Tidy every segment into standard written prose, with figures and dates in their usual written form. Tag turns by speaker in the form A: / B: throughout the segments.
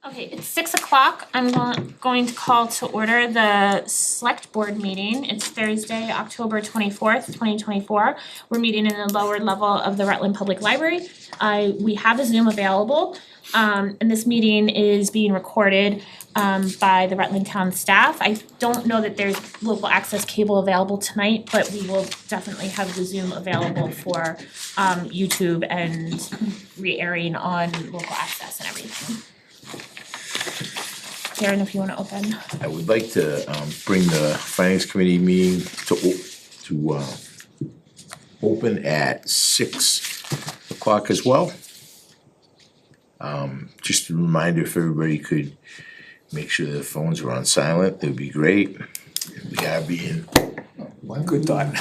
A: Okay, it's 6 o'clock. I'm going to call to order the select board meeting. It's Thursday, October 24th, 2024. We're meeting in the lower level of the Rutland Public Library. We have a Zoom available, and this meeting is being recorded by the Rutland Town staff. I don't know that there's local access cable available tonight, but we will definitely have the Zoom available for YouTube and re-airing on local access and everything. Darren, if you want to open.
B: I would like to bring the Finance Committee meeting to open at 6 o'clock as well. Just a reminder, if everybody could make sure their phones are on silent, that would be great. We are being
C: One good thought.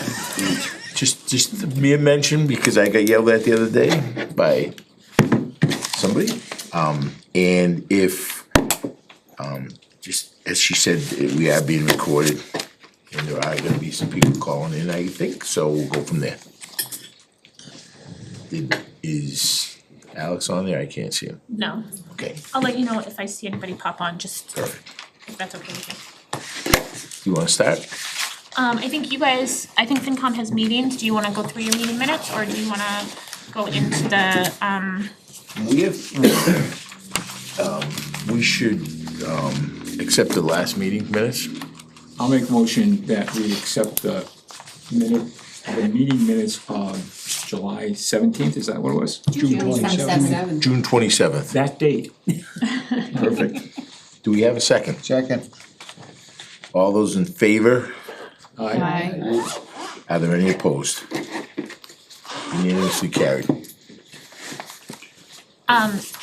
B: just mere mention, because I got yelled at the other day by somebody. And if just as she said, we are being recorded, and there are gonna be some people calling in, I think, so we'll go from there. Is Alex on there? I can't see him.
A: No.
B: Okay,
A: I'll let you know if I see anybody pop on, just
B: perfect.
A: if that's okay with you.
B: You wanna start?
A: I think FinCom has meetings. Do you wanna go through your meeting minutes, or do you wanna go into the,
B: We should accept the last meeting minutes.
C: I'll make a motion that we accept the meeting minutes of July 17th, is that what it was?
D: June 27th.
B: June 27th.
C: That date.
B: Perfect. Do we have a second?
E: Second.
B: All those in favor?
D: Aye.
B: Are there any opposed? Unanimously carried.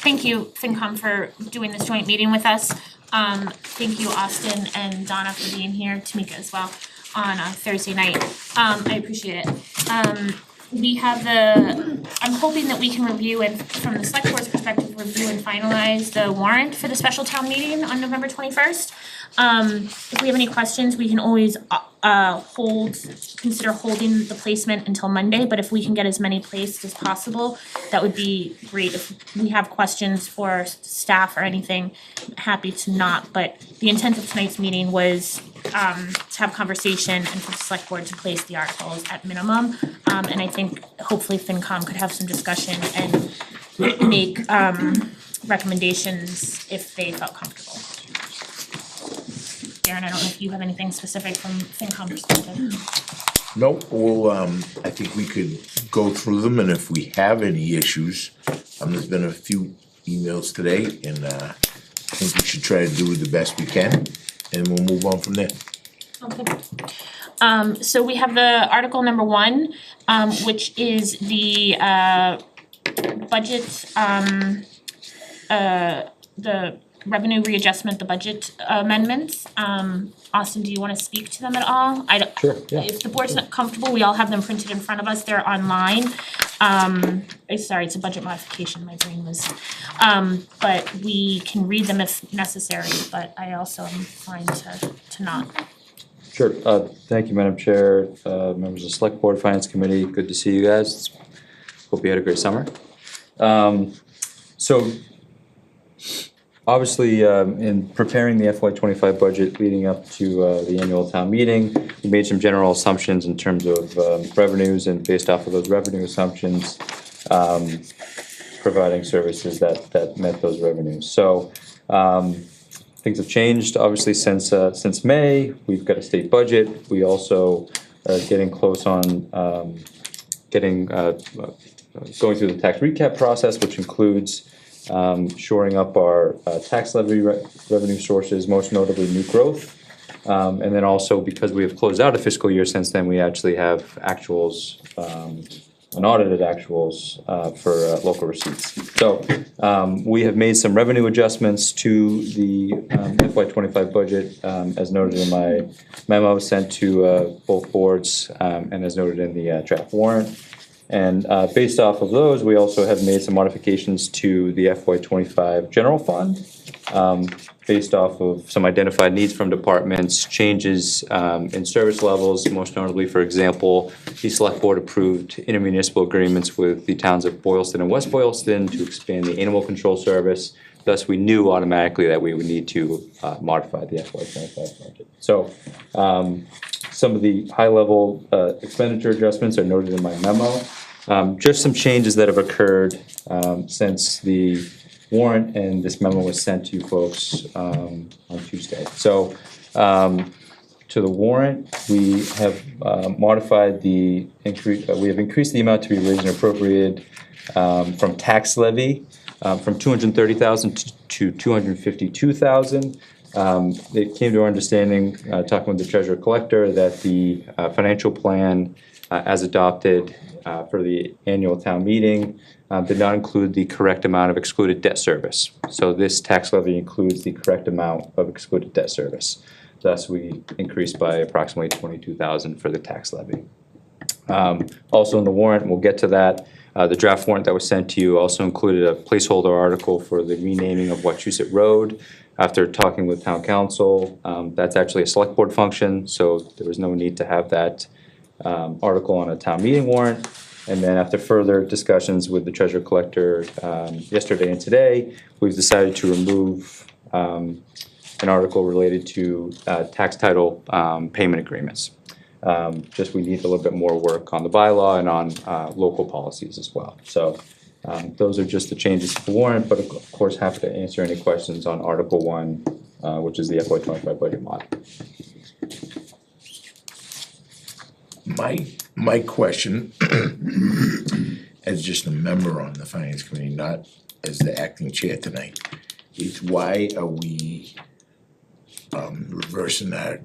A: thank you, FinCom, for doing this joint meeting with us. Thank you, Austin and Donna, for being here, Tamika as well, on a Thursday night. I appreciate it. We have I'm hoping that we can review and, from the select board's perspective, review and finalize the warrant for the special town meeting on November 21st. If we have any questions, we can always consider holding the placement until Monday, but if we can get as many placed as possible, that would be great. If we have questions for staff or anything, happy to not, but the intent of tonight's meeting was to have conversation and for the select board to place the articles at minimum. And I think hopefully FinCom could have some discussion and make recommendations if they felt comfortable. Darren, I don't know if you have anything specific from FinCom perspective.
B: Nope, well, I think we could go through them, and if we have any issues, there's been a few emails today, and I think we should try to do the best we can, and we'll move on from there.
A: Okay. So we have the article number 1, which is the budget, the revenue readjustment, the budget amendments. Austin, do you wanna speak to them at all?
F: Sure, yeah.
A: If the board's not comfortable, we all have them printed in front of us, they're online. Sorry, it's a budget modification, my brain was, but we can read them if necessary, but I also am fine to not.
F: Sure, thank you, Madam Chair, members of the Select Board, Finance Committee, good to see you guys. Hope you had a great summer. So, obviously, in preparing the FY25 budget leading up to the annual town meeting, we made some general assumptions in terms of revenues, and based off of those revenue assumptions, providing services that met those revenues. So, things have changed, obviously, since May. We've got a state budget. We also are getting close on going through the tax recap process, which includes shoring up our tax levy revenue sources, most notably new growth. And then also, because we have closed out a fiscal year since then, we actually have actuals, unaudited actuals for local receipts. So we have made some revenue adjustments to the FY25 budget, as noted in my memo sent to both boards, and as noted in the draft warrant. And based off of those, we also have made some modifications to the FY25 general fund, based off of some identified needs from departments, changes in service levels, most notably, for example, the Select Board approved intermunicipal agreements with the towns of Boylston and West Boylston to expand the animal control service thus we knew automatically that we would need to modify the FY '25 budget. So some of the high-level expenditure adjustments are noted in my memo. Just some changes that have occurred since the warrant and this memo was sent to you folks on Tuesday. So to the warrant, we have modified the increase, we have increased the amount to be raised and appropriated from tax levy from $230,000 to $252,000. It came to our understanding, talking with the treasurer collector, that the financial plan as adopted for the annual town meeting did not include the correct amount of excluded debt service. So this tax levy includes the correct amount of excluded debt service. Thus, we increased by approximately $22,000 for the tax levy. Also in the warrant, we'll get to that, the draft warrant that was sent to you also included a placeholder article for the renaming of Wachusett Road. After talking with town council, that's actually a select board function, so there was no need to have that article on a town meeting warrant. And then after further discussions with the treasurer collector yesterday and today, we've decided to remove an article related to tax title payment agreements. Just we need a little bit more work on the bylaw and on local policies as well. So those are just the changes to the warrant, but of course happy to answer any questions on Article 1, which is the FY '25 budget mod.
B: My question, as just a member on the finance committee, not as the acting chair tonight, is why are we reversing our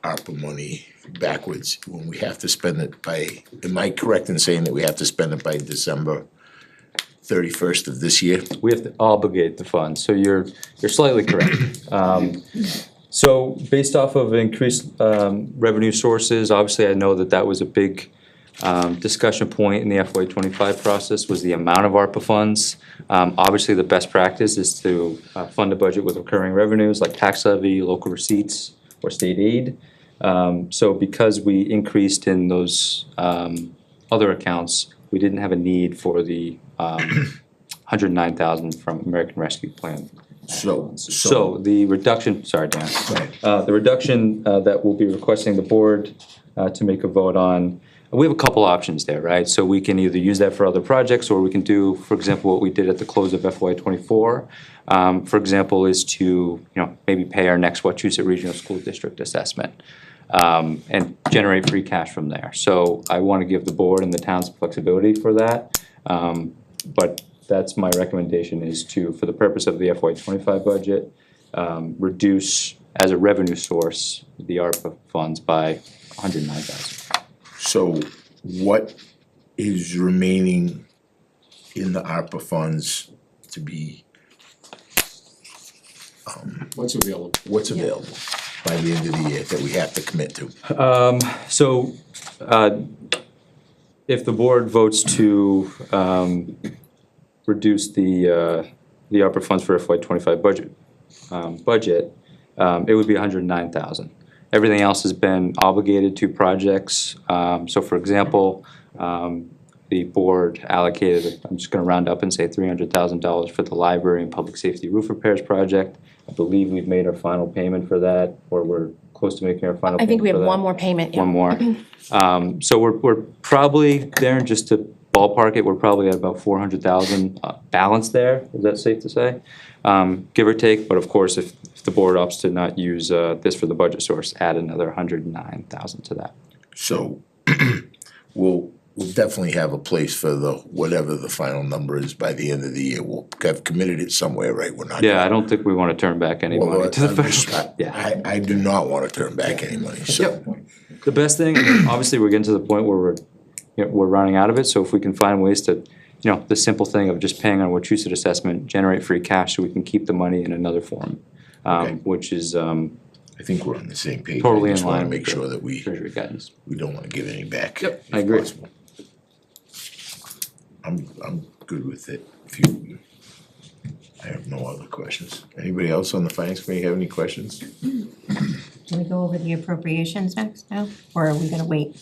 B: ARPA money backwards when we have to spend it by, am I correct in saying that we have to spend it by December 31st of this year?
F: We have to obligate the funds, so you're slightly correct. So based off of increased revenue sources, obviously I know that that was a big discussion point in the FY '25 process, was the amount of ARPA funds. Obviously the best practice is to fund a budget with recurring revenues like tax levy, local receipts, or state aid. So because we increased in those other accounts, we didn't have a need for the $109,000 from American Rescue Plan. So the reduction, sorry Dan, the reduction that we'll be requesting the board to make a vote on, we have a couple options there, right? So we can either use that for other projects, or we can do, for example, what we did at the close of FY '24. For example, is to maybe pay our next Wachusett Regional School District assessment and generate free cash from there. So I want to give the board and the towns flexibility for that, but that's my recommendation, is to, for the purpose of the FY '25 budget, reduce as a revenue source the ARPA funds by $109,000.
B: So what is remaining in the ARPA funds to be,
C: What's available?
B: what's available by the end of the year that we have to commit to?
F: So if the board votes to reduce the ARPA funds for FY '25 budget, it would be $109,000. Everything else has been obligated to projects. So for example, the board allocated, I'm just gonna round up and say $300,000 for the library and public safety roof repairs project. I believe we've made our final payment for that, or we're close to making our final payment
E: I think we
F: for
E: have
F: that.
E: one more payment, yeah.
F: One more. So we're probably there, just to ballpark it, we're probably at about 400,000 balance there. Is that safe to say? Give or take, but of course, if the board opts to not use this for the budget source, add another 109,000 to that.
B: So we'll definitely have a place for the, whatever the final number is by the end of the year. We'll have committed it somewhere, right? We're not.
F: Yeah, I don't think we want to turn back any money to the
B: I'm
F: federal.
B: just-
F: Yeah.
B: I do not wanna turn back any money, so.
F: The best thing, obviously, we're getting to the point where we're running out of it, so if we can find ways to, the simple thing of just paying our Wachusett assessment, generate free cash so we can keep the money in another form,
B: Okay.
F: which is
B: I think we're on the same page.
F: totally
B: I
F: in
B: just wanna
F: line
B: make
F: with
B: sure
F: the
B: that we
F: Treasury guidance.
B: don't wanna give any back.
F: Yep, I
B: if
F: agree.
B: possible. I'm good with it. If you, I have no other questions. Anybody else on the finance committee have any questions?
D: Can we go over the appropriations next now, or are we gonna wait?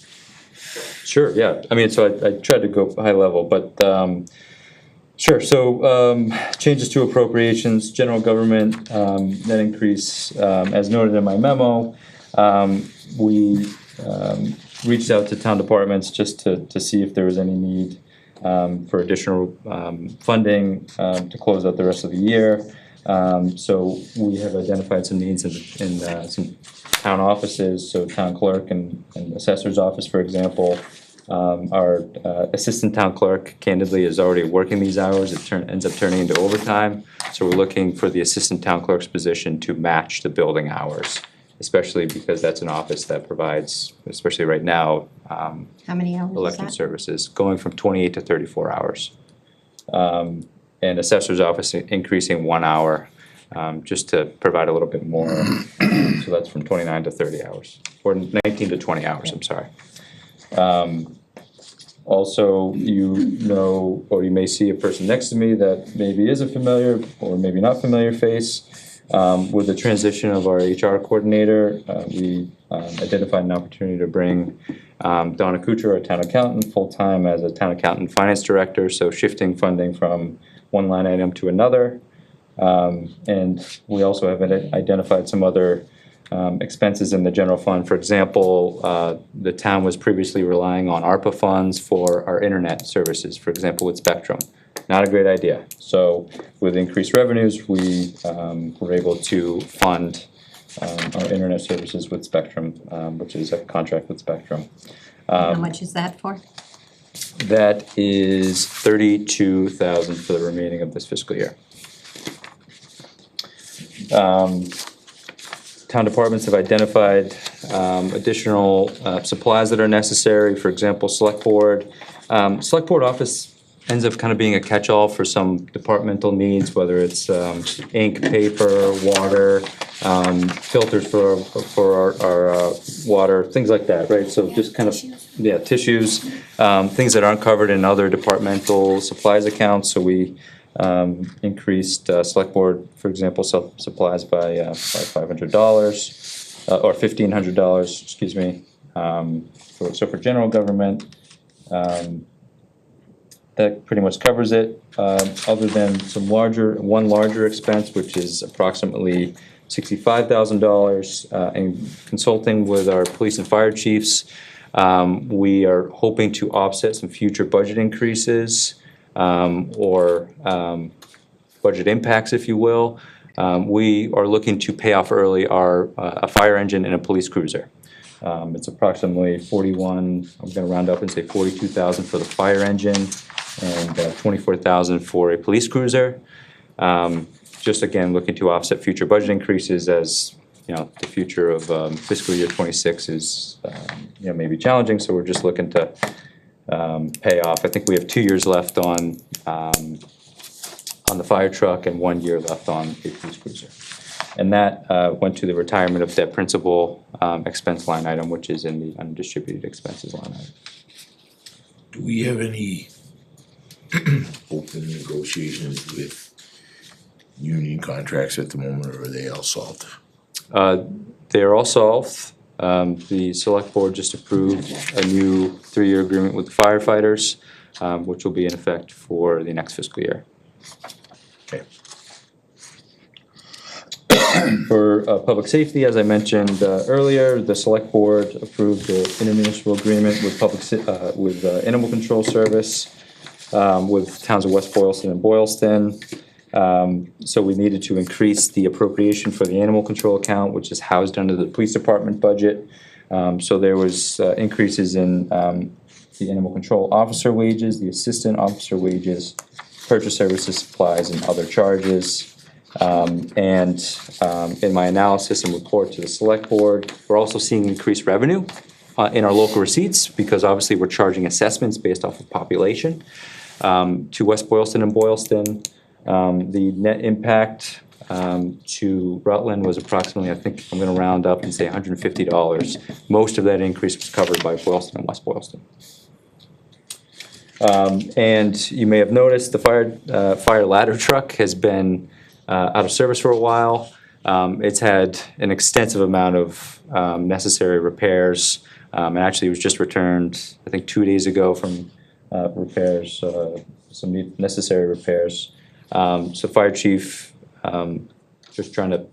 F: Sure, yeah, I mean, so I tried to go high level, but Sure, so, changes to appropriations, general government, net increase, as noted in my memo. We, reached out to town departments just to see if there was any need, for additional, funding, to close out the rest of the year. So we have identified some needs in some town offices, so town clerk and assessor's office, for example. Our assistant town clerk candidly is already working these hours, ends up turning into overtime. So we're looking for the assistant town clerk's position to match the building hours, especially because that's an office that provides, especially right now,
D: How many hours is
F: election
D: that?
F: services, going from 28 to 34 hours. And assessor's office increasing 1 hour, just to provide a little bit more. So that's from 29 to 30 hours, or 19 to 20 hours, I'm sorry. Also, you know, or you may see a person next to me that maybe is a familiar or maybe not familiar face. With the transition of our HR coordinator, we identified an opportunity to bring Donna Kuchar, our town accountant, full-time as a town accountant finance director, so shifting funding from one line item to another. And we also have identified some other expenses in the general fund. For example, the town was previously relying on ARPA funds for our internet services, for example, with Spectrum. Not a great idea. So with increased revenues, we were able to fund our internet services with Spectrum, which is a contract with Spectrum.
D: How much is that for?
F: That is $32,000 for the remaining of this fiscal year. Town departments have identified additional supplies that are necessary. For example, select board. Select board office ends up kind of being a catch-all for some departmental needs, whether it's ink, paper, water, filters for our water, things like that, right? So just kind of, yeah, tissues, things that aren't covered in other departmental supplies accounts. So we increased select board, for example, supplies by $500 or $1,500, excuse me. So for general government, that pretty much covers it, other than one larger expense, which is approximately $65,000. In consulting with our police and fire chiefs, we are hoping to offset some future budget increases or budget impacts, if you will. We are looking to pay off early a fire engine and a police cruiser. It's approximately I'm gonna round up and say 42,000 for the fire engine and 24,000 for a police cruiser. Just again, looking to offset future budget increases as, you know, the future of fiscal year 26 is, maybe challenging, so we're just looking to pay off. I think we have 2 years left on the fire truck and 1 year left on the police cruiser. And that went to the retirement of debt principal expense line item, which is in the undistributed expenses line item.
B: Do we have any open negotiations with union contracts at the moment, or are they all solved?
F: They are all solved. The select board just approved a new 3-year agreement with the firefighters, which will be in effect for the next fiscal year.
B: Okay.
F: For public safety, as I mentioned earlier, the select board approved the intermunicipal agreement with Animal Control Service with towns of West Boylston and Boylston. So we needed to increase the appropriation for the animal control account, which is housed under the police department budget. So there was increases in the animal control officer wages, the assistant officer wages, purchase services, supplies, and other charges. In my analysis and report to the select board, we're also seeing increased revenue in our local receipts, because obviously we're charging assessments based off of population to West Boylston and Boylston. The net impact to Rutland was approximately, I think I'm gonna round up and say $150. Most of that increase was covered by Boylston and West Boylston. And you may have noticed the fire ladder truck has been out of service for a while. It's had an extensive amount of necessary repairs, and actually it was just returned, I think 2 days ago from repairs some necessary repairs. So fire chief, just trying to,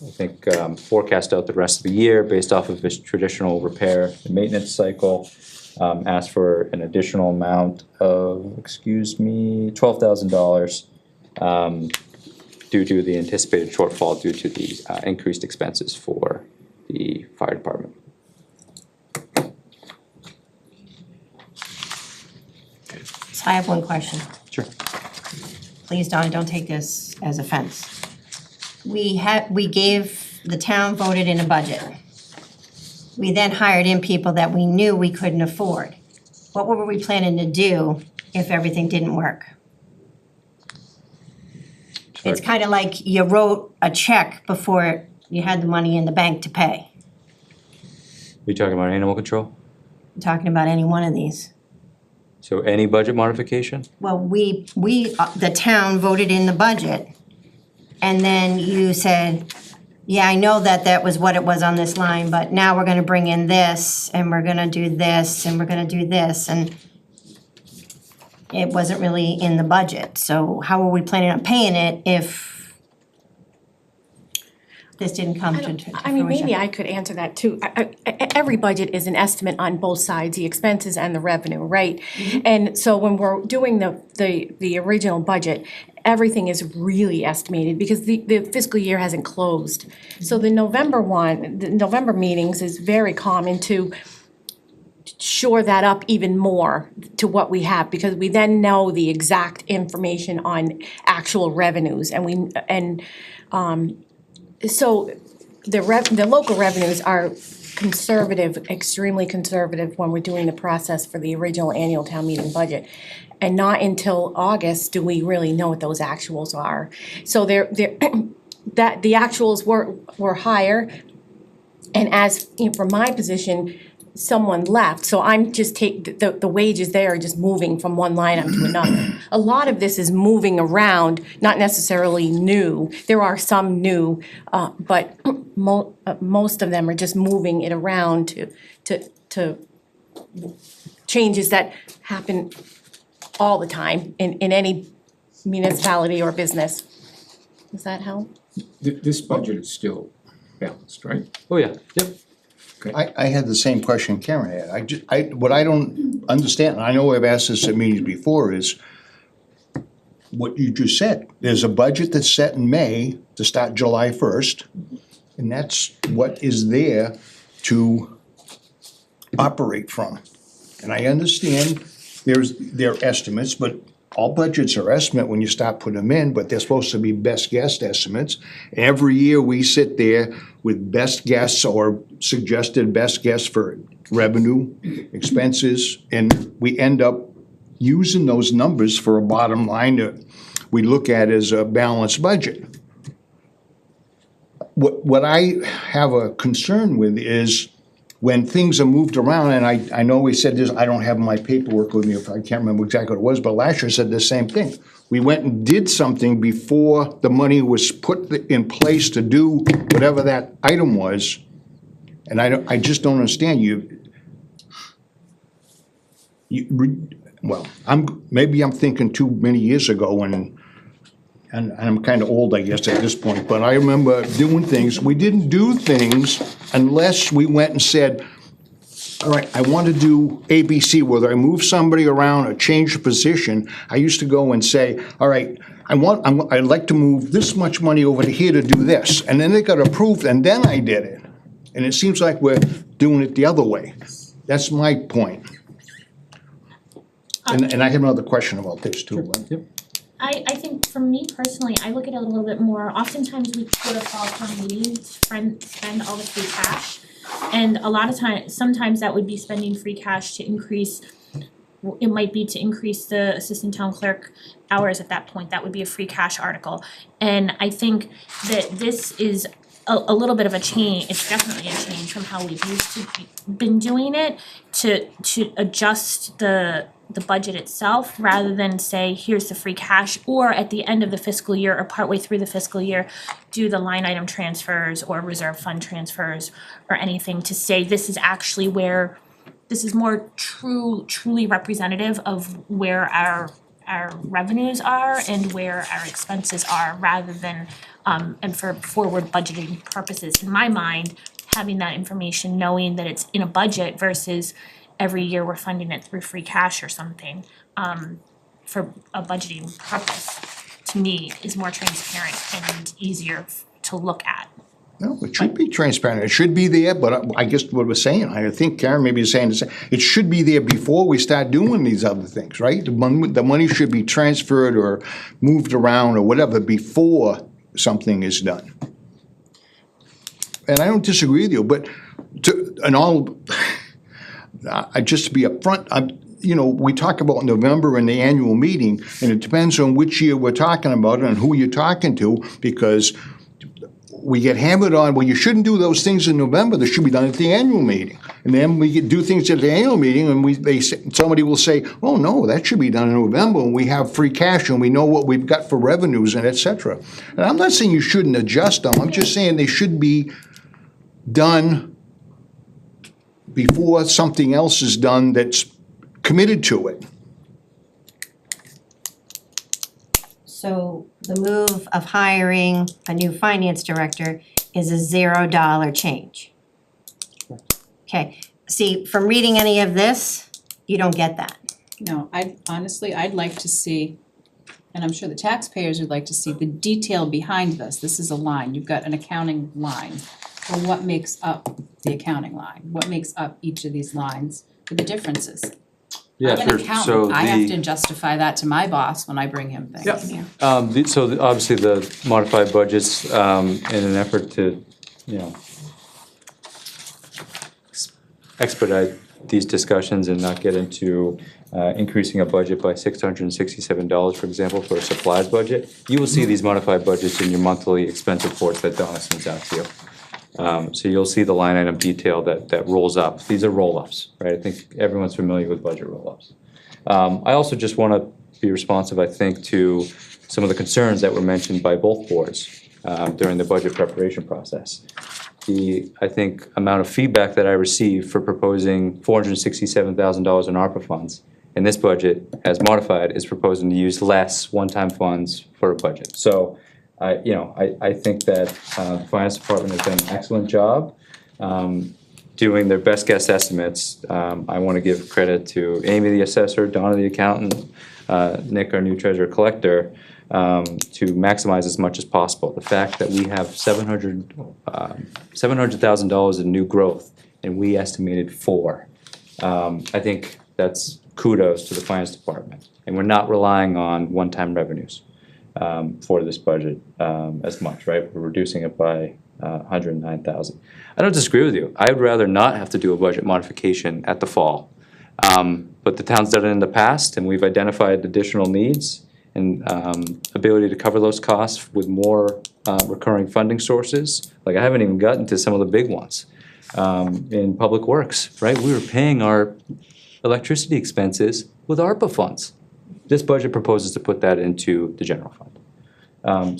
F: I think, forecast out the rest of the year based off of his traditional repair and maintenance cycle. Asked for an additional amount of, $12,000 due to the anticipated shortfall due to the increased expenses for the fire department.
D: So I have one question.
F: Sure.
D: Please, Donna, don't take this as offense. The town voted in a budget. We then hired in people that we knew we couldn't afford. What were we planning to do if everything didn't work? It's kind of like you wrote a check before you had the money in the bank to pay.
F: You talking about animal control?
D: I'm talking about any one of these.
F: So any budget modification?
D: Well, the town voted in the budget, and then you said, yeah, I know that was what it was on this line, but now we're gonna bring in this, and we're gonna do this, and we're gonna do this, and it wasn't really in the budget, so how are we planning on paying it if this didn't come to fruition?
E: I mean, maybe I could answer that too. Every budget is an estimate on both sides, the expenses and the revenue, right? And so when we're doing the original budget, everything is really estimated because the fiscal year hasn't closed. So the November meetings is very common to shore that up even more to what we have, because we then know the exact information on actual revenues, so the local revenues are conservative, extremely conservative when we're doing the process for the original annual town meeting budget. And not until August do we really know what those actuals are. So that the actuals were higher, and as from my position, someone left, so I'm just the wages there are just moving from one line item to another. A lot of this is moving around, not necessarily new. There are some new, but most of them are just moving it around to changes that happen all the time in any municipality or business. Does that help?
C: This budget is still balanced, right?
F: Oh, yeah, yep.
G: I had the same question Karen had. What I don't understand, and I know I've asked this at meetings before, is what you just said. There's a budget that's set in May to start July 1st, and that's what is there to operate from. And I understand there are estimates, but all budgets are estimate when you start putting them in, but they're supposed to be best guess estimates. Every year we sit there with best guess or suggested best guess for revenue, expenses, and we end up using those numbers for a bottom line that we look at as a balanced budget. What I have a concern with is when things are moved around, and I know we said this, I don't have my paperwork with me, if I can't remember exactly what it was, but last year said the same thing. We went and did something before the money was put in place to do whatever that item was, and I just don't understand well, maybe I'm thinking too many years ago, and I'm kind of old, I guess, at this point, but I remember doing things. We didn't do things unless we went and said, all right, I want to do ABC, whether I move somebody around or change the position. I used to go and say, all right, I'd like to move this much money over to here to do this. And then it got approved, and then I did it. And it seems like we're doing it the other way. That's my point. And I have another question about this too.
F: Yep.
A: I think for me personally, I look at it a little bit more, oftentimes we go to fall town meeting to spend all the free cash. And a lot of times, sometimes that would be spending free cash to increase, it might be to increase the assistant town clerk hours at that point, that would be a free cash article. And I think that this is a little bit of a change, it's definitely a change from how we've used to been doing it, to adjust the budget itself, rather than say, here's the free cash, or at the end of the fiscal year or partway through the fiscal year, do the line item transfers or reserve fund transfers or anything to say this is actually where, this is more truly representative of where our our revenues are and where our expenses are, rather than, and for forward budgeting purposes. In my mind, having that information, knowing that it's in a budget versus every year we're funding it through free cash or something, for a budgeting purpose, to me, is more transparent and easier to look at.
G: No, it should be transparent, it should be there, but I guess what we're saying, I think Karen maybe is saying, it should be there before we start doing these other things, right? The money should be transferred or moved around or whatever before something is done. And I don't disagree with you, but just to be upfront, we talk about November in the annual meeting, and it depends on which year we're talking about and who you're talking to, because we get hammered on, well, you shouldn't do those things in November, they should be done at the annual meeting. And then we do things at the annual meeting, and somebody will say, oh, no, that should be done in November, and we have free cash, and we know what we've got for revenues and et cetera. And I'm not saying you shouldn't adjust them, I'm just saying they should be done before something else is done that's committed to it.
D: So the move of hiring a new finance director is a $0 change. Okay, see, from reading any of this, you don't get that.
H: No, I'd like to see, and I'm sure the taxpayers would like to see, the detail behind this. This is a line, you've got an accounting line. Well, what makes up the accounting line? What makes up each of these lines? The differences.
F: Yeah,
H: I'm an
F: sure.
H: accountant,
F: So
H: I have to justify that to my boss when I bring him things.
F: Obviously the modified budgets, in an effort to, expedite these discussions and not get into increasing a budget by $667, for example, for a supplies budget. You will see these modified budgets in your monthly expense reports that Donna sends out to you. So you'll see the line item detail that rolls up. These are roll-ups, right? I think everyone's familiar with budget roll-ups. I also just want to be responsive, I think, to some of the concerns that were mentioned by both boards during the budget preparation process. I think, amount of feedback that I received for proposing $467,000 in ARPA funds in this budget, as modified, is proposing to use less one-time funds for a budget. So I think that the finance department has done an excellent job doing their best guess estimates. I want to give credit to Amy, the assessor, Donna, the accountant, Nick, our new treasurer collector, to maximize as much as possible. The fact that we have $700,000 in new growth, and we estimated $4. I think that's kudos to the finance department, and we're not relying on one-time revenues for this budget as much, right? We're reducing it by $109,000. I don't disagree with you. I would rather not have to do a budget modification at the fall. But the town's done it in the past, and we've identified additional needs and ability to cover those costs with more recurring funding sources. Like, I haven't even gotten to some of the big ones in public works, right? We were paying our electricity expenses with ARPA funds. This budget proposes to put that into the general fund.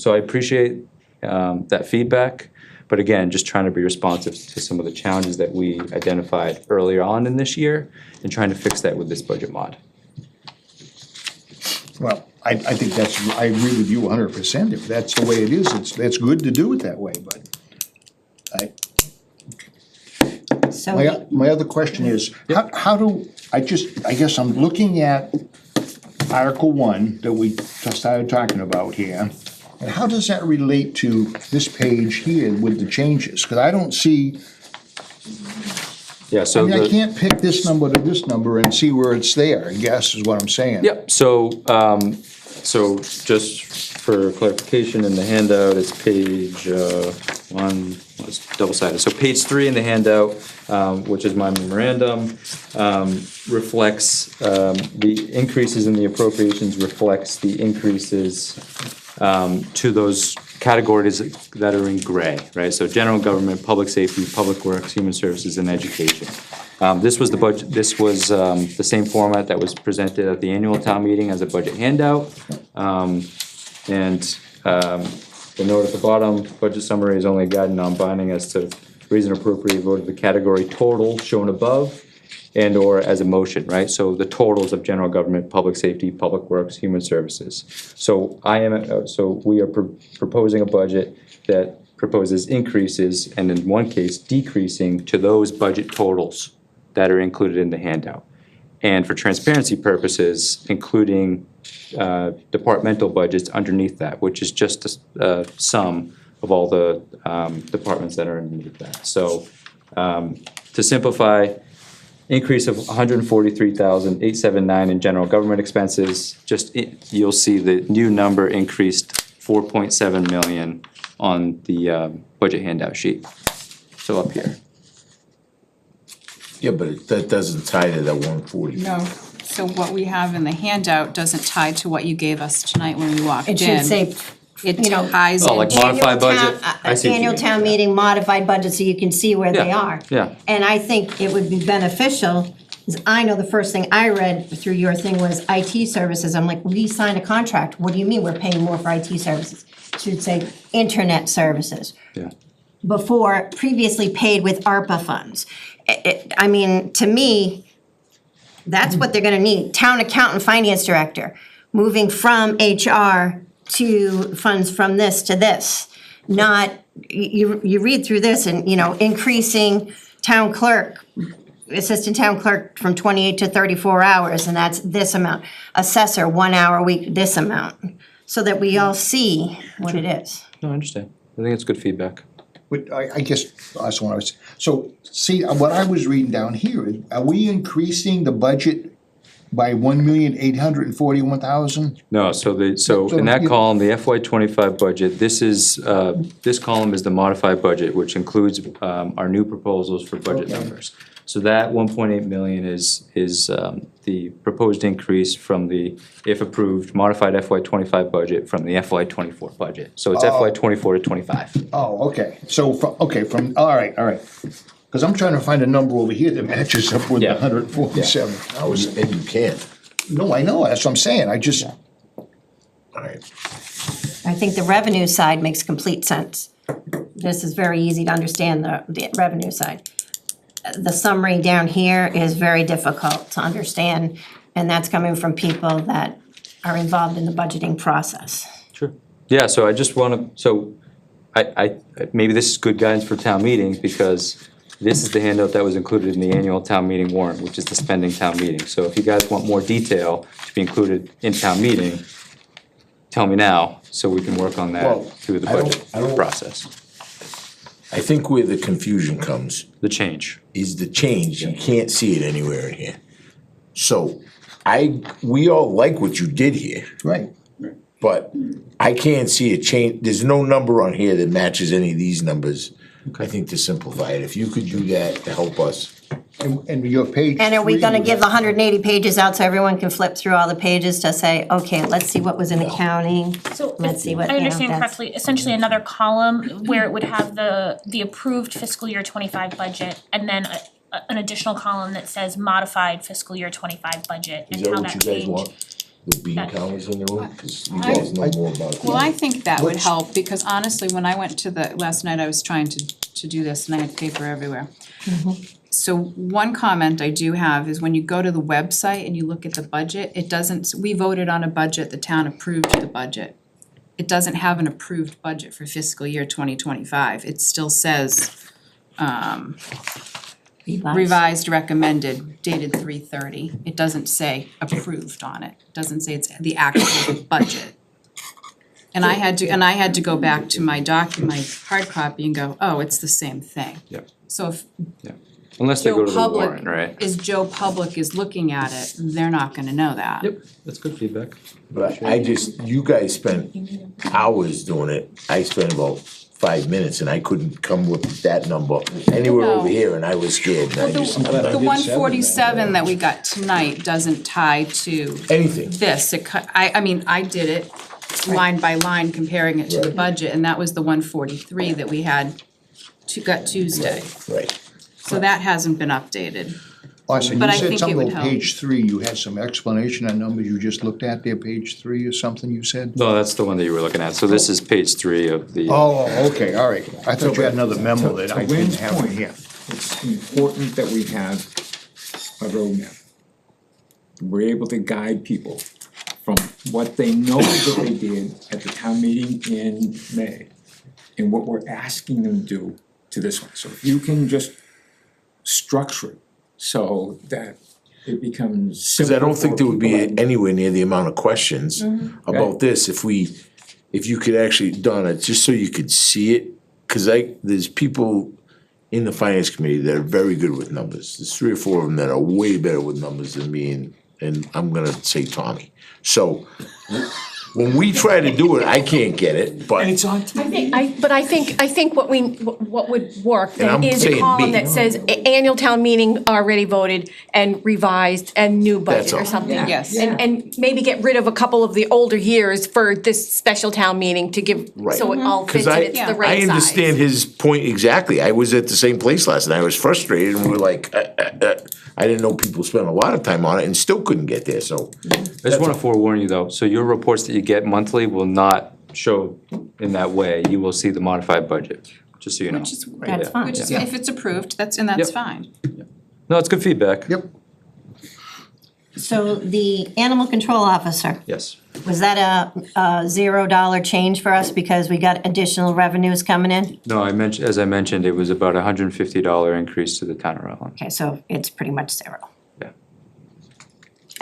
F: So I appreciate that feedback, but again, just trying to be responsive to some of the challenges that we identified earlier on in this year and trying to fix that with this budget mod.
G: Well, I think I agree with you 100%. If that's the way it is, it's good to do it that way, but
D: So
G: my other question is, I guess I'm looking at Article 1 that we just started talking about here, and how does that relate to this page here with the changes? Because I don't see,
F: Yeah, so
G: I can't pick this number to this number and see where it's there, I guess is what I'm saying.
F: Yep, so just for clarification, in the handout, it's page one, it's double-sided. So page 3 in the handout, which is my memorandum, reflects the increases in the appropriations, reflects the increases to those categories that are in gray, right? So general government, public safety, public works, human services, and education. This was the budget. This was the same format that was presented at the annual town meeting as a budget handout. The note at the bottom, budget summary is only a guide and non-binding as to raise and appropriate vote of the category total shown above and/or as a motion, right? So the totals of general government, public safety, public works, human services. So we are proposing a budget that proposes increases, and in one case, decreasing to those budget totals that are included in the handout. And for transparency purposes, including departmental budgets underneath that, which is just a sum of all the departments that are underneath that. So to simplify, increase of 143,879 in general government expenses. You'll see the new number increased 4.7 million on the budget handout sheet. So up here.
B: Yeah, but that doesn't tie to that 140.
H: No, so what we have in the handout doesn't tie to what you gave us tonight when we walked in.
D: It should say,
H: It
D: you know,
H: ties in.
F: Oh, like modified budget? I see what you
D: annual
F: mean.
D: town meeting, modified budget, so you can see where they
F: Yeah,
D: are.
F: yeah.
D: And I think it would be beneficial, because I know the first thing I read through your thing was IT services. I'm like, we signed a contract. What do you mean we're paying more for IT services? It should say internet services.
F: Yeah.
D: Before, previously paid with ARPA funds. I mean, to me, that's what they're gonna need. Town accountant, finance director, moving from HR to funds from this to this. Not, you read through this and, you know, increasing town clerk, assistant town clerk from 28 to 34 hours, and that's this amount. Assessor, 1 hour a week, this amount, so that we all see what it is.
F: No, I understand. I think it's good feedback.
G: But I guess that's what I was, so, see, what I was reading down here, is, are we increasing the budget by 1,841,000?
F: No, so in that column, the FY '25 budget, this column is the modified budget, which includes our new proposals for budget numbers. So that 1.8 million is the proposed increase from the, if approved, modified FY '25 budget from the FY '24 budget. So it's FY '24 to '25.
G: Oh, okay, so, all right, because I'm trying to find a number over here that matches up with the
F: Yeah.
G: 147.
B: And you can't.
G: No, I know, that's what I'm saying, I just,
B: All right.
D: I think the revenue side makes complete sense. This is very easy to understand, the revenue side. The summary down here is very difficult to understand, and that's coming from people that are involved in the budgeting process.
F: Sure. Yeah, so I just wanna, I maybe this is good guidance for town meetings, because this is the handout that was included in the annual town meeting warrant, which is the spending town meeting. So if you guys want more detail to be included in town meeting, tell me now, so we can work on
B: Well,
F: that through the
B: I don't-
F: budget process.
B: I think where the confusion comes
F: The change.
B: is the change. You can't see it anywhere in here. So we all like what you did here,
G: right.
B: but I can't see a change. There's no number on here that matches any of these numbers. I think to simplify it, if you could do that to help us.
G: And your page.
D: And are we
G: 3,
D: gonna
G: you
D: give
G: have-
D: the 180 pages out so everyone can flip through all the pages to say, okay, let's see what was in accounting?
A: So
D: Let's see what,
A: I
D: you know,
A: understand
D: that's-
A: correctly, essentially another column where it would have the approved fiscal year '25 budget and then an additional column that says modified fiscal year '25 budget
B: Is
A: and
B: that
A: how
B: what you
A: that
B: guys
A: changed.
B: want? The bean counters in the room? Cause you
H: I-
B: guys know more about it.
H: Well, I think that would help, because honestly, when I went to last night, I was trying to do this and I had paper everywhere. So one comment I do have is when you go to the website and you look at the budget, it doesn't, we voted on a budget, the town approved the budget. It doesn't have an approved budget for fiscal year 2025, it still says revised recommended dated 3/30. It doesn't say approved on it, it doesn't say it's the actual budget. And I had to go back to my my hard copy and go, oh, it's the same thing.
F: Yep.
H: So if
F: Unless they go
H: Joe
F: to the
H: Public
F: warrant, right?
H: Joe Public is looking at it, they're not gonna know that.
F: Yep, that's good feedback.
B: But I just, you guys spent hours doing it. I spent about 5 minutes and I couldn't come with that number anywhere over
H: No.
B: here and I was scared. And I just, I'm not-
H: The 147 that we got tonight doesn't tie to
B: Anything.
H: this, I mean, I did it line by line comparing it to the
B: Right.
H: budget, and that was the 143 that we had got Tuesday.
B: Right.
H: So that hasn't been updated.
G: Austin,
H: But
G: you
H: I
G: said
H: think it
G: something
H: would
G: on
H: help.
G: page 3, you had some explanation on numbers you just looked at there, page 3 or something you said?
F: No, that's the one that you were looking at. So this is page 3 of the.
G: Oh, okay, all right. I thought you had another memo that
C: To
G: I didn't
C: Wynn's
G: have in
C: point,
G: here.
C: it's important that we have a roadmap. We're able to guide people from what they know that they did at the town meeting in May and what we're asking them to do to this one. So if you can just structure it so that it becomes
B: Cause I
C: simple
B: don't think
C: for
B: there would
C: people
B: be
C: that-
B: anywhere near the amount of questions about this if you could actually done it, just so you could see it. Cause there's people in the finance committee that are very good with numbers. There's 3 or 4 of them that are way better with numbers than me and I'm gonna say Tommy. So when we try to do it, I can't get it, but
C: And it's on TV.
E: I think what would work
B: And I'm
E: then is a
B: saying
E: column
B: me.
E: that says annual town meeting already voted and revised and new
B: That's
E: budget or
B: all.
E: something.
H: Yes.
E: And maybe get rid of a couple of the older years for this special town meeting to give, so it all fits
B: Cause
E: and it's the right
B: I
E: size.
B: understand his point exactly. I was at the same place last night. I was frustrated and we were like, I didn't know people spent a lot of time on it and still couldn't get there, so.
F: I just wanna forewarn you though, so your reports that you get monthly will not show in that way. You will see the modified budget, just so you know.
H: Which is,
D: That's fine.
H: which is,
F: Yeah.
H: if it's approved, that's
F: Yep.
H: fine.
F: No, it's good feedback.
G: Yep.
D: So the animal control officer,
F: Yes.
D: was that a $0 change for us because we got additional revenues coming in?
F: No, as I mentioned, it was about $150 increase to the town of Rutland.
D: Okay, so it's pretty much 0.
F: Yeah.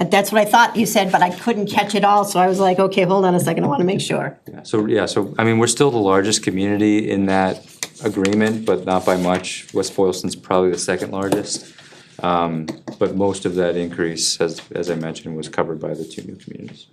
D: And that's what I thought you said, but I couldn't catch it all, so I was like, okay, hold on a second, I wanna make sure.
F: So I mean, we're still the largest community in that agreement, but not by much. West Boylston's probably the second largest. But most of that increase, as I mentioned, was covered by the 2 new communities.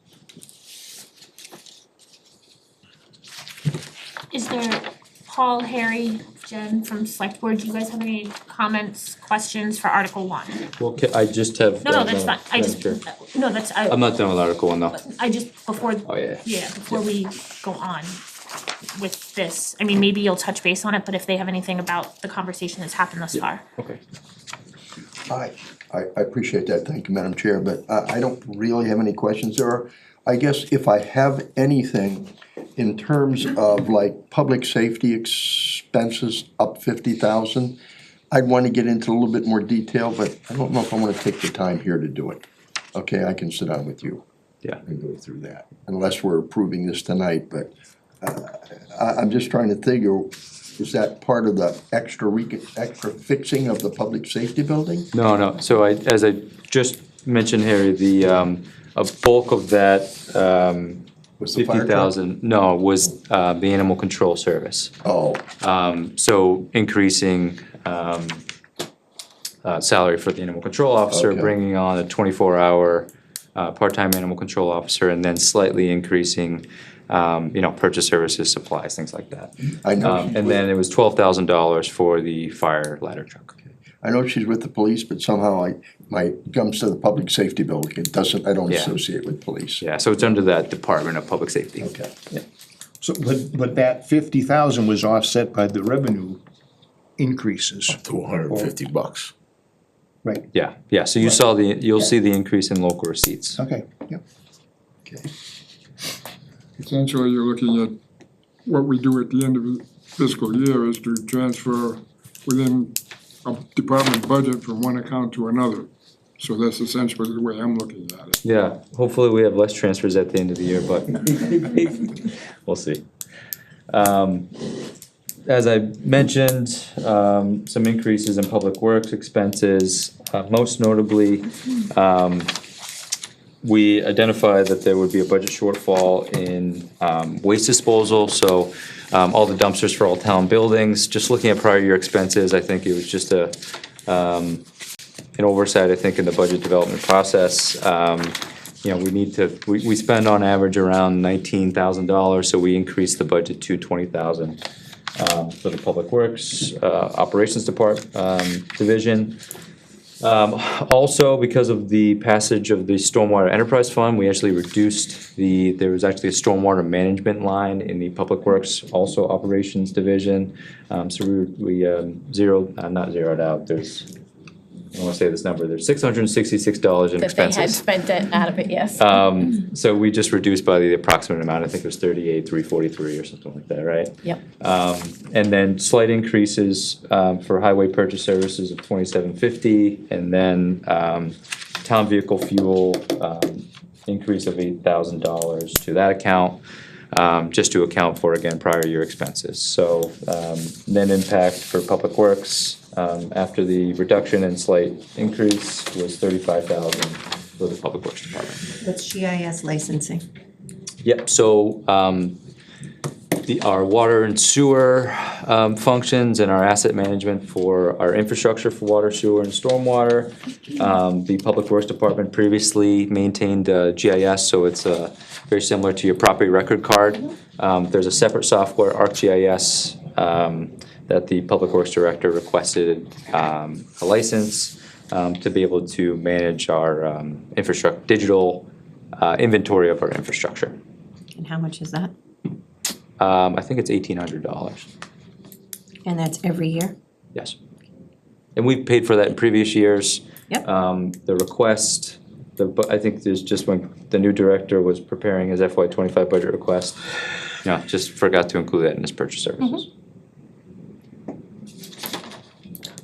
A: Is there, Paul, Harry, Jen from Select Board, do you guys have any comments, questions for Article 1?
F: Well, I just have.
A: No, that's fine, I
F: Madam
A: just,
F: Chair.
A: no, that's,
F: I'm not done with Article 1 though.
A: I just, before,
F: Oh, yeah.
A: before we go on with this, I mean, maybe you'll touch base on it, but if they have anything about the conversation that's happened thus far.
F: Okay.
I: I appreciate that, thank you, Madam Chair, but I don't really have any questions there. I guess if I have anything in terms of like public safety expenses up 50,000, I'd wanna get into a little bit more detail, but I don't know if I wanna take the time here to do it. Okay, I can sit down with you
F: Yeah.
I: and go through that, unless we're approving this tonight, but I'm just trying to figure, is that part of the extra fixing of the public safety building?
F: No, so as I just mentioned, Harry, a bulk of that,
I: Was the fire truck?
F: 50,000, no, was, the animal control service.
I: Oh,
F: So increasing, salary for the animal control officer,
I: Okay.
F: bringing on a 24-hour, part-time animal control officer, and then slightly increasing, purchase services, supplies, things like that.
I: I know.
F: And then it was $12,000 for the fire ladder truck.
I: I know she's with the police, but somehow my comes to the public safety building, I don't
F: Yeah.
I: associate with police.
F: Yeah, so it's under that Department of Public Safety.
I: Okay.
G: So, but that 50,000 was offset by the revenue increases,
B: To $150.
G: right?
F: Yeah, so you'll see the increase in local receipts.
G: Okay, yep.
I: Okay.
J: Essentially, you're looking at what we do at the end of the fiscal year is to transfer within a department budget from one account to another. So that's essentially the way I'm looking at it.
F: Yeah, hopefully we have less transfers at the end of the year, but we'll see. As I mentioned, some increases in public works expenses, most notably, we identified that there would be a budget shortfall in waste disposal, so all the dumpsters for all town buildings. Just looking at prior year expenses, I think it was just an oversight, I think, in the budget development process. We spend on average around $19,000, so we increased the budget to $20,000 for the Public Works Operations Division. Also, because of the passage of the Stormwater Enterprise Fund, we actually reduced there was actually a stormwater management line in the Public Works, also Operations Division. So we not zeroed out, there's I wanna say this number, there's $666 in
E: That they had
F: expenses.
E: spent it out of it, yes.
F: So we just reduced by the approximate amount, I think it was 38,343 or something like that, right?
E: Yep.
F: And then slight increases, for highway purchase services of $27.50, and then, town vehicle fuel, increase of $8,000 to that account, just to account for, again, prior year expenses. So, net impact for Public Works, after the reduction and slight increase was $35,000 for the Public Works Department.
D: That's GIS licensing.
F: Yep, so, our water and sewer, functions and our asset management for our infrastructure for water, sewer, and stormwater. The Public Works Department previously maintained, GIS, so it's, very similar to your property record card. There's a separate software, ArcGIS, that the Public Works Director requested, a license, to be able to manage our, infrastructure, digital, inventory of our infrastructure.
D: And how much is that?
F: I think it's $1,800,
D: And that's every year?
F: yes. And we've paid for that in previous years.
D: Yep.
F: The request, I think there's just when the new director was preparing his FY '25 budget request, just forgot to include that in his purchase services.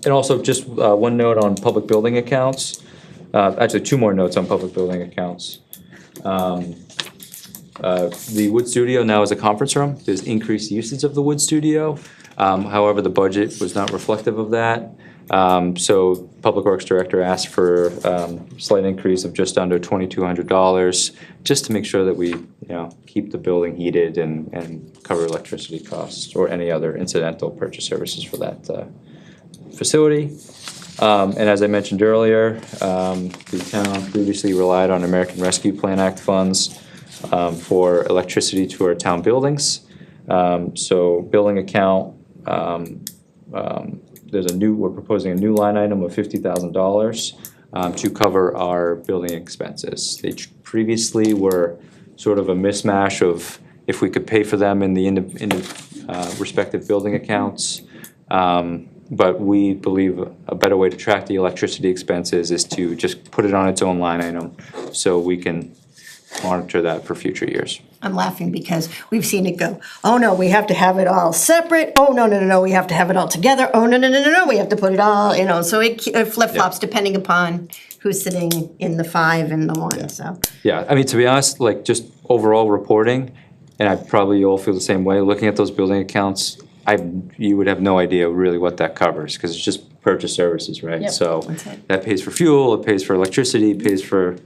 F: And also just, one note on public building accounts, actually two more notes on public building accounts. The Wood Studio now is a conference room. There's increased usage of the Wood Studio. However, the budget was not reflective of that. So Public Works Director asked for slight increase of just under $2,200, just to make sure that we, keep the building heated and cover electricity costs or any other incidental purchase services for that facility. And as I mentioned earlier, the town previously relied on American Rescue Plan Act funds for electricity to our town buildings. So building account, we're proposing a new line item of $50,000 to cover our building expenses. They previously were sort of a mismatch of if we could pay for them in the respective building accounts. But we believe a better way to track the electricity expenses is to just put it on its own line item so we can monitor that for future years.
D: I'm laughing because we've seen it go, oh no, we have to have it all separate, oh no, we have to have it all together, oh no, we have to put it all, so it flip-flops depending upon who's sitting in the 5 and the 1, so.
F: Yeah, I mean, to be honest, like just overall reporting, and I probably all feel the same way, looking at those building accounts, you would have no idea really what that covers, because it's just purchase services, right?
E: Yep.
F: So
D: That's it.
F: that pays for fuel, it pays for electricity, it pays for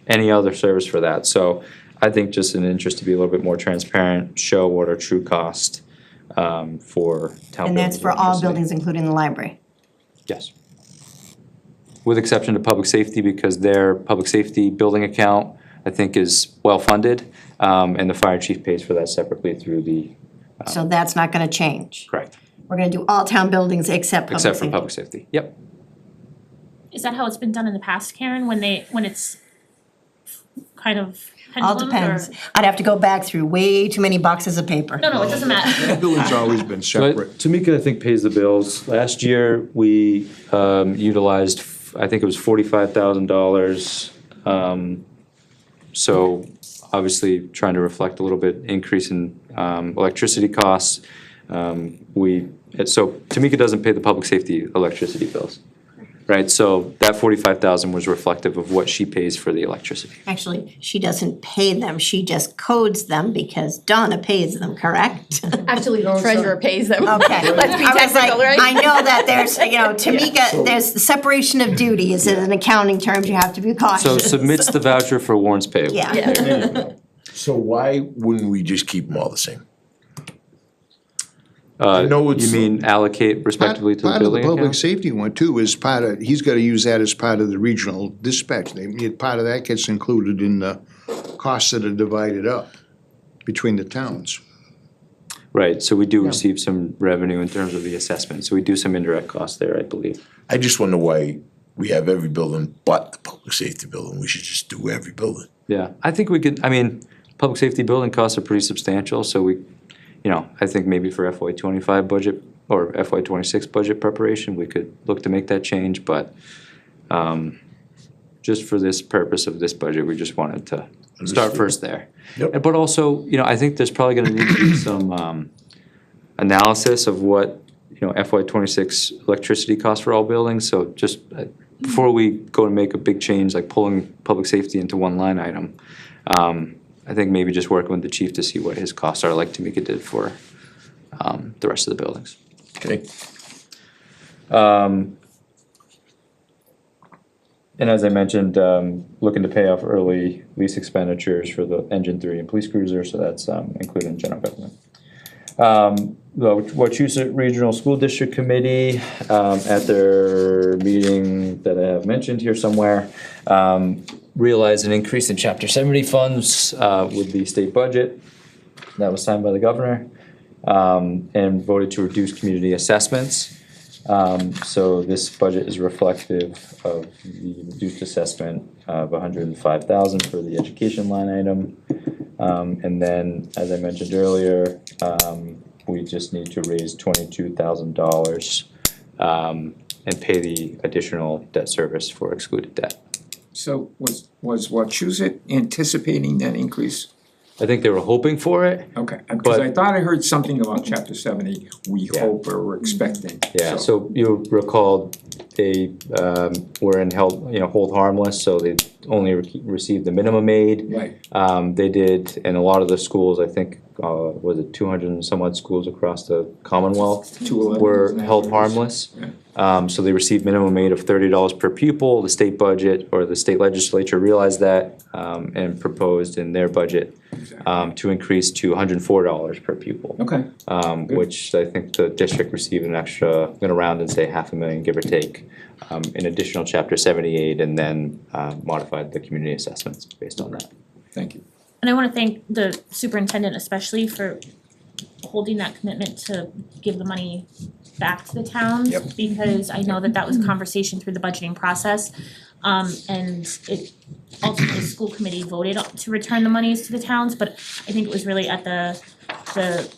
F: any other service for that. So I think just an interest to be a little bit more transparent, show what our true cost for town buildings.
D: And that's for all
F: electricity.
D: buildings, including the library.
F: Yes. With exception to public safety, because their public safety building account, I think, is well-funded, and the fire chief pays for that separately through the,
D: So that's not gonna change.
F: correct,
D: We're gonna do all town buildings except public
F: except for
D: safety.
F: public safety, yep.
A: Is that how it's been done in the past, Karen, when it's kind of
D: All
A: pendulum,
D: depends.
A: or?
D: I'd have to go back through way too many boxes of paper.
A: No, it doesn't matter.
G: That building's always been separate.
F: Tamika, I think, pays the bills. Last year, we utilized, I think it was $45,000. So obviously, trying to reflect a little bit increase in electricity costs. So Tamika doesn't pay the public safety electricity bills, right? So that $45,000 was reflective of what she pays for the electricity.
D: Actually, she doesn't pay them, she just codes them because Donna pays them, correct?
E: Actually, the treasurer pays them.
D: Okay.
E: Let's be
D: I was like,
E: technical, right?
D: I know that there's, Tamika, there's separation of duties in accounting terms, you have to be cautious.
F: So submits the voucher for warrants payable.
D: Yeah.
B: So why wouldn't we just keep them all the same? I know
F: You
B: it's-
F: mean allocate respectively to the
G: Part of the
F: building
G: public
F: account?
G: safety one too is he's gotta use that as part of the regional dispatch. Part of that gets included in the costs that are divided up between the towns.
F: Right, so we do receive some revenue in terms of the assessment, so we do some indirect costs there, I believe.
B: I just wonder why we have every building but the public safety building. We should just do every building.
F: Yeah, I think we could, public safety building costs are pretty substantial, so we, I think maybe for FY '25 budget or FY '26 budget preparation, we could look to make that change, but just for this purpose of this budget, we just wanted to start
B: Understood.
F: first there.
B: Yep.
F: But also, I think there's probably gonna need to be some, analysis of what, FY '26 electricity costs for all buildings, so just before we go and make a big change, like pulling public safety into one line item, I think maybe just working with the chief to see what his costs are, like Tamika did for, the rest of the buildings.
B: Okay.
F: And as I mentioned, looking to pay off early lease expenditures for the engine 3 and police cruiser, so that's included in general government. The Wachusett Regional School District Committee, at their meeting that I have mentioned here somewhere, realized an increase in Chapter 70 funds with the state budget that was signed by the governor, and voted to reduce community assessments. So this budget is reflective of the reduced assessment of $105,000 for the education line item. And then, as I mentioned earlier, we just need to raise $22,000 and pay the additional debt service for excluded debt.
C: So was Wachusett anticipating that increase?
F: I think they were hoping for it.
C: Okay, because I
F: But-
C: thought I heard something about chapter 70, we hope or we're expecting.
F: Yeah, so you recall they were in hold harmless, so they only received the minimum aid.
C: Right,
F: They did, and a lot of the schools, I think, was it 200 and some odd schools across the Commonwealth
C: 211.
F: were held harmless. So they received minimum aid of $30 per pupil. The state budget or the state legislature realized that and proposed in their budget to increase to $104 per pupil.
C: Okay,
F: Which I think the district received an extra, I'm gonna round and say $500,000, give or take, in additional chapter 78, and then modified the community assessments based on that.
C: thank you.
A: And I wanna thank the superintendent especially for holding that commitment to give the money back to the towns.
C: Yep.
A: Because I know that was a conversation through the budgeting process. And it ultimately, the school committee voted to return the monies to the towns, but I think it was really at the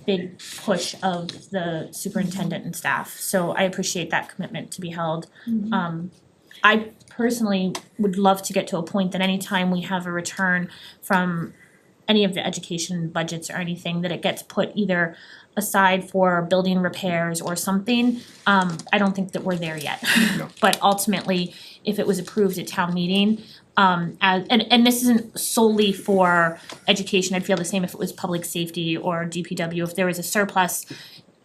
A: big push of the superintendent and staff. So I appreciate that commitment to be held. I personally would love to get to a point that anytime we have a return from any of the education budgets or anything, that it gets put either aside for building repairs or something. I don't think that we're there yet. But ultimately, if it was approved at town meeting, and this isn't solely for education, I'd feel the same if it was public safety or DPW, if there was a surplus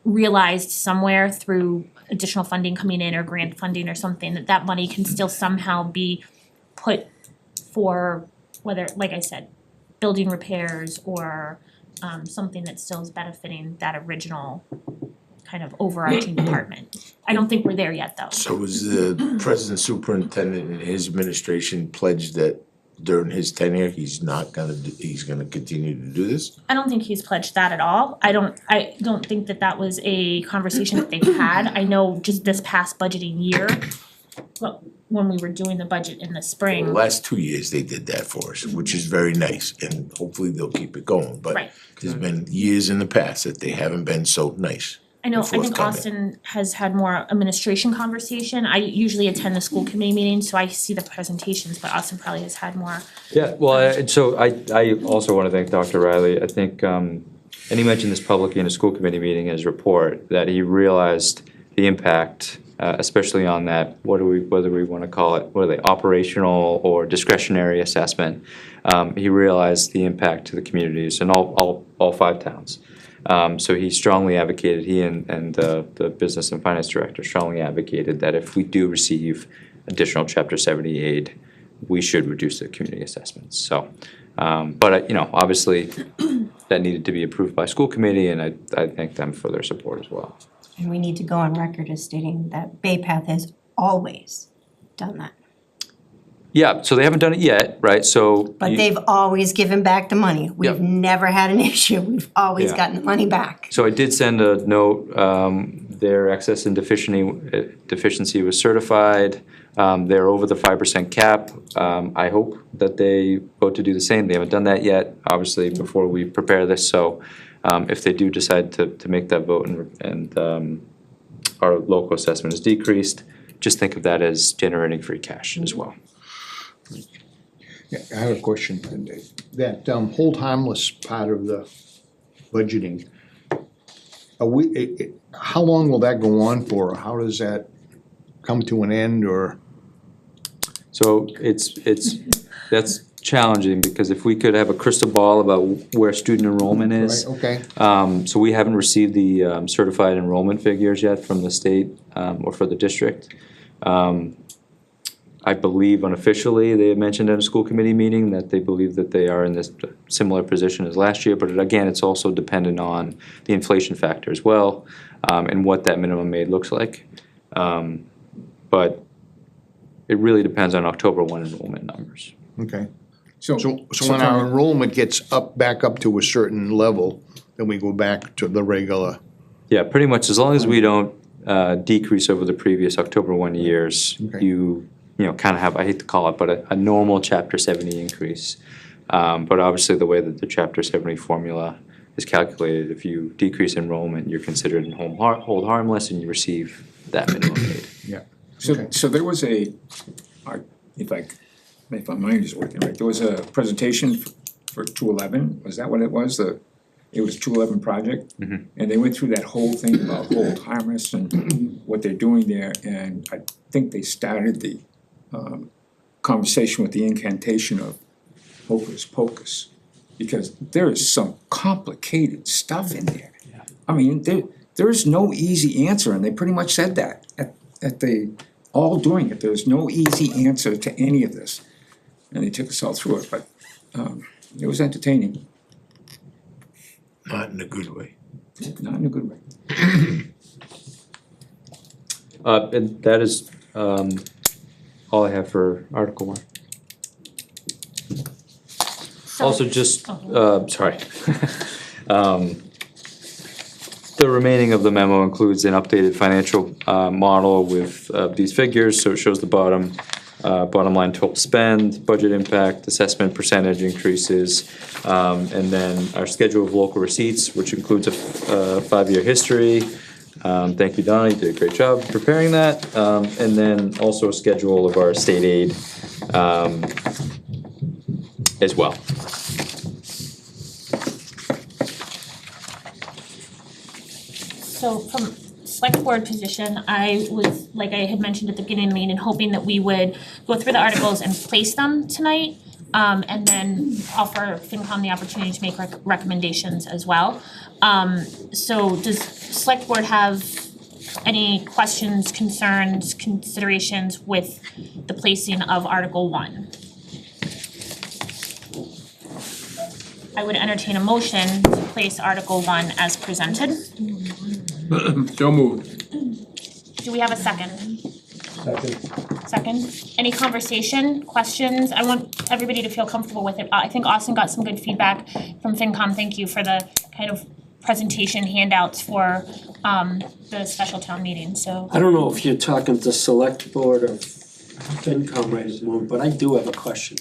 A: realized somewhere through additional funding coming in or grant funding or something, that money can still somehow be put for whether, like I said, building repairs or something that still is benefiting that original kind of overarching department. I don't think we're there yet though.
B: So was the president superintendent and his administration pledged that during his tenure, he's gonna continue to do this?
A: I don't think he's pledged that at all. I don't think that was a conversation that they've had. I know just this past budgeting year, well, when we were doing the budget in the
B: The
A: spring.
B: last 2 years, they did that for us, which is very nice, and hopefully they'll keep it going, but
A: Right.
B: there's been years in the past that they haven't been so nice.
A: I know, I think
B: forthcoming.
A: Austin has had more administration conversation. I usually attend the school committee meetings, so I see the presentations, but Austin probably has had more.
F: Yeah, well, so I also wanna thank Dr. Riley. I think, and he mentioned this publicly in a school committee meeting in his report, that he realized the impact, especially on that, whether we wanna call it, what are they, operational or discretionary assessment. He realized the impact to the communities in all 5 towns. So he strongly advocated, he and the business and finance director strongly advocated that if we do receive additional chapter 70 aid, we should reduce the community assessments, so. But obviously, that needed to be approved by school committee, and I thank them for their support as well.
D: And we need to go on record as stating that Bay Path has always done that.
F: Yeah, so they haven't done it yet, right, so.
D: But they've always given back the money. We've
F: Yep.
D: never had an issue. We've always
F: Yeah.
D: gotten the money back.
F: So I did send a note, their excess and deficiency was certified. They're over the 5% cap. I hope that they vote to do the same. They haven't done that yet, obviously, before we prepare this, so if they do decide to make that vote and our local assessment is decreased, just think of that as generating free cash as well.
G: Yeah, I have a question. That hold harmless part of the budgeting, are we, how long will that go on for? How does that come to an end, or?
F: So that's challenging, because if we could have a crystal ball about where student enrollment is.
G: Right, okay.
F: So we haven't received the certified enrollment figures yet from the state or for the district. I believe unofficially, they had mentioned at a school committee meeting that they believe that they are in this similar position as last year, but again, it's also dependent on the inflation factor as well, and what that minimum aid looks like. But it really depends on October 1 enrollment numbers.
G: Okay.
C: So
G: So when our enrollment gets back up to a certain level, then we go back to the regular.
F: Yeah, pretty much, as long as we don't decrease over the previous October 1 years,
G: Okay.
F: you know, kind of have, I hate to call it, but a normal Chapter 70 increase. But obviously, the way that the Chapter 70 formula is calculated, if you decrease enrollment, you're considered in hold harmless and you receive that minimum aid.
G: Yeah.
C: So there was if my mind is working right, there was a presentation for 211, was that what it was? It was 211 project?
F: Mhm.
C: And they went through that whole thing about hold harmless and what they're doing there, and I think they started the conversation with the incantation of hocus pocus, because there is some complicated stuff in there. I mean, there is no easy answer, and they pretty much said that at the all doing it. There's no easy answer to any of this, and they took us all through it. But it was entertaining,
B: Not in a good way.
C: not in a good way.
F: And that is all I have for Article 1.
A: So-
F: Also, just, sorry. The remaining of the memo includes an updated financial model with these figures, so it shows the bottom line total spend, budget impact, assessment percentage increases, and then our schedule of local receipts, which includes a 5-year history. Thank you, Donna, you did a great job preparing that, and then also a schedule of our state aid as well.
A: So from select board position, I was, like I had mentioned at the beginning of the meeting, hoping that we would go through the articles and place them tonight. And then offer FinCom the opportunity to make recommendations as well. So does select board have any questions, concerns, considerations with the placing of Article 1? I would entertain a motion to place Article 1 as presented.
J: So moved.
A: Do we have a second? Second. Any conversation, questions? I want everybody to feel comfortable with it. I think Austin got some good feedback from FinCom. Thank you for the kind of presentation handouts for the special town meeting, so.
K: I don't know if you're talking to select board or FinCom right at the moment, but I do have a question.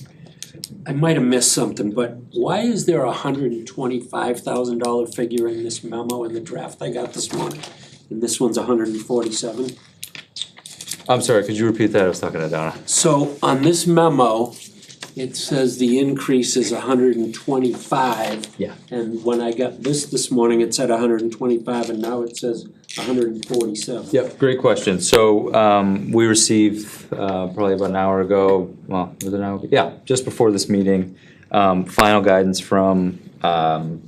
K: I might have missed something, but why is there $125,000 figure in this memo in the draft I got this morning? And this one's $147,000?
F: I'm sorry, could you repeat that? I was talking to Donna.
K: So on this memo, it says the increase is 125.
F: Yeah.
K: And when I got this morning, it said 125, and now it says 147.
F: Yep, great question. So we received probably about an hour ago, well, was it an hour? Yeah, just before this meeting, final guidance from town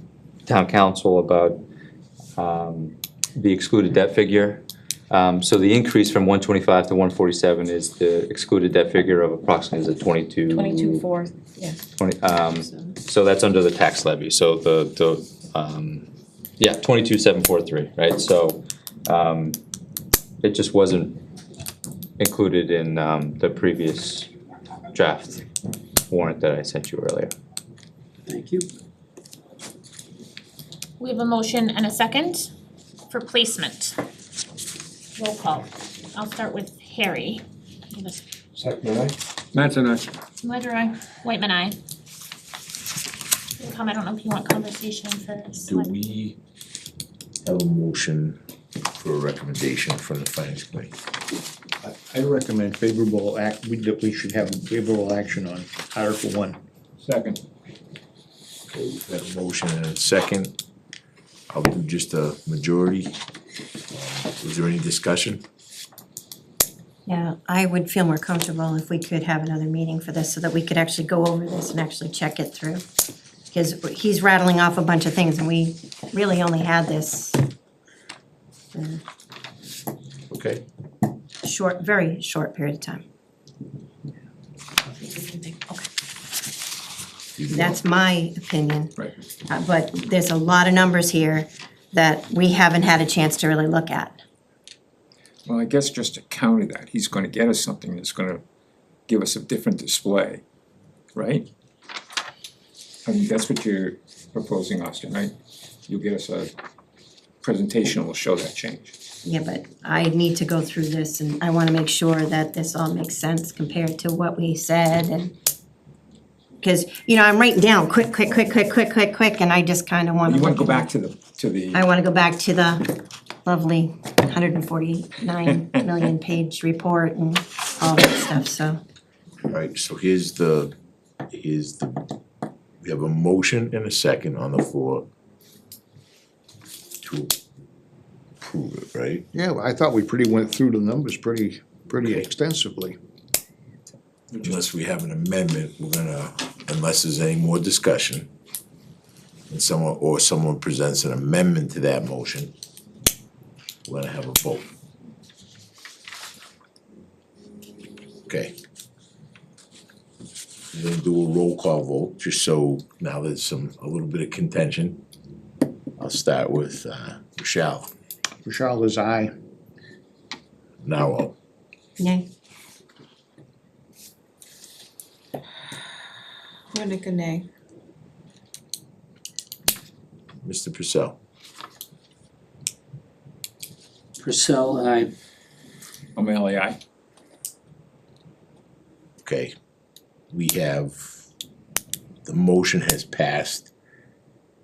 F: council about the excluded debt figure. So the increase from 125 to 147 is the excluded debt figure of approximately, is it 22?
E: 22.4, yeah.
F: 20, so that's under the tax levy, so yeah, 22,743, right? So it just wasn't included in the previous draft warrant that I sent you earlier.
K: Thank you.
A: We have a motion and a second for placement. Roll call. I'll start with Harry.
J: That's an aye.
A: Ledger I. Whitman I. I don't know if you want conversation for
B: Do
A: select.
B: we have a motion for a recommendation from the finance committee?
G: I recommend favorable that we should have favorable action on Article 1.
C: Second.
B: Okay, we've got a motion and a second. I'll do just a majority. Is there any discussion?
D: Yeah, I would feel more comfortable if we could have another meeting for this so that we could actually go over this and actually check it through. Because he's rattling off a bunch of things and we really only had this
B: Okay.
D: very short period of time. That's my opinion.
C: Right.
D: But there's a lot of numbers here that we haven't had a chance to really look at.
C: Well, I guess just to counter that, he's gonna get us something that's gonna give us a different display, right? I mean, that's what you're proposing, Austin, right? You'll get us a presentation that will show that change.
D: Yeah, but I need to go through this and I wanna make sure that this all makes sense compared to what we said and cause, I'm writing down quick, and I just kinda wanna.
C: You wanna go back to the.
D: I wanna go back to the lovely 149 million page report and all that stuff, so.
B: Alright, so we have a motion and a second on the floor to approve it, right?
G: Yeah, I thought we went through the numbers pretty extensively.
B: Unless we have an amendment, unless there's any more discussion, and someone presents an amendment to that motion, we're gonna have a vote. Okay. We're gonna do a roll call vote, just so now there's a little bit of contention. I'll start with Rochelle.
G: Rochelle is aye.
B: Now,
D: Yay.
L: Monica, nay.
B: Mr. Purcell.
K: Purcell, aye.
C: O'Malley, aye.
B: Okay, we have, the motion has passed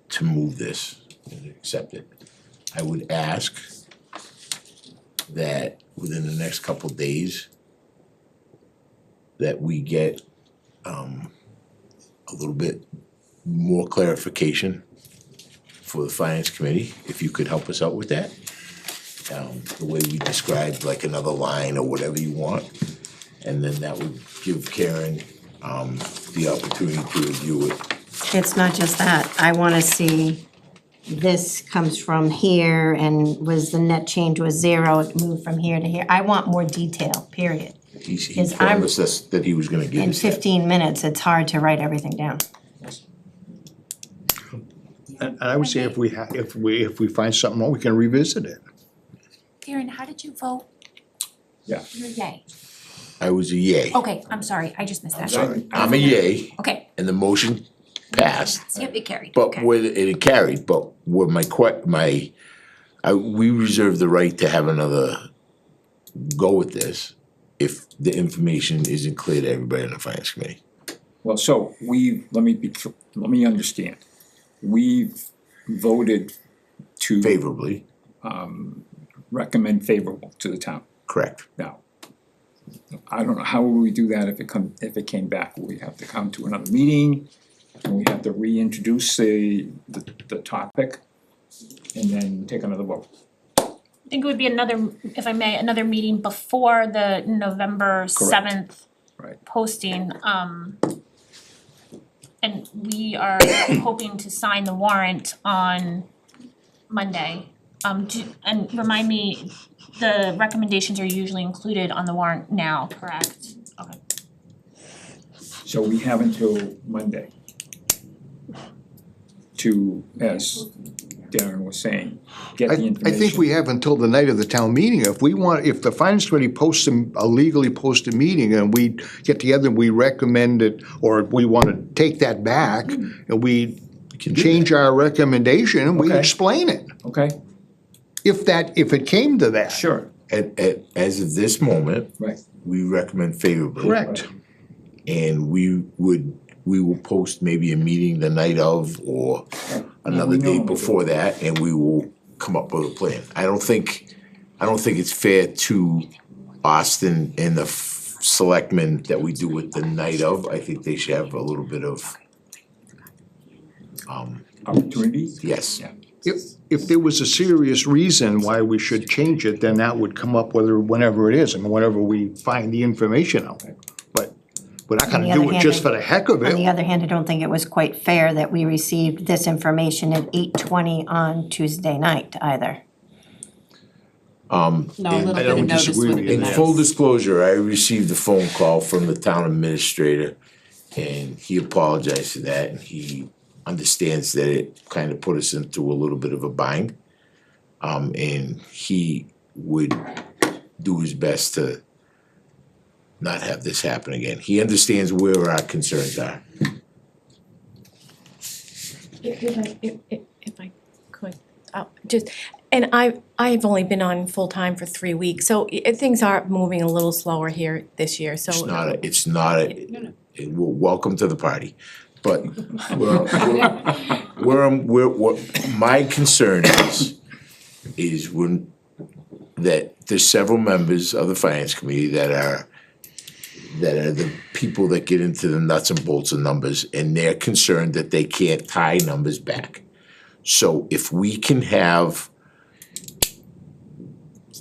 B: to move this and accept it. I would ask that within the next couple days, that we get a little bit more clarification for the finance committee, if you could help us out with that. The way we described, like another line or whatever you want. And then that would give Karen the opportunity to review it.
D: It's not just that, I wanna see this comes from here and was the net change was 0, it moved from here to here. I want more detail, period.
B: He
D: Is I'm-
B: promised us that he was gonna give
D: In
B: us that.
D: 15 minutes, it's hard to write everything down.
G: And I would say if we find something wrong, we can revisit it.
A: Darren, how did you vote?
C: Yeah.
A: You're yay.
B: I was a yay.
A: Okay, I'm sorry, I just missed that.
B: Sorry, I'm a yay,
A: Okay,
B: and the motion passed.
A: yep, it carried,
B: But
A: okay.
B: with, it carried, but with we reserve the right to have another go with this if the information isn't clear to everybody in the finance committee.
C: Well, so let me understand. We've voted to
B: Favorably,
C: recommend favorable to the town.
B: correct.
C: Now, I don't know, how would we do that if it came back? Would we have to come to another meeting? And we have to reintroduce the topic and then take another vote?
A: I think it would be another, if I may, another meeting before the November 7th
C: Right.
A: posting. And we are hoping to sign the warrant on Monday. And remind me, the recommendations are usually included on the warrant now, correct? Okay.
C: So we have until Monday to, as Darren was saying, get the
G: I
C: information.
G: think we have until the night of the town meeting. If the finance committee posts a legally posted meeting and we get together, we recommend it, or we wanna take that back, and we change our recommendation and we
C: Okay.
G: explain it.
C: Okay,
G: If it came to that.
C: sure,
B: As of this moment,
C: right.
B: we recommend favorably.
G: Correct.
B: And we will post maybe a meeting the night of or another
C: we
B: day
C: normally do.
B: before that, and we will come up with a plan. I don't think I don't think it's fair to Austin and the selectmen that we do it the night of. I think they should have a little bit of,
C: Opportunity?
B: yes.
C: Yeah.
G: If there was a serious reason why we should change it, then that would come up whenever it is, and whenever we find the information out. But we're not
D: On
G: gonna
D: the
G: do
D: other
G: it
D: hand,
G: just for the heck of
D: On the
G: it.
D: other hand, I don't think it was quite fair that we received this information at 8:20 on Tuesday night either.
H: No, a little
B: I
H: bit
B: don't
H: of notice
G: disagree
H: would
G: with
H: have
G: you.
H: been
B: In
H: nice.
B: full disclosure, I received a phone call from the town administrator, and he apologized for that, and he understands that it kind of put us into a little bit of a bind. And he would do his best to not have this happen again. He understands where our concerns are.
E: If I could, just, and I've only been on full-time for 3 weeks, so things are moving a little slower here this year, so.
B: It's not a, welcome to the party. But my concern is when, that there's several members of the finance committee that are the people that get into the nuts and bolts of numbers, and they're concerned that they can't tie numbers back. So if we can have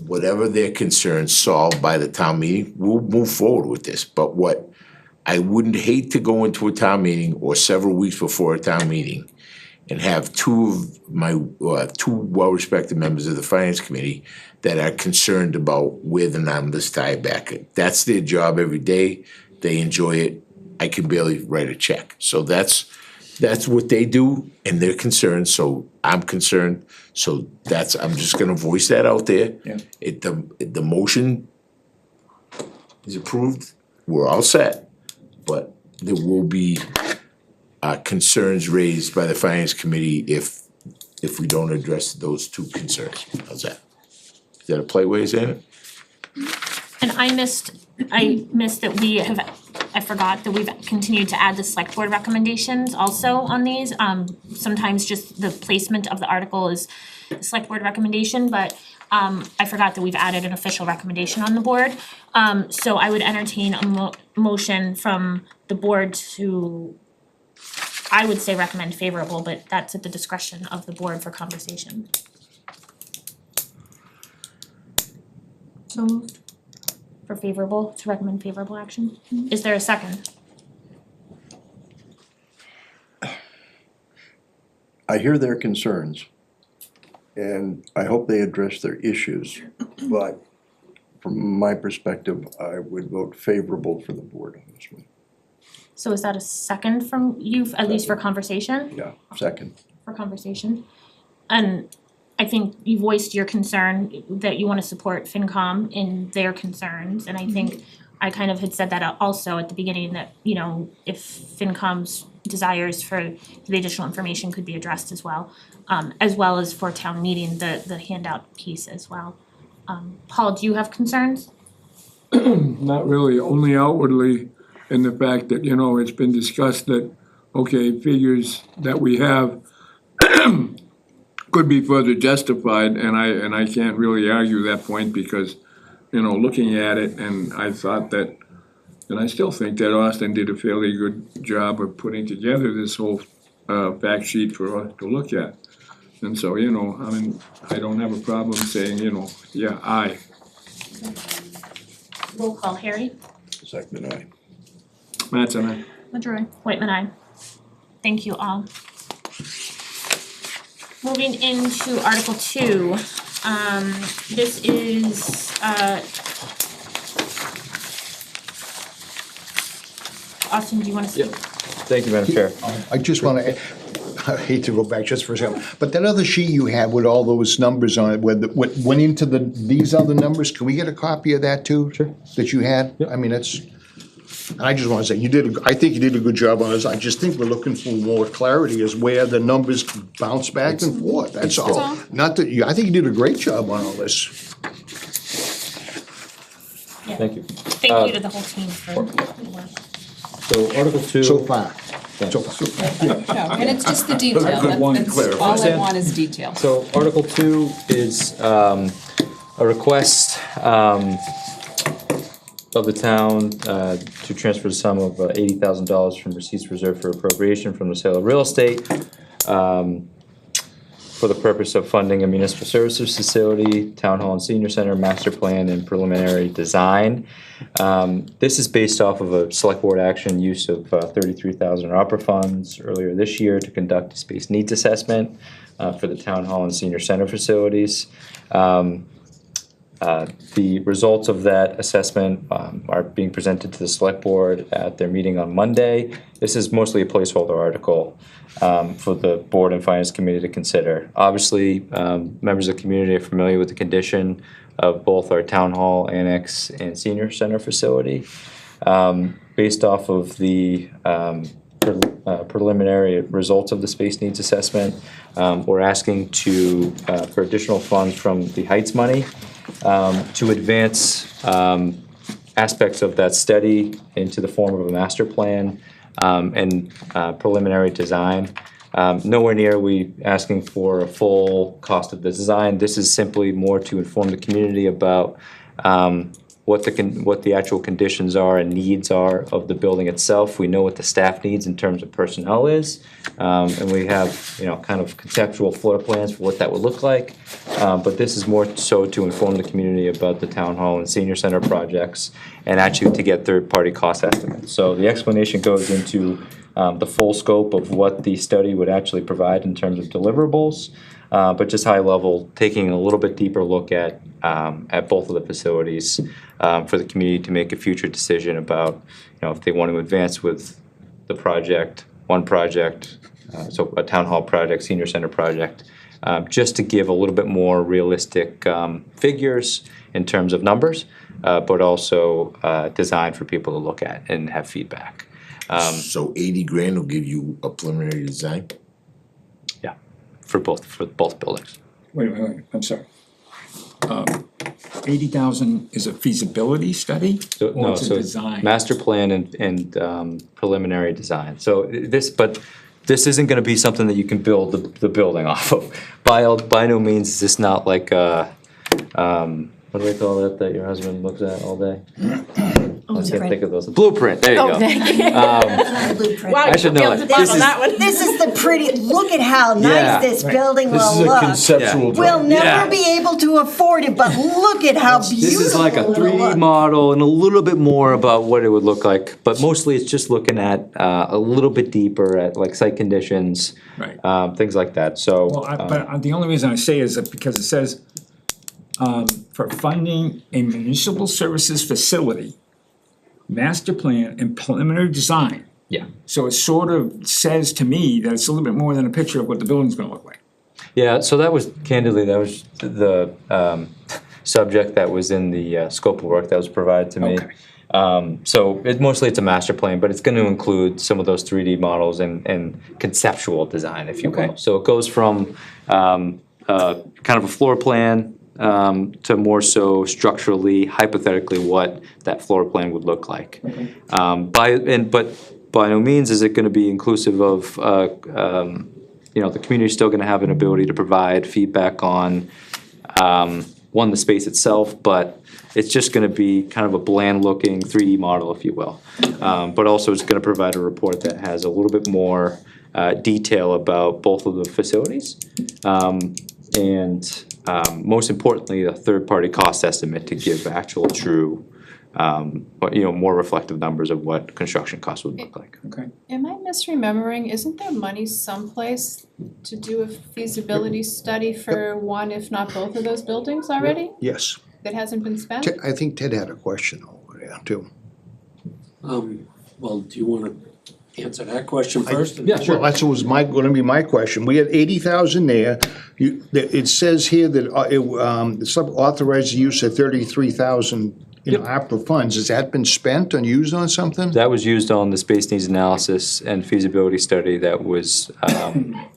B: whatever their concerns solved by the town meeting, we'll move forward with this. But what I wouldn't hate to go into a town meeting or several weeks before a town meeting and have two well-respected members of the finance committee that are concerned about where the numbers tie back. That's their job every day. They enjoy it. I can barely write a check. So that's what they do, and they're concerned, so I'm concerned. So I'm just gonna voice that out there.
C: Yeah.
B: The motion is approved, we're all set, but there will be concerns raised by the finance committee if we don't address those two concerns. How's that? Is that a play way of saying it?
A: And I missed that I forgot that we've continued to add the select board recommendations also on these. Sometimes just the placement of the article is a select board recommendation, but I forgot that we've added an official recommendation on the board. So I would entertain a motion from the board to, I would say recommend favorable, but that's at the discretion of the board for conversation. So moved. For favorable, to recommend favorable action. Is there a second?
I: I hear their concerns, and I hope they address their issues, but from my perspective, I would vote favorable for the board on this one.
A: So is that a second from you, at least for conversation?
I: Yeah, second.
A: For conversation. And I think you voiced your concern that you wanna support FinCom in their concerns, and I think I kind of had said that also at the beginning, that, you know, if FinCom's desires for the additional information could be addressed as well as for town meeting, the handout piece as well. Paul, do you have concerns?
J: Not really, only outwardly in the fact that, you know, it's been discussed that, okay, figures that we have could be further justified, and I can't really argue that point because, you know, looking at it, and I thought that, and I still think that Austin did a fairly good job of putting together this whole fact sheet for us to look at. And so, you know, I mean, I don't have a problem saying, you know, yeah, aye.
A: Roll call, Harry.
I: Second, aye.
J: Matt's and I.
A: LaJoy. Whitman, aye. Thank you all. Moving into Article 2, this is, Austin, do you wanna speak?
F: Thank you, Madam Chair.
G: I just wanna, I hate to go back just for a second, but that other sheet you had with all those numbers on it, what went into these other numbers, can we get a copy of that too?
F: Sure.
G: That you had? I mean, I just wanna say, I think you did a good job on this, I just think we're looking for more clarity as where the numbers bounce back and forth, that's all. Not that, I think you did a great job on all this.
F: Thank you.
A: Thank you to the whole team for the work.
F: So Article 2.
G: So far.
H: No, and it's just the detail,
B: Good one to
H: that's
B: clarify.
H: all I want is detail.
F: So Article 2 is a a request of the town to transfer the sum of $80,000 from receipts reserved for appropriation from the sale of real estate for the purpose of funding a municipal services facility, town hall and senior center, master plan and preliminary design. This is based off of a select board action use of $33,000 opera funds earlier this year to conduct a space needs assessment for the town hall and senior center facilities. The results of that assessment are being presented to the select board at their meeting on Monday. This is mostly a placeholder article for the board and finance committee to consider. Obviously, members of the community are familiar with the condition of both our town hall annex and senior center facility. Based off of the preliminary results of the space needs assessment, we're asking for additional funds from the Heights money to advance aspects of that study into the form of a master plan and preliminary design. Nowhere near are we asking for a full cost of the design. This is simply more to inform the community about what the actual conditions are and needs are of the building itself. We know what the staff needs in terms of personnel is, and we have, kind of conceptual floor plans for what that would look like. But this is more so to inform the community about the town hall and senior center projects, and actually to get third-party cost estimates. So the explanation goes into the full scope of what the study would actually provide in terms of deliverables, but just high level, taking a little bit deeper look at both of the facilities for the community to make a future decision about, if they want to advance with the project, one project, so a town hall project, senior center project, just to give a little bit more realistic figures in terms of numbers, but also design for people to look at and have feedback.
B: So 80 grand will give you a preliminary design?
F: Yeah, for both buildings.
C: Wait, I'm sorry. 80,000 is a feasibility study?
F: So,
C: Or
F: no,
C: it's a
F: so
C: design?
F: master plan and preliminary design. So this isn't gonna be something that you can build the building off of. By no means is this not like a, what do they call that your husband looks at all day? I can't think of those. Blueprint, there you go.
D: Blueprint.
F: I should know it.
D: This is the pretty, look at how
F: Yeah.
D: nice this building
B: This is
D: will
B: a
D: look.
B: conceptual
D: We'll
B: drawing.
F: Yeah.
D: never be able to afford it, but look at how beautiful
F: This is like a
D: it'll
F: 3D
D: look.
F: model and a little bit more about what it would look like, but mostly it's just looking at a little bit deeper at like site conditions,
C: Right.
F: things like that, so.
C: But the only reason I say is that because it says, for funding a municipal services facility, master plan and preliminary design.
F: Yeah.
C: So it sort of says to me that it's a little bit more than a picture of what the building's gonna look like.
F: Yeah, so that was the subject that was in the scope of work that was provided to me.
C: Okay.
F: So it's a master plan, but it's gonna include some of those 3D models and conceptual design, if you will.
C: Okay.
F: So it goes from kind of a floor plan to more so structurally, hypothetically, what that floor plan would look like. But by no means is it gonna be inclusive of, the community's still gonna have an ability to provide feedback on, the space itself, but it's just gonna be kind of a bland-looking 3D model, if you will. But also it's gonna provide a report that has a little bit more detail about both of the facilities. And most importantly, a third-party cost estimate to give actual true, more reflective numbers of what construction costs would look like.
C: Okay.
H: Am I misremembering, isn't there money someplace to do a feasibility study for one, if not both of those buildings already?
G: Yes.
H: That hasn't been spent?
G: I think Ted had a question over there too.
K: Well, do you wanna answer that question first?
G: Well, that's what was gonna be my question. We had 80,000 there. It says here that, it authorized the use of 33,000 you know, ARPA funds, has that been spent and used on something?
F: That was used on the space needs analysis and feasibility study that was,
B: We're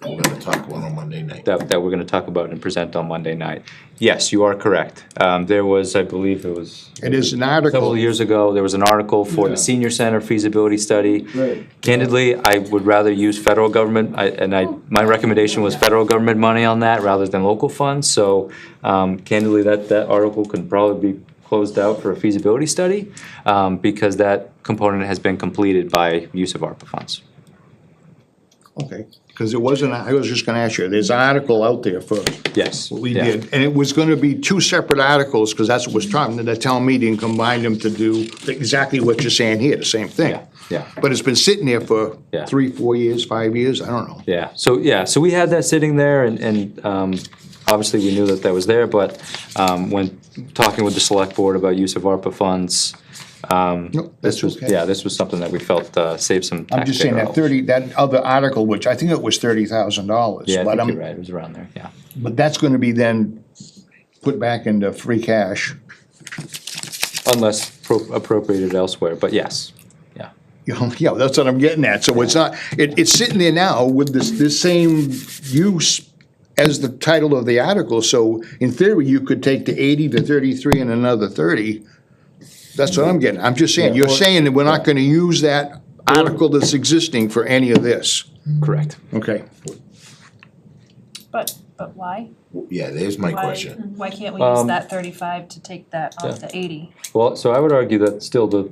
B: gonna talk about on Monday night.
F: that we're gonna talk about and present on Monday night. Yes, you are correct. There was, I believe it was
G: It is an article.
F: several years ago, there was an article for the senior center feasibility study.
G: Right.
F: Candidly, I would rather use federal government, my recommendation was federal government money on that rather than local funds, so, candidly, that article could probably be closed out for a feasibility study, because that component has been completed by use of ARPA funds.
G: Okay, because it wasn't, I was just gonna ask you, there's an article out there for
F: Yes.
G: what we
F: yeah.
G: did, and it was gonna be two separate articles, because that's what was trying, the town meeting combined them to do exactly what you're saying here, the same thing.
F: Yeah.
G: But it's been sitting there for
F: Yeah.
G: 3, 4 years, 5 years, I don't know.
F: So we had that sitting there and obviously we knew that was there, but when talking with the select board about use of ARPA funds,
G: No, that's okay.
F: this was something that we felt saved some
G: I'm just saying
F: taxpayer
G: that
F: dollars.
G: that other article, which I think it was $30,000.
F: Yeah, I
G: but
F: think you're right, it was around there, yeah.
G: But that's gonna be then put back into free cash.
F: Unless appropriated elsewhere, but yes, yeah.
G: Yeah, that's what I'm getting at, so it's not, it's sitting there now with this same use as the title of the article, so in theory, you could take the 80 to 33 and another 30. That's what I'm getting, I'm just saying, you're saying that we're not gonna use that article that's existing for any of this,
F: Correct.
G: okay?
H: But why?
B: Yeah, there's my question.
H: Why can't we use that 35 to take that off the 80?
F: Well, so I would argue that still the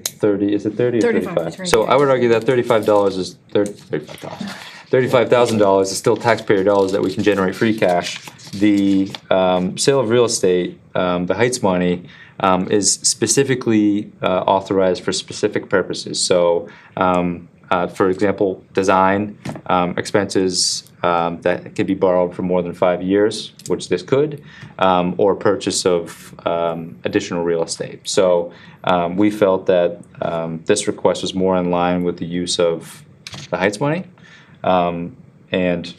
F: 30, is it 30 or
E: 35,
F: 35?
E: it's right
F: So
E: here.
F: I would argue that $35 is, $35,000 is still taxpayer dollars that we can generate free cash. The sale of real estate, the Heights money, is specifically authorized for specific purposes. So, for example, design expenses that can be borrowed for more than 5 years, which this could, or purchase of additional real estate. So we felt that this request was more in line with the use of the Heights money and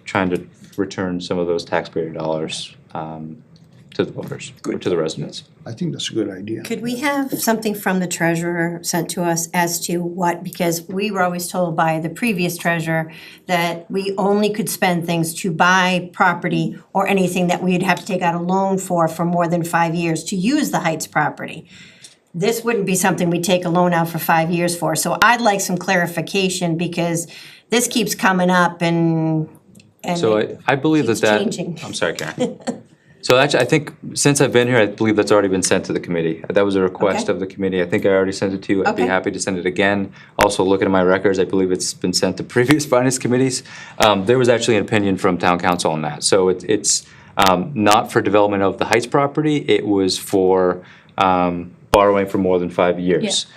F: trying to return some of those taxpayer dollars to the voters, or to the residents.
G: I think that's a good idea.
D: Could we have something from the treasurer sent to us as to what, because we were always told by the previous treasurer that we only could spend things to buy property or anything that we'd have to take out a loan for more than 5 years to use the Heights property. This wouldn't be something we'd take a loan out for 5 years for, so I'd like some clarification because this keeps coming up and
F: So I believe
D: keeps
F: that
D: changing.
F: I'm sorry, Karen. So actually, I think since I've been here, I believe that's already been sent to the committee. That was a request
D: Okay.
F: of the committee. I think I already sent it to you. I'd be
D: Okay.
F: happy to send it again. Also, looking at my records, I believe it's been sent to previous finance committees. There was actually an opinion from town council on that. So it's not for development of the Heights property. It was for borrowing for more than 5 years.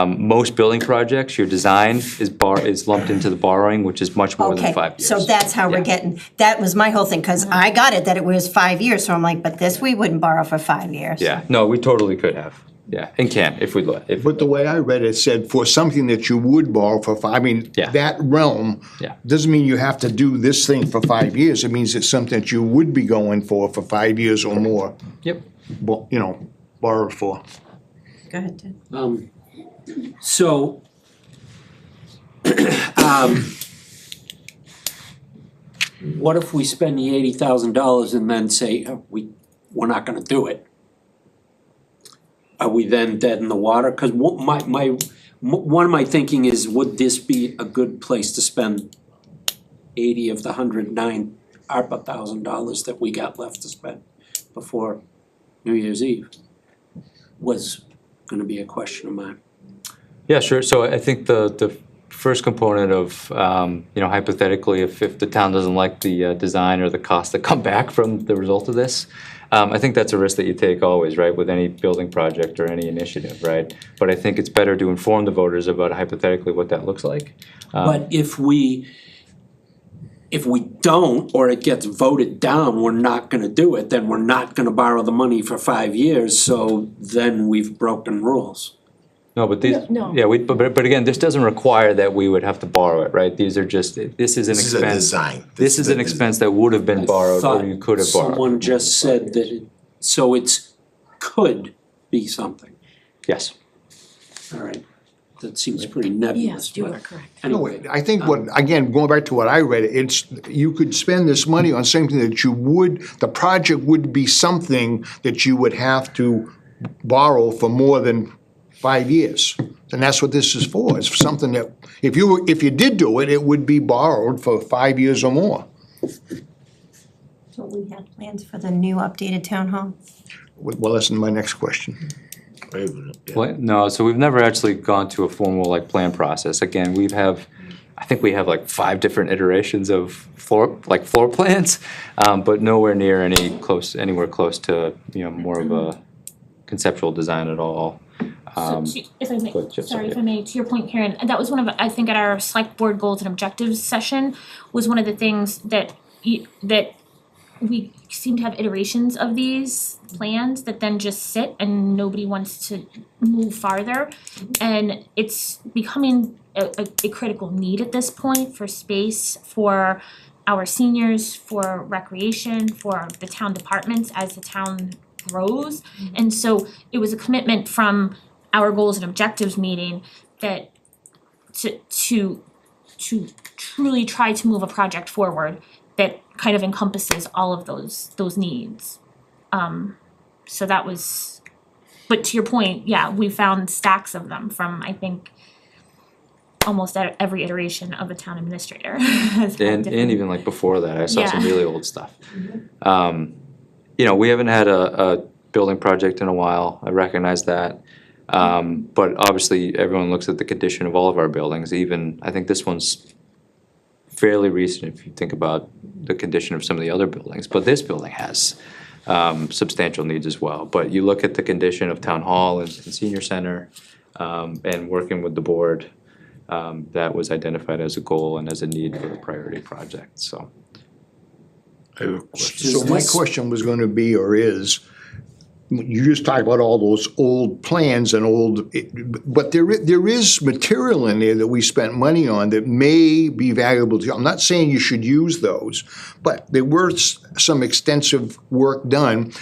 F: Most building projects, your design is lumped into the borrowing, which is much more than 5 years.
D: So that's how we're
F: Yeah.
D: getting, that was my whole thing, because I got it that it was 5 years, so I'm like, but this, we wouldn't borrow for 5 years.
F: Yeah, no, we totally could have. Yeah, and can if we'd let.
G: But the way I read it said for something that you would borrow for five, I mean,
F: Yeah.
G: that realm
F: Yeah.
G: doesn't mean you have to do this thing for 5 years. It means it's something that you would be going for 5 years or more,
F: Yep.
G: you know, borrow for.
D: Go ahead, Ted.
K: So, what if we spend the $80,000 and then say, we're not gonna do it? Are we then dead in the water? Cause one of my thinking is, would this be a good place to spend 80 of the 109 ARPA $1,000 that we got left to spend before New Year's Eve? Was gonna be a question of mine.
F: Yeah, sure. So I think the first component of, hypothetically, if the town doesn't like the design or the costs that come back from the result of this, I think that's a risk that you take always, right, with any building project or any initiative, right? But I think it's better to inform the voters about hypothetically what that looks like.
K: But if we don't, or it gets voted down, we're not gonna do it, then we're not gonna borrow the money for 5 years, so then we've broken rules.
F: No, but these,
E: No.
F: yeah, but again, this doesn't require that we would have to borrow it, right? These are just, this is an
B: This is a
F: expense.
B: design.
F: This is an expense that would have been borrowed or you could have borrowed.
K: Someone just said that it, so it's could be something.
F: Yes.
K: All right, that seems pretty nebulous,
E: Yes, you
K: but
E: are correct.
G: No,
K: anyway.
G: I think what, again, going back to what I read, it's, you could spend this money on something that you would, the project would be something that you would have to borrow for more than 5 years. And that's what this is for, it's something that, if you did do it, it would be borrowed for 5 years or more.
D: So we have plans for the new updated town hall?
G: Well, that's my next question.
F: What? No, so we've never actually gone to a formal like plan process. Again, I think we have like 5 different iterations of floor plans, but nowhere near anywhere close to, more of a conceptual design at all.
A: If I may,
F: Go ahead, Jeff, sorry.
A: if I may, to your point, Karen, that was one of, I think at our select board goals and objectives session, was one of the things that we seem to have iterations of these plans that then just sit and nobody wants to move farther. And it's becoming a critical need at this point for space for our seniors, for recreation, for the town departments as the town grows. And so it was a commitment from our goals and objectives meeting that to truly try to move a project forward that kind of encompasses all of those needs. So that was, but to your point, yeah, we found stacks of them from, I think, almost every iteration of a town administrator.
F: And even like before that, I saw some
A: Yeah.
F: really old stuff. We haven't had a building project in a while, I recognize that. But obviously, everyone looks at the condition of all of our buildings, even, I think this one's fairly recent if you think about the condition of some of the other buildings, but this building has substantial needs as well. But you look at the condition of town hall and senior center, and working with the board, that was identified as a goal and as a need for the priority project, so.
G: So my question was gonna be, or is, you just talked about all those old plans and but there is material in there that we spent money on that may be valuable to you. I'm not saying you should use those, but there were some extensive work done,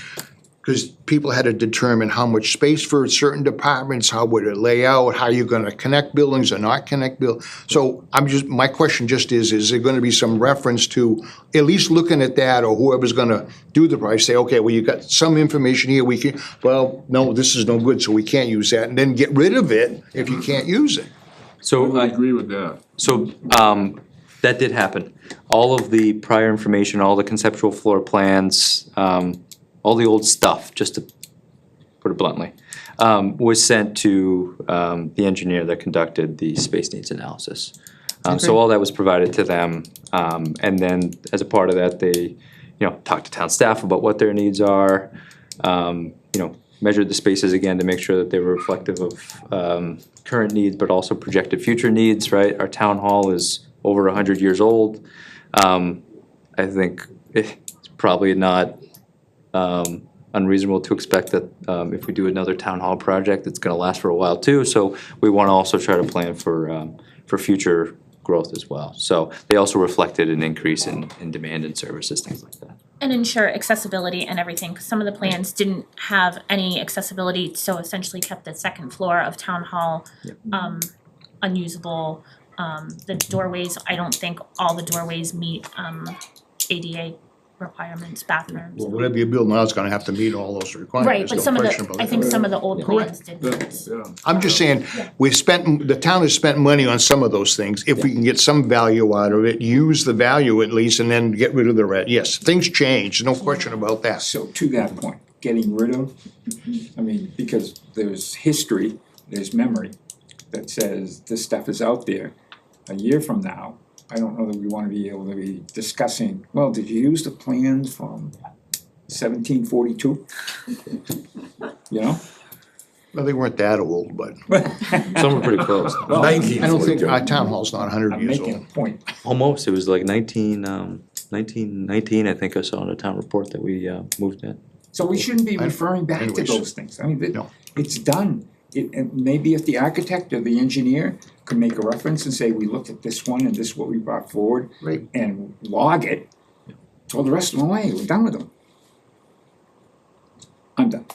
G: because people had to determine how much space for certain departments, how would it lay out, how you're gonna connect buildings or not connect buildings. So my question just is there gonna be some reference to at least looking at that, or whoever's gonna do the price, say, okay, well, you got some information here, no, this is no good, so we can't use that, and then get rid of it if you can't use it.
F: So,
J: I agree with that.
F: So, that did happen. All of the prior information, all the conceptual floor plans, all the old stuff, just to put it bluntly, was sent to the engineer that conducted the space needs analysis. So all that was provided to them, and then as a part of that, they, talked to town staff about what their needs are, measured the spaces again to make sure that they were reflective of current needs, but also projected future needs, right? Our town hall is over 100 years old. I think it's probably not unreasonable to expect that if we do another town hall project, it's gonna last for a while too. So we wanna also try to plan for future growth as well. So they also reflected an increase in demand and services, things like that.
A: And ensure accessibility and everything, 'cause some of the plans didn't have any accessibility, so essentially kept the second floor of town hall unusable. The doorways, I don't think all the doorways meet ADA requirements, bathrooms.
G: Well, whatever you build now is gonna have to meet all those requirements.
A: Right, but
G: no
A: some of
G: question
A: the,
G: about
A: I think
G: that.
A: some of the old plans did.
J: Yeah.
G: I'm just saying, the town has spent money on some of those things. If we can get some value out of it, use the value at least, and then get rid of the rest. Yes, things change, no question about that.
C: So to that point, getting rid of, because there's history, there's memory that says this stuff is out there. A year from now, I don't know that we wanna be able to be discussing, well, did you use the plans from 1742?
G: Well, they weren't that old, but
F: Some were pretty close.
C: Well,
G: I don't think, our town hall's not 100
C: I'm
G: years
C: making a
G: old.
C: point.
F: Almost, it was like 1919, I think I saw in a town report that we moved in.
C: So we shouldn't be referring back to
G: anyways.
C: those things,
G: No.
C: it's done. And maybe if the architect or the engineer could make a reference and say, we looked at this one and this is what we brought forward.
G: Right.
C: And log it, throw the rest of them away, we're done with them. I'm done.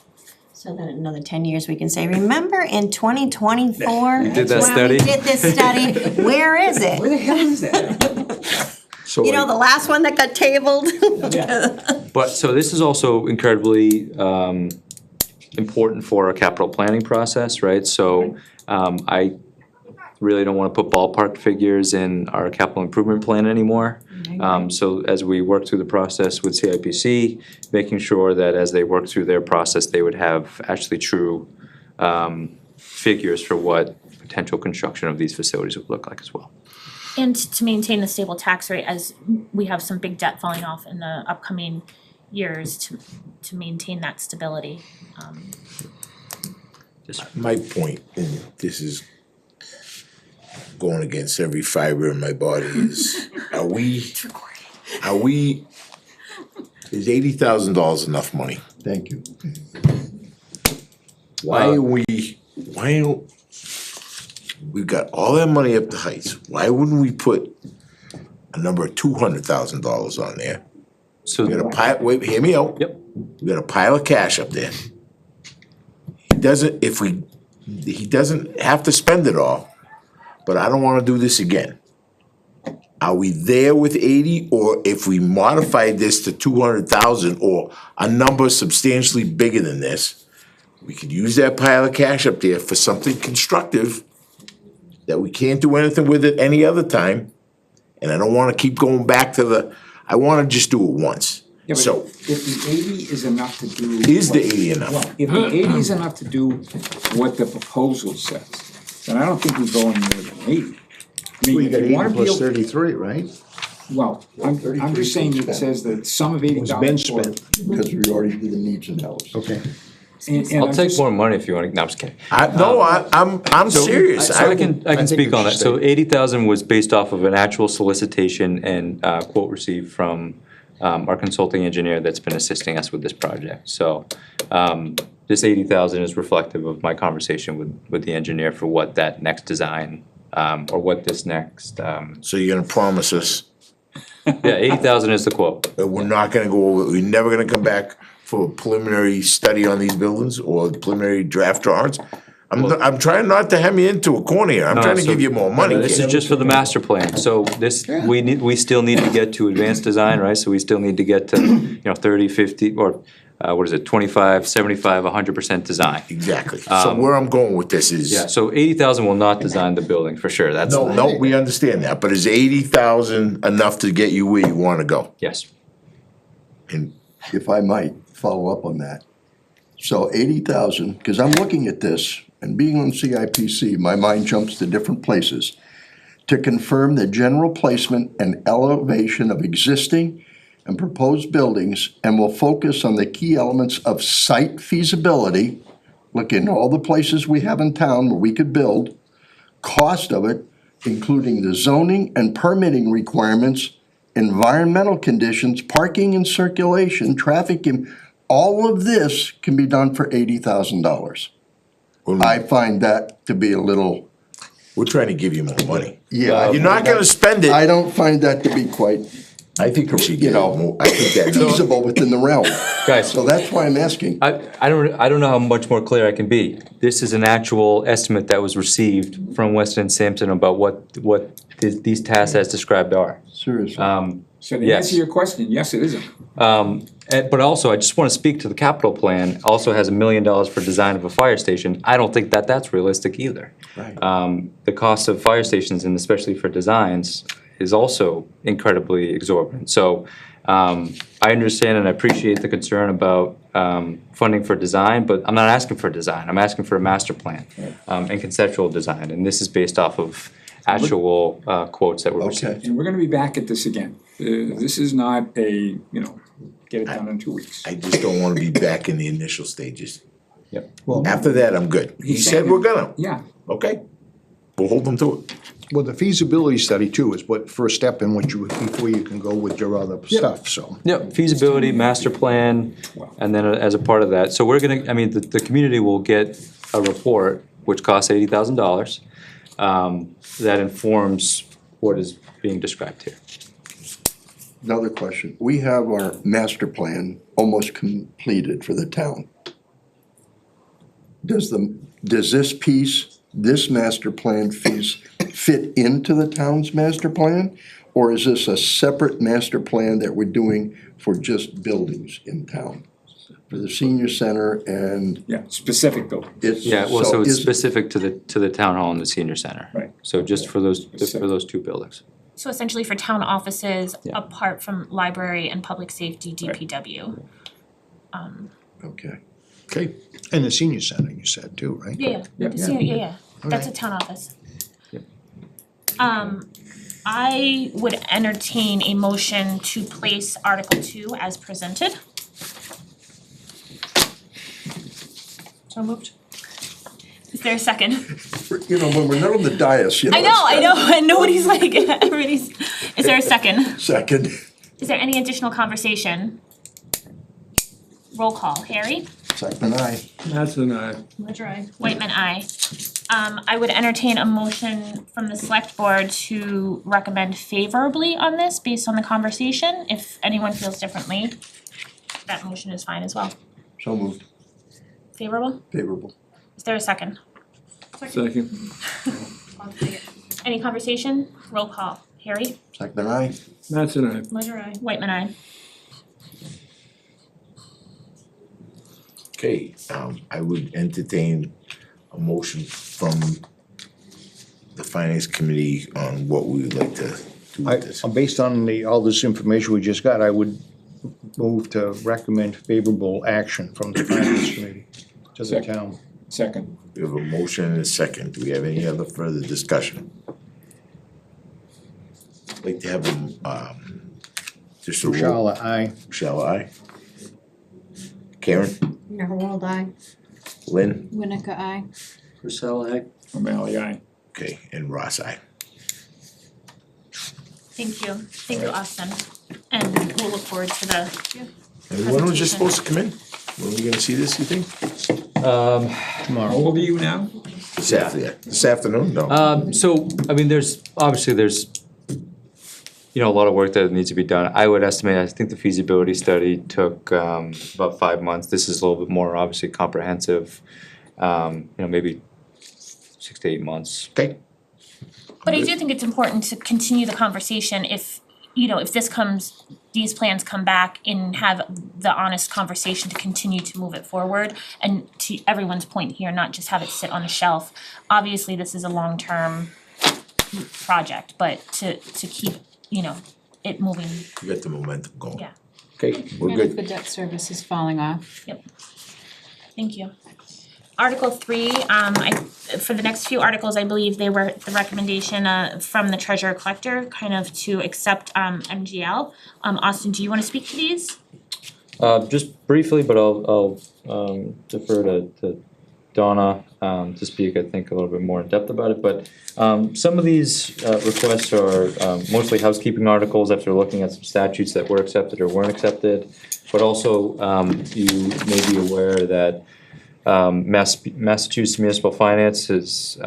D: So that in another 10 years, we can say, remember in 2024?
F: You did that
D: when
F: study?
D: we did this study, where is it?
C: Where the hell is that?
B: So
D: You know, the last one that got tabled?
F: But, so this is also incredibly important for our capital planning process, right? So I really don't wanna put ballpark figures in our capital improvement plan anymore. So as we work through the process with CIPC, making sure that as they work through their process, they would have actually true figures for what potential construction of these facilities would look like as well.
A: And to maintain a stable tax rate as we have some big debt falling off in the upcoming years to maintain that stability.
B: my point, and this is going against every fiber in my body, is are we, is $80,000 enough money?
I: Thank you.
B: Why don't, we've got all that money up the heights, why wouldn't we put a number of $200,000 on there?
F: So,
B: We got a pile, wait, hear me out.
F: Yep.
B: We got a pile of cash up there. He doesn't have to spend it all, but I don't wanna do this again. Are we there with 80, or if we modified this to 200,000 or a number substantially bigger than this, we could use that pile of cash up there for something constructive that we can't do anything with it any other time. And I don't wanna keep going back to I wanna just do it once.
C: Yeah, but
B: So,
C: if the 80 is enough to do.
B: is the 80 enough?
C: Well, if the 80 is enough to do what the proposal says, then I don't think we go any more than 80. I mean,
G: Well, you
C: if
G: got
C: you
G: 80
C: wanna be
G: plus
C: able-
G: 33, right?
C: Well, I'm just saying it says that some of
G: It's been
C: 80,000.
G: spent.
I: Because we already did the needs analysis.
G: Okay.
F: I'll take more money if you wanna, no, I'm just kidding.
B: I'm serious.
F: So I can
G: think
F: speak
G: we
F: on that.
G: should
F: So
G: stay.
F: 80,000 was based off of an actual solicitation and quote received from our consulting engineer that's been assisting us with this project. So this 80,000 is reflective of my conversation with the engineer for what that next design or what this next,
B: So you're gonna promise us
F: yeah, 80,000 is the quote.
B: that we're not gonna go over, we're never gonna come back for a preliminary study on these buildings or preliminary draft drawings? I'm trying not to hem you into a corner here, I'm
F: No,
B: trying to
F: so-
B: give you more money.
F: This is just for the master plan, so this, we still need to get to advanced design, right? So we still need to get to, 30, 50, or, 25, 75, 100% design.
B: Exactly, so where I'm going with this is.
F: Yeah, so 80,000 will not design the building, for sure, that's.
B: No, we understand that, but is 80,000 enough to get you where you wanna go?
F: Yes.
B: And
I: If I might follow up on that. So 80,000, because I'm looking at this, and being on CIPC, my mind jumps to different places. To confirm the general placement and elevation of existing and proposed buildings, and will focus on the key elements of site feasibility, look in all the places we have in town where we could build, cost of it, including the zoning and permitting requirements, environmental conditions, parking and circulation, traffic, all of this can be done for $80,000. I find that to be a little,
B: we're trying to give you more money.
I: yeah.
B: You're not gonna spend it,
I: I don't find that to be quite
B: I think we should get more, I think that.
I: feasible within the realm.
F: Guys,
I: So that's why I'm asking.
F: I don't know how much more clear I can be. This is an actual estimate that was received from Weston and Sampson about what these tasks as described are.
I: Seriously.
C: So to
F: Yes.
C: answer your question, yes, it isn't.
F: But also, I just wanna speak to the capital plan, also has $1 million for design of a fire station. I don't think that that's realistic either.
I: Right.
F: The cost of fire stations, and especially for designs, is also incredibly exorbitant. So, I understand and I appreciate the concern about, funding for design, but I'm not asking for design, I'm asking for a master plan, and conceptual design, and this is based off of actual, quotes that were received.
I: Okay.
C: And we're gonna be back at this again. This is not a, get it done in 2 weeks.
B: I just don't wanna be back in the initial stages.
F: Yep.
B: After that, I'm good. He said we're gonna,
C: Yeah,
B: okay? We'll hold them to it.
G: Well, the feasibility study too is what first step in what before you can go with your other stuff, so.
F: Yep, feasibility, master plan, and then as a part of that, so we're gonna, the community will get a report which costs $80,000, that informs what is being described here.
I: Another question. We have our master plan almost completed for the town. does this piece, this master plan piece fit into the town's master plan? Or is this a separate master plan that we're doing for just buildings in town? For the senior center and
C: Yeah, specific building.
I: it's.
F: Yeah, well, so it's
I: is-
F: specific to the town hall and the senior center.
C: Right.
F: So just for those two buildings.
A: So essentially for town offices,
F: Yeah.
A: apart from library and public safety, DPW.
I: Okay.
B: Okay,
G: And the senior center, you said too, right?
A: Yeah, yeah, that's a town office. I would entertain a motion to place Article 2 as presented.
H: So moved.
A: Is there a second?
I: You know, when we're not on the dais, you know.
A: I know, and nobody's like, everybody's, is there a second?
I: Second.
A: Is there any additional conversation? Roll call, Harry?
I: Second, aye.
J: That's an aye.
H: Ledger I.
A: Whitman, aye. I would entertain a motion from the select board to recommend favorably on this based on the conversation. If anyone feels differently, that motion is fine as well.
I: So moved.
A: Favorable?
I: Favorable.
A: Is there a second?
J: Second.
A: Any conversation? Roll call. Harry?
I: Second, aye.
J: That's an aye.
H: Ledger I.
A: Whitman, aye.
B: okay, I would entertain a motion from the finance committee on what we would like to do with this.
G: Based on all this information we just got, I would move to recommend favorable action from the finance committee to the
C: Second.
G: town.
C: Second.
B: We have a motion and a second. Do we have any other further discussion? I'd like to have just a roll.
G: Shala, aye.
B: Shall I? Karen?
D: Narwhal, aye.
B: Lynn?
H: Winika I.
K: Purcell, aye.
C: O'Malley, aye.
B: Okay, and Ross, aye.
A: Thank you. Thank you, Austin. And we'll look forward to the,
B: And when was this supposed to come in? When are we gonna see this, you think?
C: How old are you now?
B: This afternoon? No.
F: So, I mean, there's a lot of work that needs to be done. I would estimate, I think the feasibility study took about 5 months. This is a little bit more obviously comprehensive, maybe 6 to 8 months.
B: Okay.
A: but I do think it's important to continue the conversation if these plans come back and have the honest conversation to continue to move it forward. And to everyone's point here, not just have it sit on a shelf. Obviously, this is a long-term project, but to keep, it moving,
B: You got the momentum going.
A: yeah.
B: Okay, we're
H: And if the
B: good.
H: debt service is falling off.
A: Thank you. Article 3, for the next few articles, I believe they were the recommendation from the treasurer collector, kind of to accept MGL. Austin, do you wanna speak to these?
F: Just briefly, but I'll defer to Donna to speak, I think, a little bit more in depth about it. But some of these requests are mostly housekeeping articles after looking at some statutes that were accepted or weren't accepted. But also, you may be aware that Massachusetts municipal finance is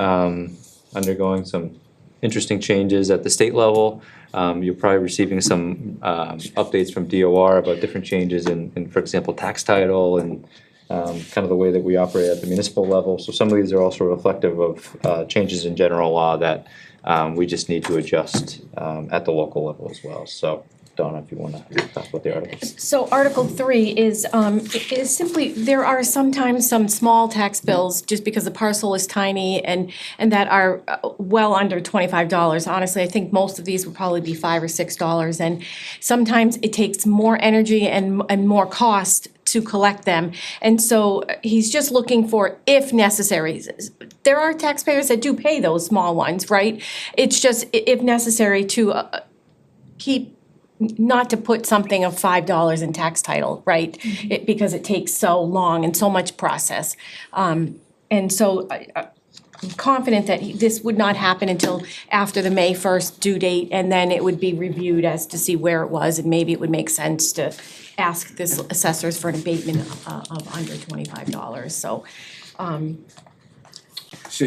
F: undergoing some interesting changes at the state level. You're probably receiving some updates from DOR about different changes in, for example, tax title and kind of the way that we operate at the municipal level. So some of these are also reflective of changes in general law that we just need to adjust at the local level as well. So Donna, if you wanna talk about the articles.
E: So Article 3 is simply, there are sometimes some small tax bills, just because the parcel is tiny and that are well under $25. Honestly, I think most of these would probably be $5 or $6, and sometimes it takes more energy and more cost to collect them. And so he's just looking for, if necessary, there are taxpayers that do pay those small ones, right? It's just, if necessary, to not to put something of $5 in tax title, right? Because it takes so long and so much process. And so I'm confident that this would not happen until after the May 1st due date, and then it would be reviewed as to see where it was, and maybe it would make sense to ask this assessors for an abatement of under $25. So,
C: So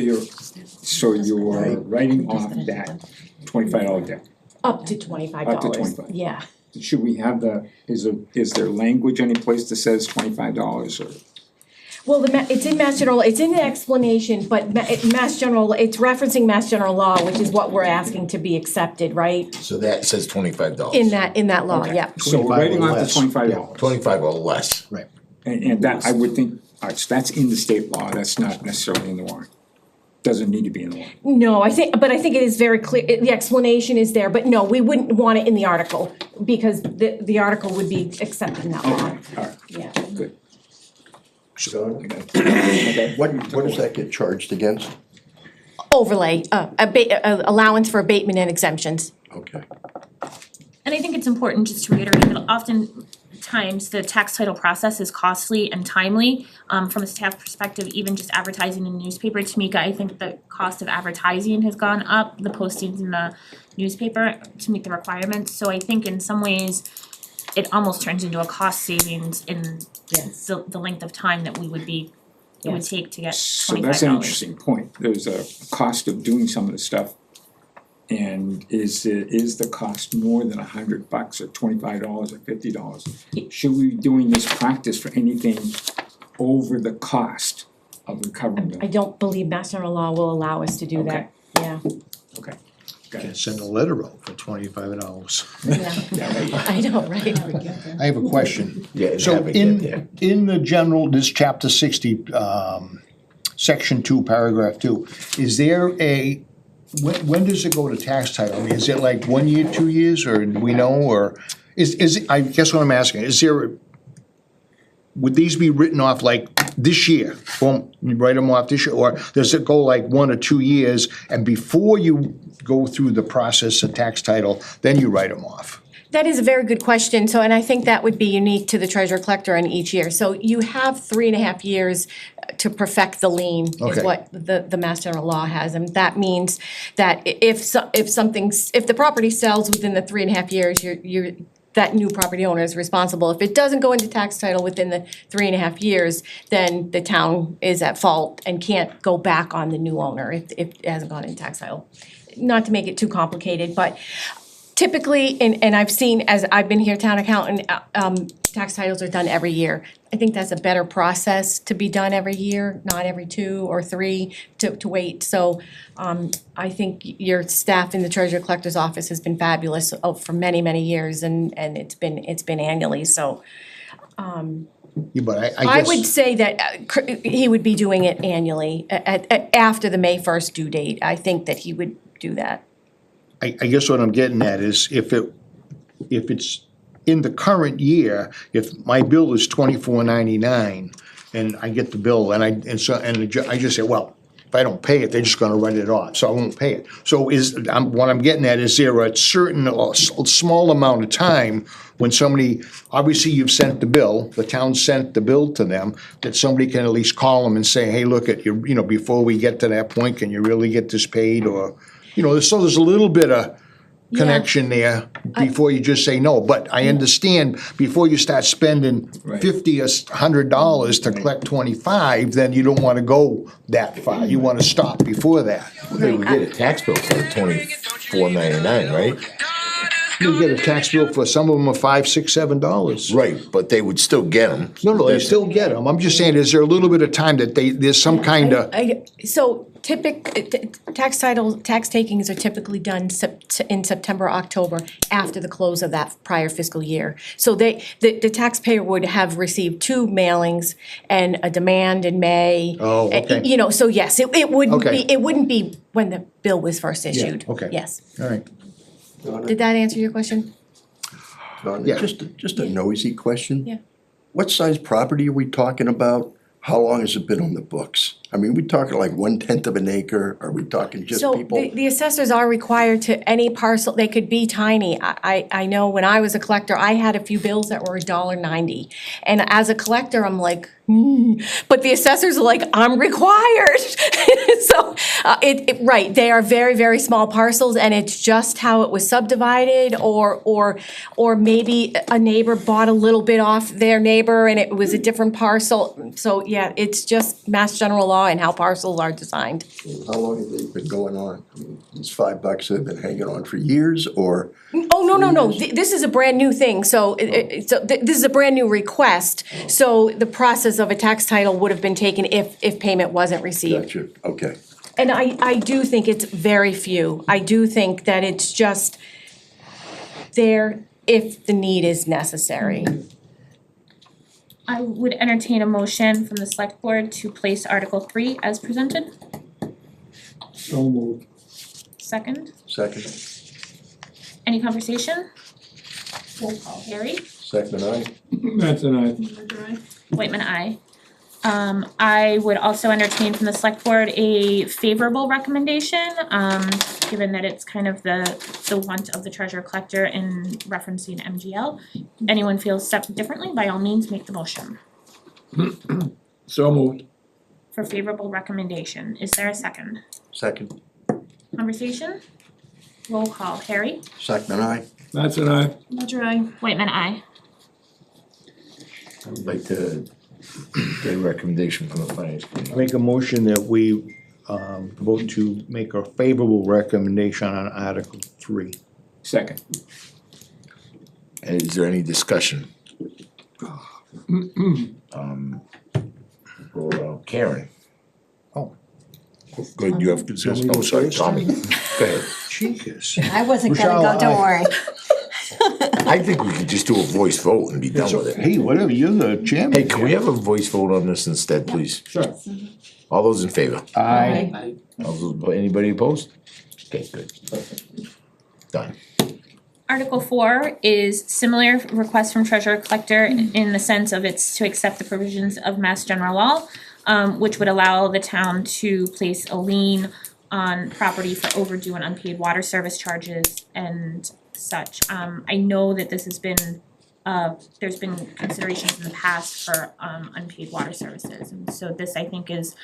C: you're writing off that $25 debt.
E: up to $25.
C: Up to 25.
E: Yeah.
C: Should we have is there language any place that says $25 or?
E: Well, it's in Mass General, it's in the explanation, but Mass General, it's referencing Mass General law, which is what we're asking to be accepted, right?
B: So that says $25.
E: In that law, yeah.
C: So we're
G: 25
C: writing
G: or
C: off the
G: less.
C: $25.
B: 25 or less.
G: Right.
C: And that, I would think, so that's in the state law, that's not necessarily in the warrant. Doesn't need to be in the warrant.
E: No, I think it is very clear, the explanation is there, but no, we wouldn't want it in the article, because the article would be accepting that law.
C: Alright,
E: Yeah.
C: good.
I: John, what does that get charged against?
E: Overlay, allowance for abatement and exemptions.
I: Okay.
A: And I think it's important just to reiterate that oftentimes the tax title process is costly and timely. From a staff perspective, even just advertising in the newspaper, Tamika, I think the cost of advertising has gone up, the postings in the newspaper to meet the requirements. So I think in some ways, it almost turns into a cost savings in the length of time that it would take to get
C: So
A: $25.
C: that's an interesting point, there's a cost of doing some of the stuff. And is the cost more than $100 or $25 or $50? Should we be doing this practice for anything over the cost of recovering
E: I
C: them?
E: don't believe Mass General law will allow us to do that, yeah.
C: Okay, got
G: Can
C: it.
G: send a letter out for $25.
E: Yeah. I know, right?
G: I have a question.
B: Yeah,
G: So
B: have it get there.
G: in the general, this chapter 60, section 2, paragraph 2, is there when does it go to tax title? I mean, is it like 1 year, 2 years, or do we know, or is it, I guess what I'm asking, would these be written off like this year? Boom, you write them off this year, or does it go like 1 or 2 years, and before you go through the process of tax title, then you write them off?
E: That is a very good question, and I think that would be unique to the treasurer collector in each year. So you have 3.5 years to perfect the lien, is
G: Okay.
E: what the Mass General law has. And that means that if the property sells within the 3.5 years, that new property owner is responsible. If it doesn't go into tax title within the 3.5 years, then the town is at fault and can't go back on the new owner if it hasn't gone into tax title. Not to make it too complicated, but typically, and I've seen, as I've been here town accountant, tax titles are done every year. I think that's a better process to be done every year, not every 2 or 3 to wait. So I think your staff in the treasurer collector's office has been fabulous for many, many years, and it's been annually, so.
G: Yeah, but I
E: I
G: guess.
E: would say that he would be doing it annually, after the May 1st due date. I think that he would do that.
G: I guess what I'm getting at is if it's in the current year, if my bill is $24.99 and I get the bill and I just say, well, if I don't pay it, they're just gonna write it off, so I won't pay it. So what I'm getting at, is there a certain small amount of time when somebody, obviously you've sent the bill, the town sent the bill to them, that somebody can at least call them and say, hey, look at you, before we get to that point, can you really get this paid, or so there's a little bit of connection there before you just say no. But I understand, before you start spending
C: Right.
G: $50 or $100 to collect 25, then you don't wanna go that far. You wanna stop before that.
B: They would get a tax bill for $24.99, right?
G: You get a tax bill for, some of them are $5, $6, $7.
B: Right, but they would still get them.
G: No, they still get them. I'm just saying, is there a little bit of time that there's some kind of,
E: So tax takings are typically done in September, October, after the close of that prior fiscal year. So the taxpayer would have received 2 mailings and a demand in May.
G: Oh, okay.
E: So yes, it wouldn't
G: Okay.
E: be, when the bill was first issued.
G: okay.
E: Yes.
G: all right.
E: Did that answer your question?
I: Donna,
G: Yeah.
I: just a nosy question.
E: Yeah.
I: What size property are we talking about? How long has it been on the books? I mean, we talking like 1/10 of an acre? Are we talking just
E: So
I: people?
E: the assessors are required to, any parcel, they could be tiny. I know when I was a collector, I had a few bills that were $1.90. And as a collector, I'm like, but the assessors are like, I'm required. So, right, they are very, very small parcels, and it's just how it was subdivided, or maybe a neighbor bought a little bit off their neighbor and it was a different parcel. So, yeah, it's just Mass General law and how parcels are designed.
I: How long have they been going on? I mean, It's $5 that have been hanging on for years, or?
E: Oh, no, this is a brand new thing, so this is a brand new request. So the process of a tax title would have been taken if payment wasn't received.
I: Gotcha, okay.
E: And I do think it's very few. I do think that it's just there if the need is necessary.
A: I would entertain a motion from the select board to place Article 3 as presented.
J: So moved.
A: Second,
I: Second,
A: any conversation? Roll call, Harry.
I: second, aye.
J: That's an aye.
A: Whitman, aye. I would also entertain from the select board a favorable recommendation, given that it's kind of the want of the treasurer collector in referencing MGL. Anyone feels differently, by all means, make the motion
J: So moved.
A: for favorable recommendation. Is there a second?
I: Second,
A: Conversation? Roll call, Harry.
I: second, aye.
J: That's an aye.
A: Ledger, aye. Whitman, aye.
B: I would like to get a recommendation from the finance committee.
G: Make a motion that we vote to make a favorable recommendation on Article 3.
C: Second.
B: And is there any discussion? Karen?
G: Oh.
B: Good, you have discussion, oh, sorry, Tommy, go ahead.
G: Jeez.
D: I wasn't gonna go, don't worry.
B: I think we could just do a voice vote and be done with it.
G: Hey, whatever, you're the chairman.
B: Hey, can we have a voice vote on this instead, please?
C: Sure.
B: All those in favor?
G: Aye.
B: All those, anybody opposed? Okay, good. Done.
A: Article 4 is similar request from treasurer collector in the sense of it's to accept the provisions of Mass General Law, which would allow the town to place a lien on property for overdue and unpaid water service charges and such. I know that this has been, there's been considerations in the past for unpaid water services. And so this, I think, is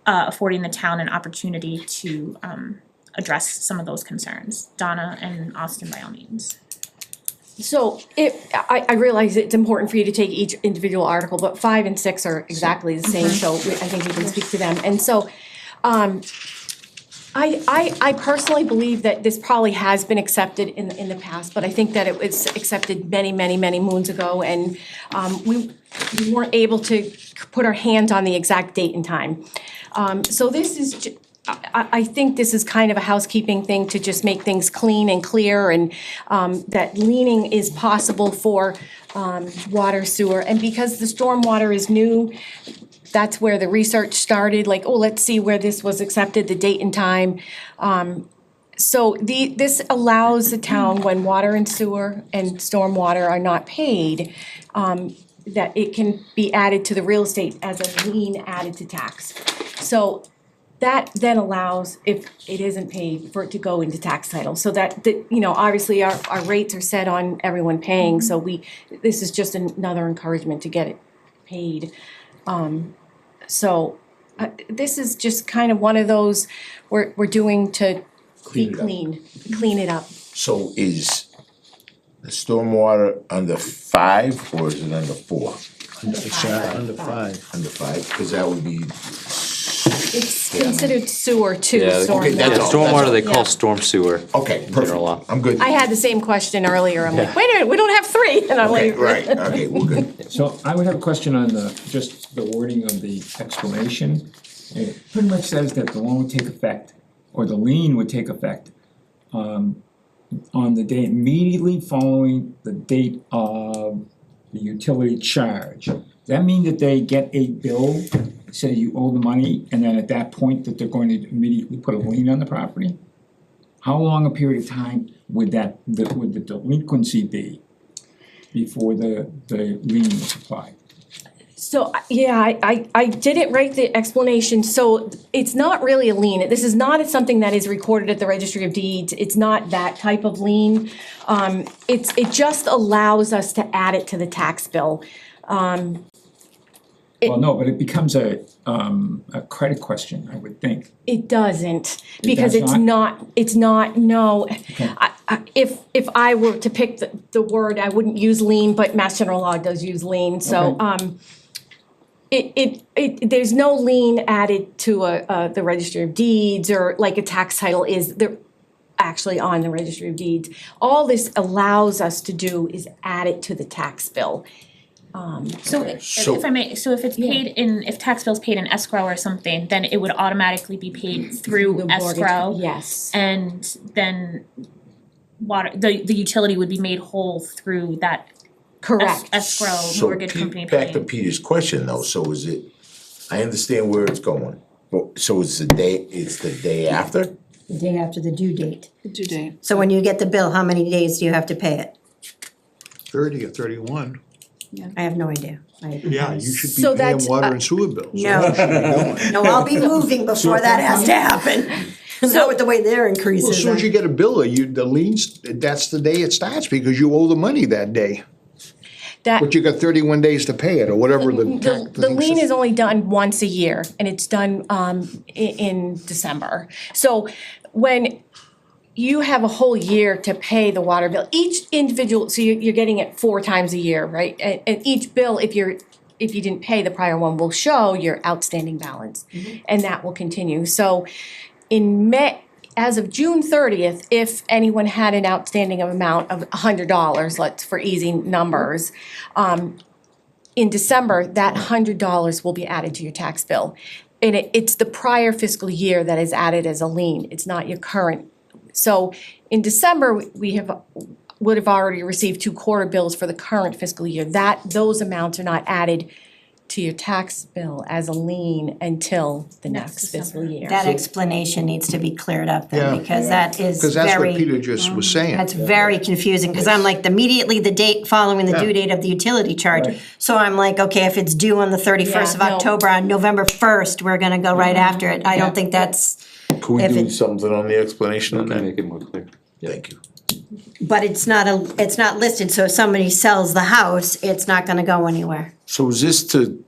A: affording the town an opportunity to address some of those concerns. Donna and Austin, by all means.
E: So I realize it's important for you to take each individual article, but 5 and 6 are exactly the same, so I think we can speak to them. And so, I personally believe that this probably has been accepted in the past, but I think that it was accepted many moons ago, and we weren't able to put our hands on the exact date and time. So this is I think this is kind of a housekeeping thing to just make things clean and clear, and that leaning is possible for water, sewer. And because the stormwater is new, that's where the research started, like, oh, let's see where this was accepted, the date and time. So this allows the town, when water and sewer and stormwater are not paid, that it can be added to the real estate as a lien added to tax. So that then allows, if it isn't paid, for it to go into tax title. So that, you know, obviously our rates are set on everyone paying, so this is just another encouragement to get it paid. This is just kind of one of those we're doing to be clean it up.
B: So is the stormwater under 5 or is it under 4?
G: Under 5.
B: Under 5, because that would be.
E: It's considered sewer too,
F: Yeah,
E: stormwater.
B: okay, that's all.
F: stormwater they
E: Yeah.
F: call storm sewer.
B: Okay, perfect,
F: General law.
B: I'm good.
E: I had the same question earlier, I'm like, wait a minute, we don't have 3, and I'm
B: Okay,
E: like.
B: right, okay, we're good.
C: So I would have a question on just the wording of the explanation. It pretty much says that the loan would take effect, or the lien would take effect, on the day immediately following the date of the utility charge. Does that mean that they get a bill, say you owe the money, and then at that point that they're going to immediately put a lien on the property? How long a period of time would the delinquency be before the lien was applied?
E: So, yeah, I didn't write the explanation, so it's not really a lien. This is not something that is recorded at the Registry of Deeds, it's not that type of lien. It just allows us to add it to the tax bill.
C: Well, no, but it becomes a credit question, I would think.
E: It doesn't, because
C: does
E: it's not, no. If I were to pick the word, I wouldn't use lien, but Mass General Law does use lien, so,
C: Okay.
E: there's no lien added to the Registry of Deeds or like a tax title is, they're actually on the Registry of Deeds. All this allows us to do is add it to the tax bill.
A: So if I may, so if it's paid in, if tax bill's paid in escrow or something, then it would automatically be paid through
E: The mortgage-
A: escrow.
E: Yes.
A: And then the utility would be made whole through that
E: Correct.
A: escrow
B: So
A: mortgage company
B: Back to
A: paying.
B: Peter's question though, so is it, I understand where it's going, but so it's the day after?
D: The day after the due date.
H: Due date.
D: So when you get the bill, how many days do you have to pay it?
G: 30 or 31.
D: I have no idea.
G: Yeah, you should be
E: So
G: paying
E: that's,
G: water and sewer bills.
D: No, no, I'll be moving before that has to happen. Not with the way their
G: Well, as
D: increases
G: soon as
D: are.
G: you get a bill, the liens, that's the day it starts because you owe the money that day.
E: that,
G: But you got 31 days to pay it or whatever the.
E: the lien is only done once a year, and it's done in December. So when you have a whole year to pay the water bill, each individual, so you're getting it 4 times a year, right? And each bill, if you didn't pay the prior one, will show your outstanding balance, and that will continue. So in May, as of June 30th, if anyone had an outstanding amount of $100, let's, for easy numbers, in December, that $100 will be added to your tax bill. And it's the prior fiscal year that is added as a lien, it's not your current. So in December, would have already received 2 quarter bills for the current fiscal year. Those amounts are not added to your tax bill as a lien until the next fiscal year.
D: That explanation needs to be cleared up
G: Yeah.
D: then, because that is
G: Because that's what Peter
D: very,
G: just was saying.
D: that's very confusing, because I'm like, immediately the date following the due date of the utility charge.
C: Right.
D: So I'm like, okay, if it's due on the 31st of
E: Yeah, no.
D: October, on November 1st, we're gonna go right after it. I don't think that's,
B: Can we
D: If
B: do
D: it-
B: something on the explanation on
F: Can
B: that?
F: make it more clear.
B: Thank you.
D: but it's not listed, so if somebody sells the house, it's not gonna go anywhere.
B: So is this to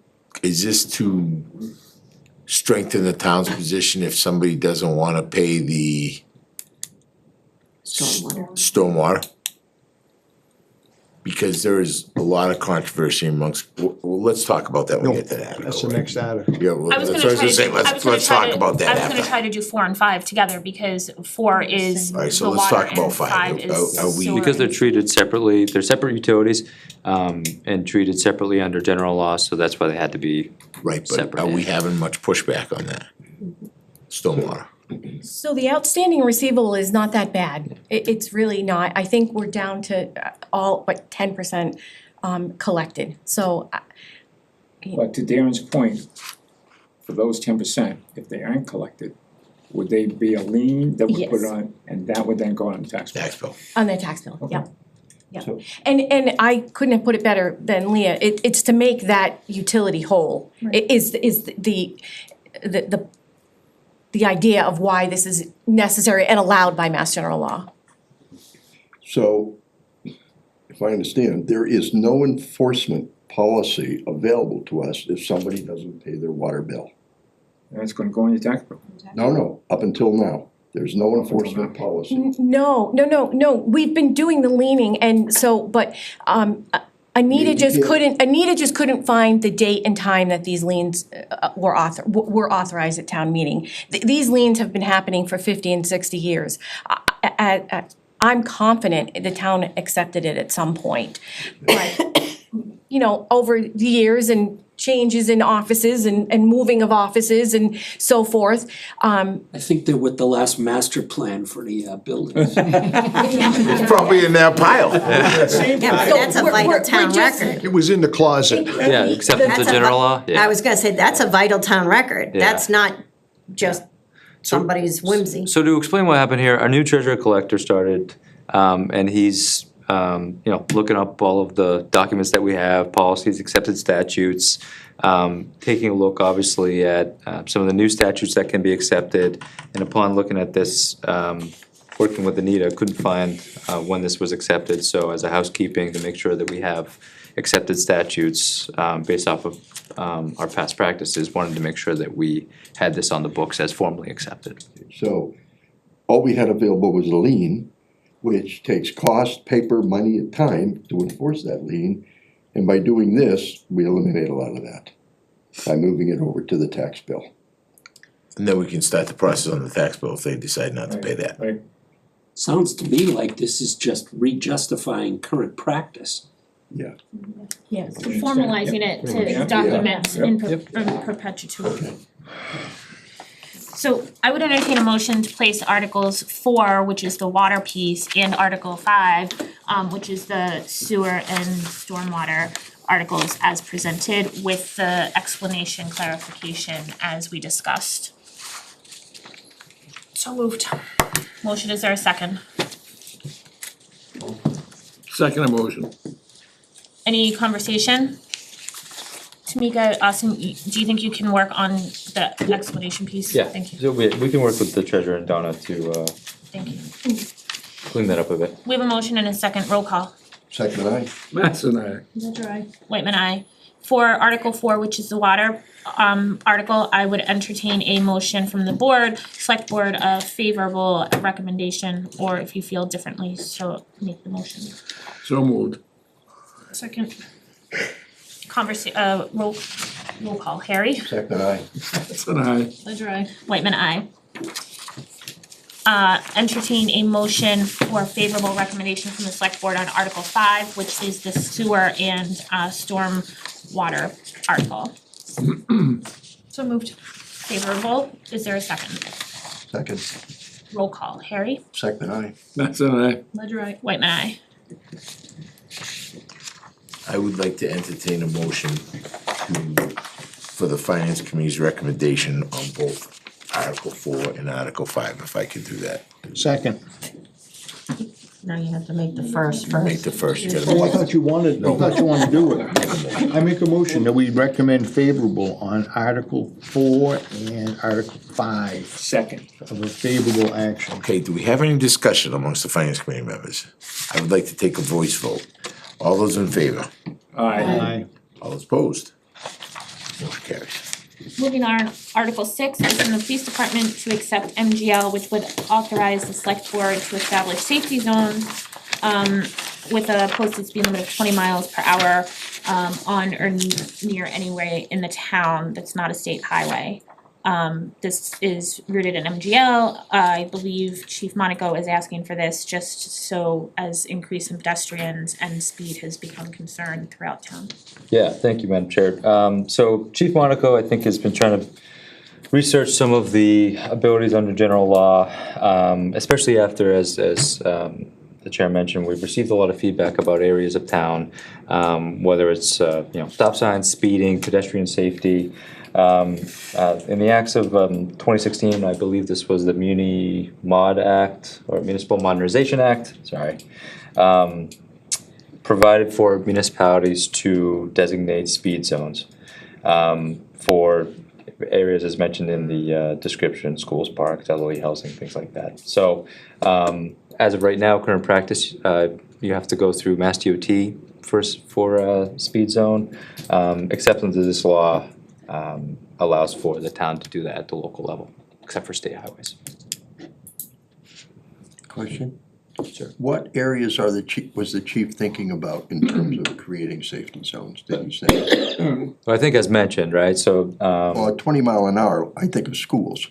B: strengthen the town's position if somebody doesn't wanna pay the stormwater? Because there is a lot of controversy amongst, well, let's talk about that when we get to that.
G: That's the next item.
B: Yeah, well,
A: I was
B: that's
A: gonna
B: what I was
A: try
B: gonna
A: to
B: say,
A: do,
B: let's talk about that
A: I was gonna
B: after.
A: try to do 4 and 5 together, because 4 is
B: Alright, so
A: the
B: let's
A: water
B: talk about
A: and
B: 5.
A: 5 is
B: Are we-
A: sewer.
F: Because they're treated separately, they're separate utilities, and treated separately under general law, so that's why they had to be.
B: Right, but
F: Separate,
B: are we
F: yeah.
B: having much pushback on that? Stormwater.
E: So the outstanding receivable is not that bad. It's really not. I think we're down to all but 10% collected. So
C: But to Darren's point, for those 10%, if they aren't collected, would they be a lien that would put
E: Yes.
C: on, and that would then go on the tax bill?
B: Tax bill.
E: on their tax bill, yeah. Yeah,
C: So-
E: and I couldn't have put it better than Leah. It's to make that utility whole. It is the idea of why this is necessary and allowed by Mass General Law.
I: So, if I understand, there is no enforcement policy available to us if somebody doesn't pay their water bill.
C: And it's gonna go on your tax bill.
I: No, up until now, there's no enforcement policy.
E: No, we've been doing the leaning, and so, but Anita just couldn't find the date and time that these liens were authorized at town meeting. These liens have been happening for 50 and 60 years. I'm confident the town accepted it at some point. But, you know, over the years and changes in offices and moving of offices and so forth,
K: I think they're with the last master plan for the buildings.
B: It's probably in that pile.
D: Yeah, but that's a vital town record.
G: It was in the closet.
F: Yeah, acceptance of
D: That's a
F: general law,
D: I
F: yeah.
D: was gonna say, that's a vital town record.
F: Yeah.
D: That's not just somebody's whimsy.
F: So to explain what happened here, our new treasurer collector started, and he's, looking up all of the documents that we have, policies, accepted statutes, taking a look obviously at some of the new statutes that can be accepted. And upon looking at this, working with Anita, couldn't find when this was accepted. So as a housekeeping, to make sure that we have accepted statutes based off of our past practices, wanted to make sure that we had this on the books as formally accepted.
I: So, all we had available was a lien, which takes cost, paper, money, and time to enforce that lien. And by doing this, we eliminate a lot of that. by moving it over to the tax bill.
B: And then we can start the process on the tax bill if they decide not to pay that.
C: Right.
K: Sounds to me like this is just re-justifying current practice.
A: Yeah, so formalizing it
C: Yeah.
A: to documents in
F: Yep.
A: perpetuity. So I would entertain a motion to place Articles 4, which is the water piece, and Article 5, which is the sewer and stormwater articles as presented with the explanation clarification as we discussed. So moved. Motion, is there a second?
J: Second emotion.
A: Any conversation? Tamika, Austin, do you think you can work on the explanation piece?
F: Yeah,
A: Thank you,
F: so we can work with the treasurer and Donna to
A: thank you.
F: clean that up a bit.
A: We have a motion and a second, roll call.
I: Second, aye.
J: Mattson, aye.
A: Whitman, aye. For Article 4, which is the water article, I would entertain a motion from the board, select board, a favorable recommendation, or if you feel differently, so make the motion.
J: So moved.
A: Second. Roll call, Harry.
I: Second, aye.
J: Mattson, aye.
A: Whitman, aye. Entertain a motion for favorable recommendation from the select board on Article 5, which is the sewer and storm water article. So moved. Favorable, is there a second?
I: Second,
A: Roll call, Harry.
I: second, aye.
J: Mattson, aye.
A: Whitman, aye.
B: I would like to entertain a motion for the finance committee's recommendation on both Article 4 and Article 5, if I could do that.
G: Second.
D: Now you have to make the first
B: Make the first, you
G: Oh, I
B: gotta
G: thought you wanted to do it. I make a motion that we recommend favorable on Article 4 and Article 5
C: Second.
G: of a favorable action.
B: Okay, do we have any discussion amongst the finance committee members? I would like to take a voice vote. All those in favor?
C: Aye.
B: All those opposed? Motion carries.
A: Moving on, Article 6 is from the police department to accept MGL, which would authorize the select board to establish safety zones with a posted speed limit of 20 miles per hour on or near any way in the town that's not a state highway. This is rooted in MGL. I believe Chief Monaco is asking for this just so as increase in pedestrians and speed has become concerned throughout town.
F: Yeah, thank you, Madam Chair. So Chief Monaco, I think, has been trying to research some of the abilities under general law, especially after, as the Chair mentioned, we've received a lot of feedback about areas of town, whether it's, stop signs, speeding, pedestrian safety. In the acts of 2016, I believe this was the Mod Act, or Municipal Modernization Act, sorry, provided for municipalities to designate speed zones for areas as mentioned in the description, schools, parks, elderly housing, things like that. So as of right now, current practice, you have to go through Mass DOT for a speed zone. Acceptance of this law allows for the town to do that at the local level, except for state highways.
I: Question?
F: Sure.
I: What areas was the chief thinking about in terms of creating safety zones, did he say?
F: Well, I think as mentioned, right, so,
I: Well, at 20 mile an hour, I think of schools.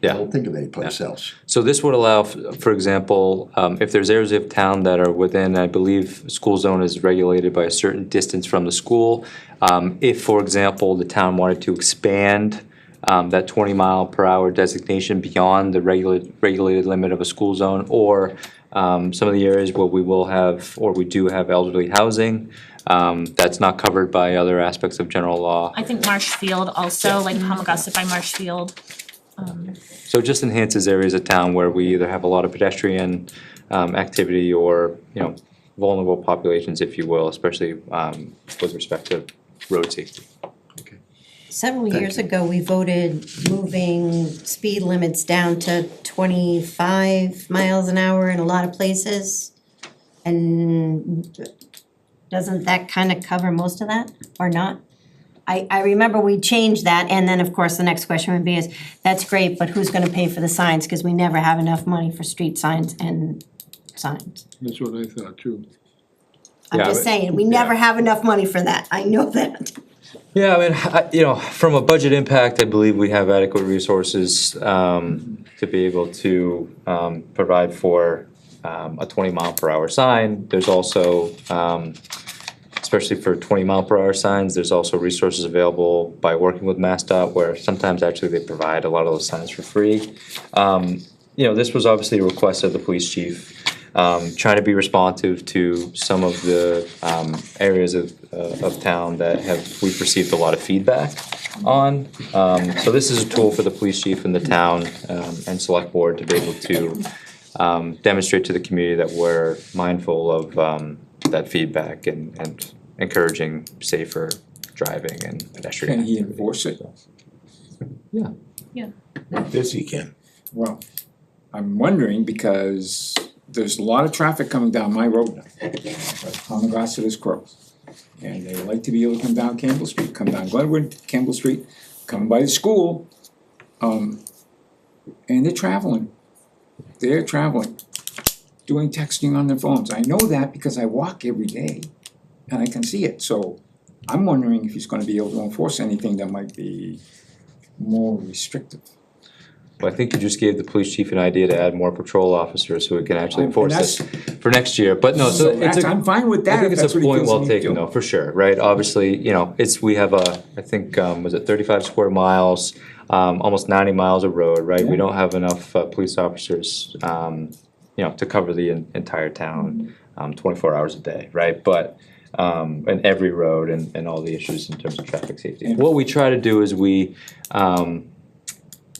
I: I
F: yeah.
I: don't think of any place else.
F: So this would allow, for example, if there's areas of town that are within, I believe, school zone is regulated by a certain distance from the school. If, for example, the town wanted to expand that 20 mile per hour designation beyond the regulated limit of a school zone, or some of the areas where we will have, or we do have elderly housing, that's not covered by other aspects of general law.
A: I think Marshfield also, like Palmagussit by Marshfield.
F: So it just enhances areas of town where we either have a lot of pedestrian activity or, vulnerable populations, if you will, especially with respect to road safety.
D: Several years ago, we voted moving speed limits down to 25 miles an hour in a lot of places. And doesn't that kind of cover most of that, or not? I remember we changed that, and then, of course, the next question would be is, that's great, but who's gonna pay for the signs? Because we never have enough money for street signs and signs.
J: That's what I thought too.
D: I'm
F: Yeah,
D: just
F: but-
D: saying, we never have enough money for that, I know that.
F: Yeah, you know, from a budget impact, I believe we have adequate resources to be able to provide for a 20-mile-per-hour sign. There's also, especially for 20-mile-per-hour signs, there's also resources available by working with MassDOT, where sometimes actually they provide a lot of those signs for free. You know, this was obviously a request of the police chief, trying to be responsive to some of the areas of town that we've received a lot of feedback on. So this is a tool for the police chief and the town and select board to be able to demonstrate to the community that we're mindful of that feedback and encouraging safer driving and pedestrian.
C: Can he enforce it?
F: Yeah.
B: Yes, you can.
C: Well, I'm wondering because there's a lot of traffic coming down my road now. On the grass to this cross. And they like to be able to come down Campbell Street, come down Glenwood, Campbell Street, come by the school. And they're traveling. They're traveling, doing texting on their phones. I know that because I walk every day and I can see it. So I'm wondering if he's gonna be able to enforce anything that might be more restrictive.
F: Well, I think you just gave the police chief an idea to add more patrol officers so we can actually enforce this for next year, but no, so it's a.
C: I'm fine with that,
F: I think
C: if
F: it's
C: that's
F: a
C: what he
F: point
C: feels
F: well
C: he needs
F: taken
C: to.
F: though, for sure, right? Obviously, you know, we have I think, was it 35 square miles, almost 90 miles of road, right? We
C: Yeah.
F: don't have enough police officers, you know, to cover the entire town, 24 hours a day, right? But, and every road and all the issues in terms of traffic safety.
C: And-
F: What we try to do is we,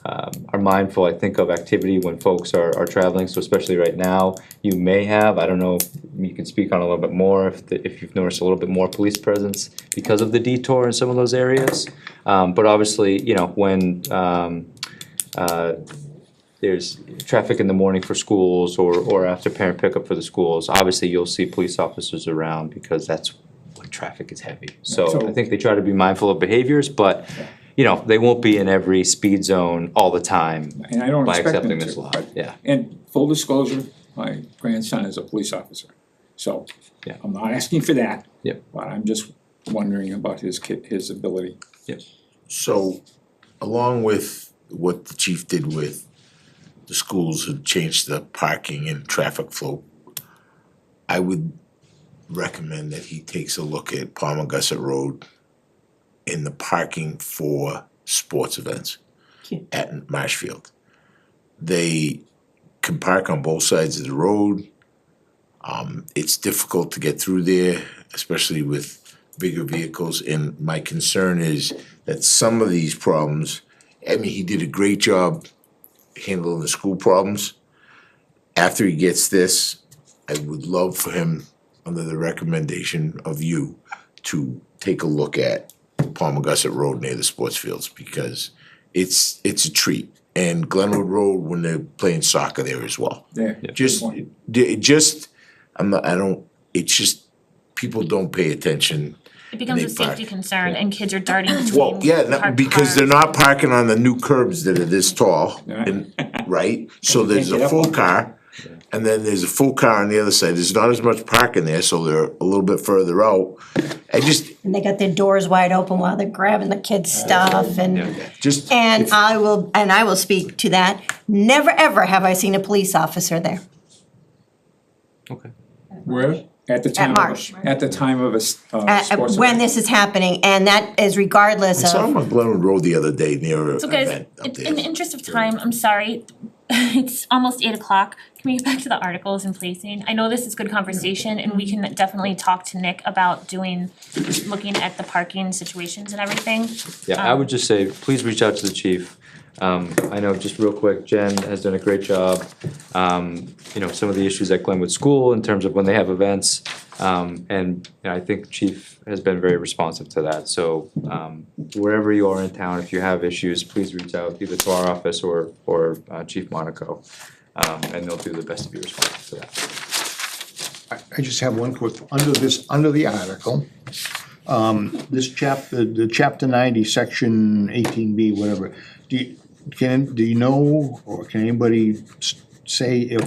F: are mindful, I think, of activity when folks are traveling, so especially right now, you may have, I don't know, you can speak on a little bit more if you've noticed a little bit more police presence because of the detour in some of those areas. But obviously, you know, when there's traffic in the morning for schools or after parent pickup for the schools, obviously you'll see police officers around because that's when traffic is heavy. So
C: So-
F: I think they try to be mindful of behaviors, but you know, they won't be in every speed zone all the time
C: And I don't
F: by
C: expect them
F: accepting
C: to,
F: this law,
C: but-
F: yeah.
C: And full disclosure, my grandson is a police officer, so
F: Yeah.
C: I'm not asking for that.
F: Yep.
C: But I'm just wondering about his ability.
B: So, along with what the chief did with the schools and changed the parking and traffic flow, I would recommend that he takes a look at Palmagussit Road in the parking for sports events at Marshfield. They can park on both sides of the road. It's difficult to get through there, especially with bigger vehicles, and my concern is that some of these problems, I mean, he did a great job handling the school problems. After he gets this, I would love for him, under the recommendation of you, to take a look at Palmagussit Road near the sports fields, because it's a treat. And Glenwood Road when they're playing soccer there as well.
C: There.
B: Just, it's just, people don't pay attention.
A: It becomes a
B: They park.
A: safety concern and kids are darting between
B: Well, yeah,
A: parked
B: because they're
A: cars.
B: not parking on the new curbs that are this tall, and, right? So there's
C: Can't
B: a
C: get
B: full
C: up on
B: car, and then there's a full car on the other side. There's not as much parking there, so they're a little bit further out.
D: And they got their doors wide open while they're grabbing the kids' stuff and. And
B: if-
D: I will speak to that. Never, ever have I seen a police officer there.
F: Okay.
C: Where? At the time.
D: Marsh.
C: At the time of a sports
D: When
C: event.
D: this is happening, and that is regardless
B: I saw him
D: of,
B: on Glenwood Road the other day near an
A: So guys,
B: event up
A: in the
B: there.
A: interest of time, I'm sorry, it's almost 8 o'clock. Can we get back to the articles and placing? I know this is good conversation and we can definitely talk to Nick about looking at the parking situations and everything.
F: Yeah, I would just say, please reach out to the chief. I know, just real quick, Jen has done a great job. You know, some of the issues at Glenwood School in terms of when they have events. And you know, I think chief has been very responsive to that. So wherever you are in town, if you have issues, please reach out either to our office or Chief Monaco. And they'll do the best to be responsive to that.
G: I just have one quick, under the article, this chapter, the chapter 90, section 18B, whatever, do you know, or can anybody say if,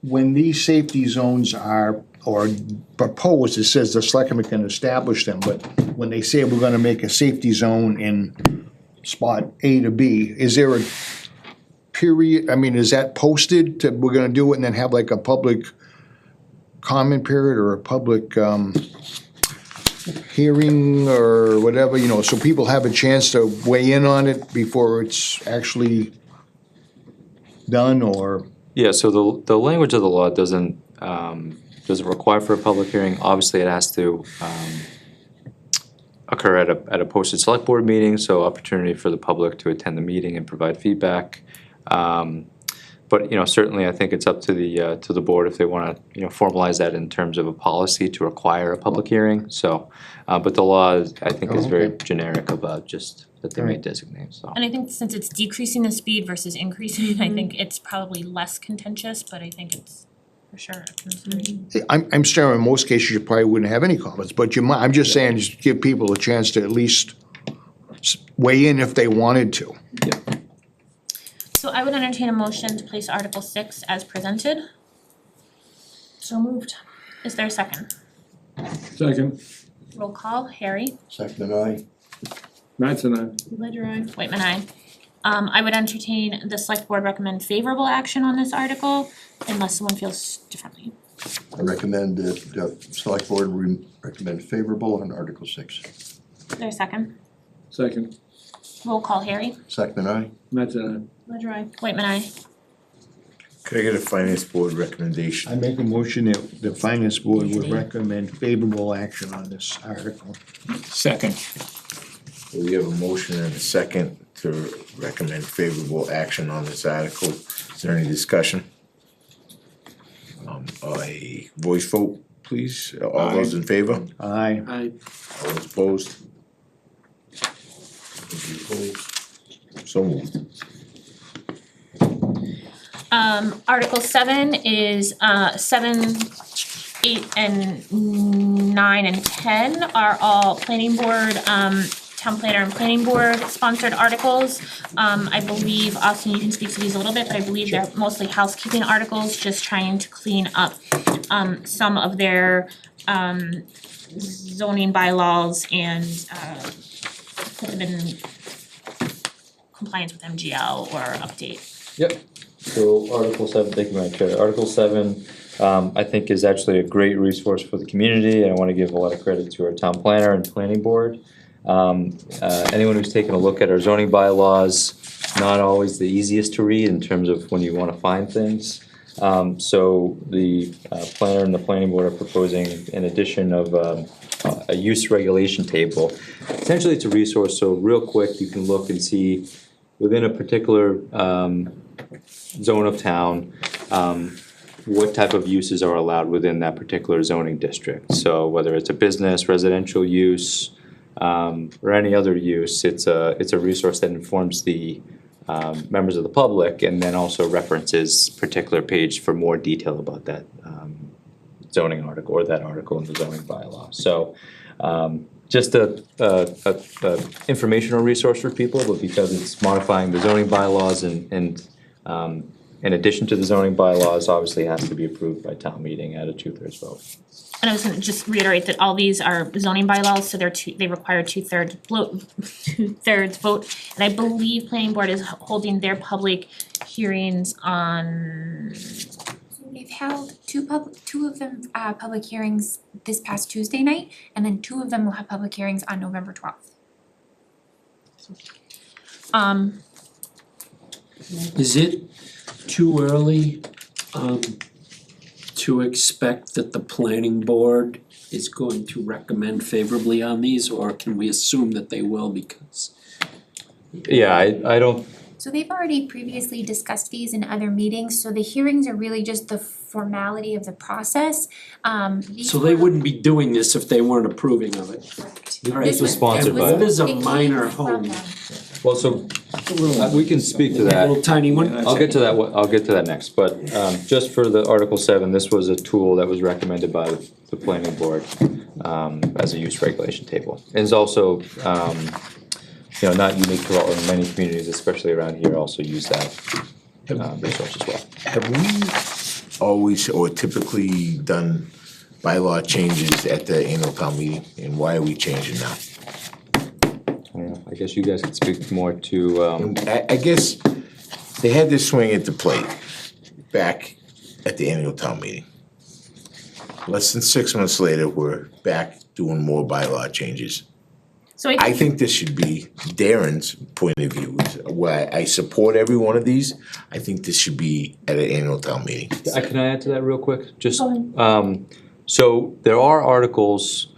G: when these safety zones are or propose, it says the selectmen can establish them, but when they say we're gonna make a safety zone in spot A to B, is there a period, I mean, is that posted to, we're gonna do it and then have like a public comment period or a public, hearing or whatever, you know, so people have a chance to weigh in on it before it's actually done, or?
F: Yeah, so the language of the law doesn't require for a public hearing. Obviously, it has to occur at a posted select board meeting, so opportunity for the public to attend the meeting and provide feedback. But, you know, certainly I think it's up to the board if they wanna, you know, formalize that in terms of a policy to require a public hearing, so. But the law, I think, is very generic about just that they may designate, so.
A: And I think since it's decreasing the speed versus increasing, I think it's probably less contentious, but I think it's for sure a consideration.
G: I'm sure in most cases you probably wouldn't have any comments, but you might, I'm just saying, just give people a chance to at least weigh in if they wanted to.
A: So I would entertain a motion to place Article 6 as presented. So moved. Is there a second?
J: Second,
A: Roll call, Harry.
I: Second, aye.
J: Mattson, aye.
A: Ledger I. Whitman I. I would entertain the select board recommend favorable action on this article unless someone feels differently.
I: I recommend that the select board recommend favorable on Article 6.
A: Is there a second?
J: Second,
A: Roll call, Harry.
I: Second, aye.
J: Mattson,
A: Ledger I. Whitman I.
B: Could I get a finance board recommendation?
G: I make a motion that the finance board would recommend favorable action on this article.
C: Second.
B: We have a motion and a second to recommend favorable action on this article. Is there any discussion? A voice vote, please. All those in favor?
G: Aye.
J: aye.
B: All those opposed? Any opposed? So moved.
A: Article 7 is 7, 8, and 9, and 10 are all planning board, town planner and planning board sponsored articles. I believe, Austin, you can speak to these a little bit, but I believe they're mostly housekeeping articles, just trying to clean up some of their zoning bylaws and put them in compliance with MGL or update.
F: Yep. So Article 7, thank you, Madam Chair. Article 7, I think is actually a great resource for the community, and I wanna give a lot of credit to our town planner and planning board. Anyone who's taken a look at our zoning bylaws, not always the easiest to read in terms of when you wanna find things. So the planner and the planning board are proposing an addition of a use regulation table. Essentially, it's a resource, so real quick, you can look and see within a particular zone of town, what type of uses are allowed within that particular zoning district. So whether it's a business, residential use, or any other use, it's a resource that informs the members of the public and then also references particular page for more detail about that zoning article or that article in the zoning bylaw. So just a informational resource for people, but because it's modifying the zoning bylaws and in addition to the zoning bylaws, obviously has to be approved by town meeting at a 2/3 vote.
A: And I was gonna just reiterate that all these are zoning bylaws, so they require two-thirds vote. And I believe planning board is holding their public hearings on,
L: We've held two of them, public hearings this past Tuesday night, and then 2 of them will have public hearings on November 12th.
K: Is it too early to expect that the planning board is going to recommend favorably on these, or can we assume that they will because?
F: Yeah, I don't,
L: So they've already previously discussed these in other meetings, so the hearings are really just the formality of the process.
K: So they wouldn't be doing this if they weren't approving of it. All right,
F: This was sponsored
K: and
F: by-
K: what is a
L: It came
K: minor
L: from
K: home?
L: them.
F: well, so we can speak to
K: A
F: that.
K: little tiny one?
F: I'll get to that, I'll get to that next, but just for the Article 7, this was a tool that was recommended by the planning board as a use regulation table. And it's also, not unique to Rutland, many communities, especially around here, also use that resource as well.
B: Have we always or typically done bylaw changes at the annual town meeting, and why are we changing now?
F: I guess you guys could speak more to,
B: I guess they had this swing at the plate back at the annual town meeting. Less than 6 months later, we're back doing more bylaw changes.
A: So
B: I think this should be Darren's point of view, where I support every one of these. I think this should be at an annual town meeting.
F: can I add to that real quick? Just,
A: Go ahead.
F: so there are articles,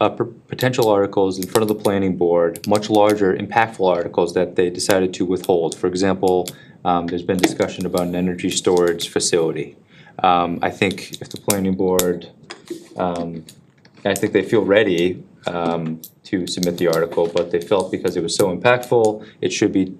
F: potential articles in front of the planning board, much larger, impactful articles that they decided to withhold. For example, there's been discussion about an energy storage facility. I think if the planning board, I think they feel ready to submit the article, but they felt because it was so impactful, it should be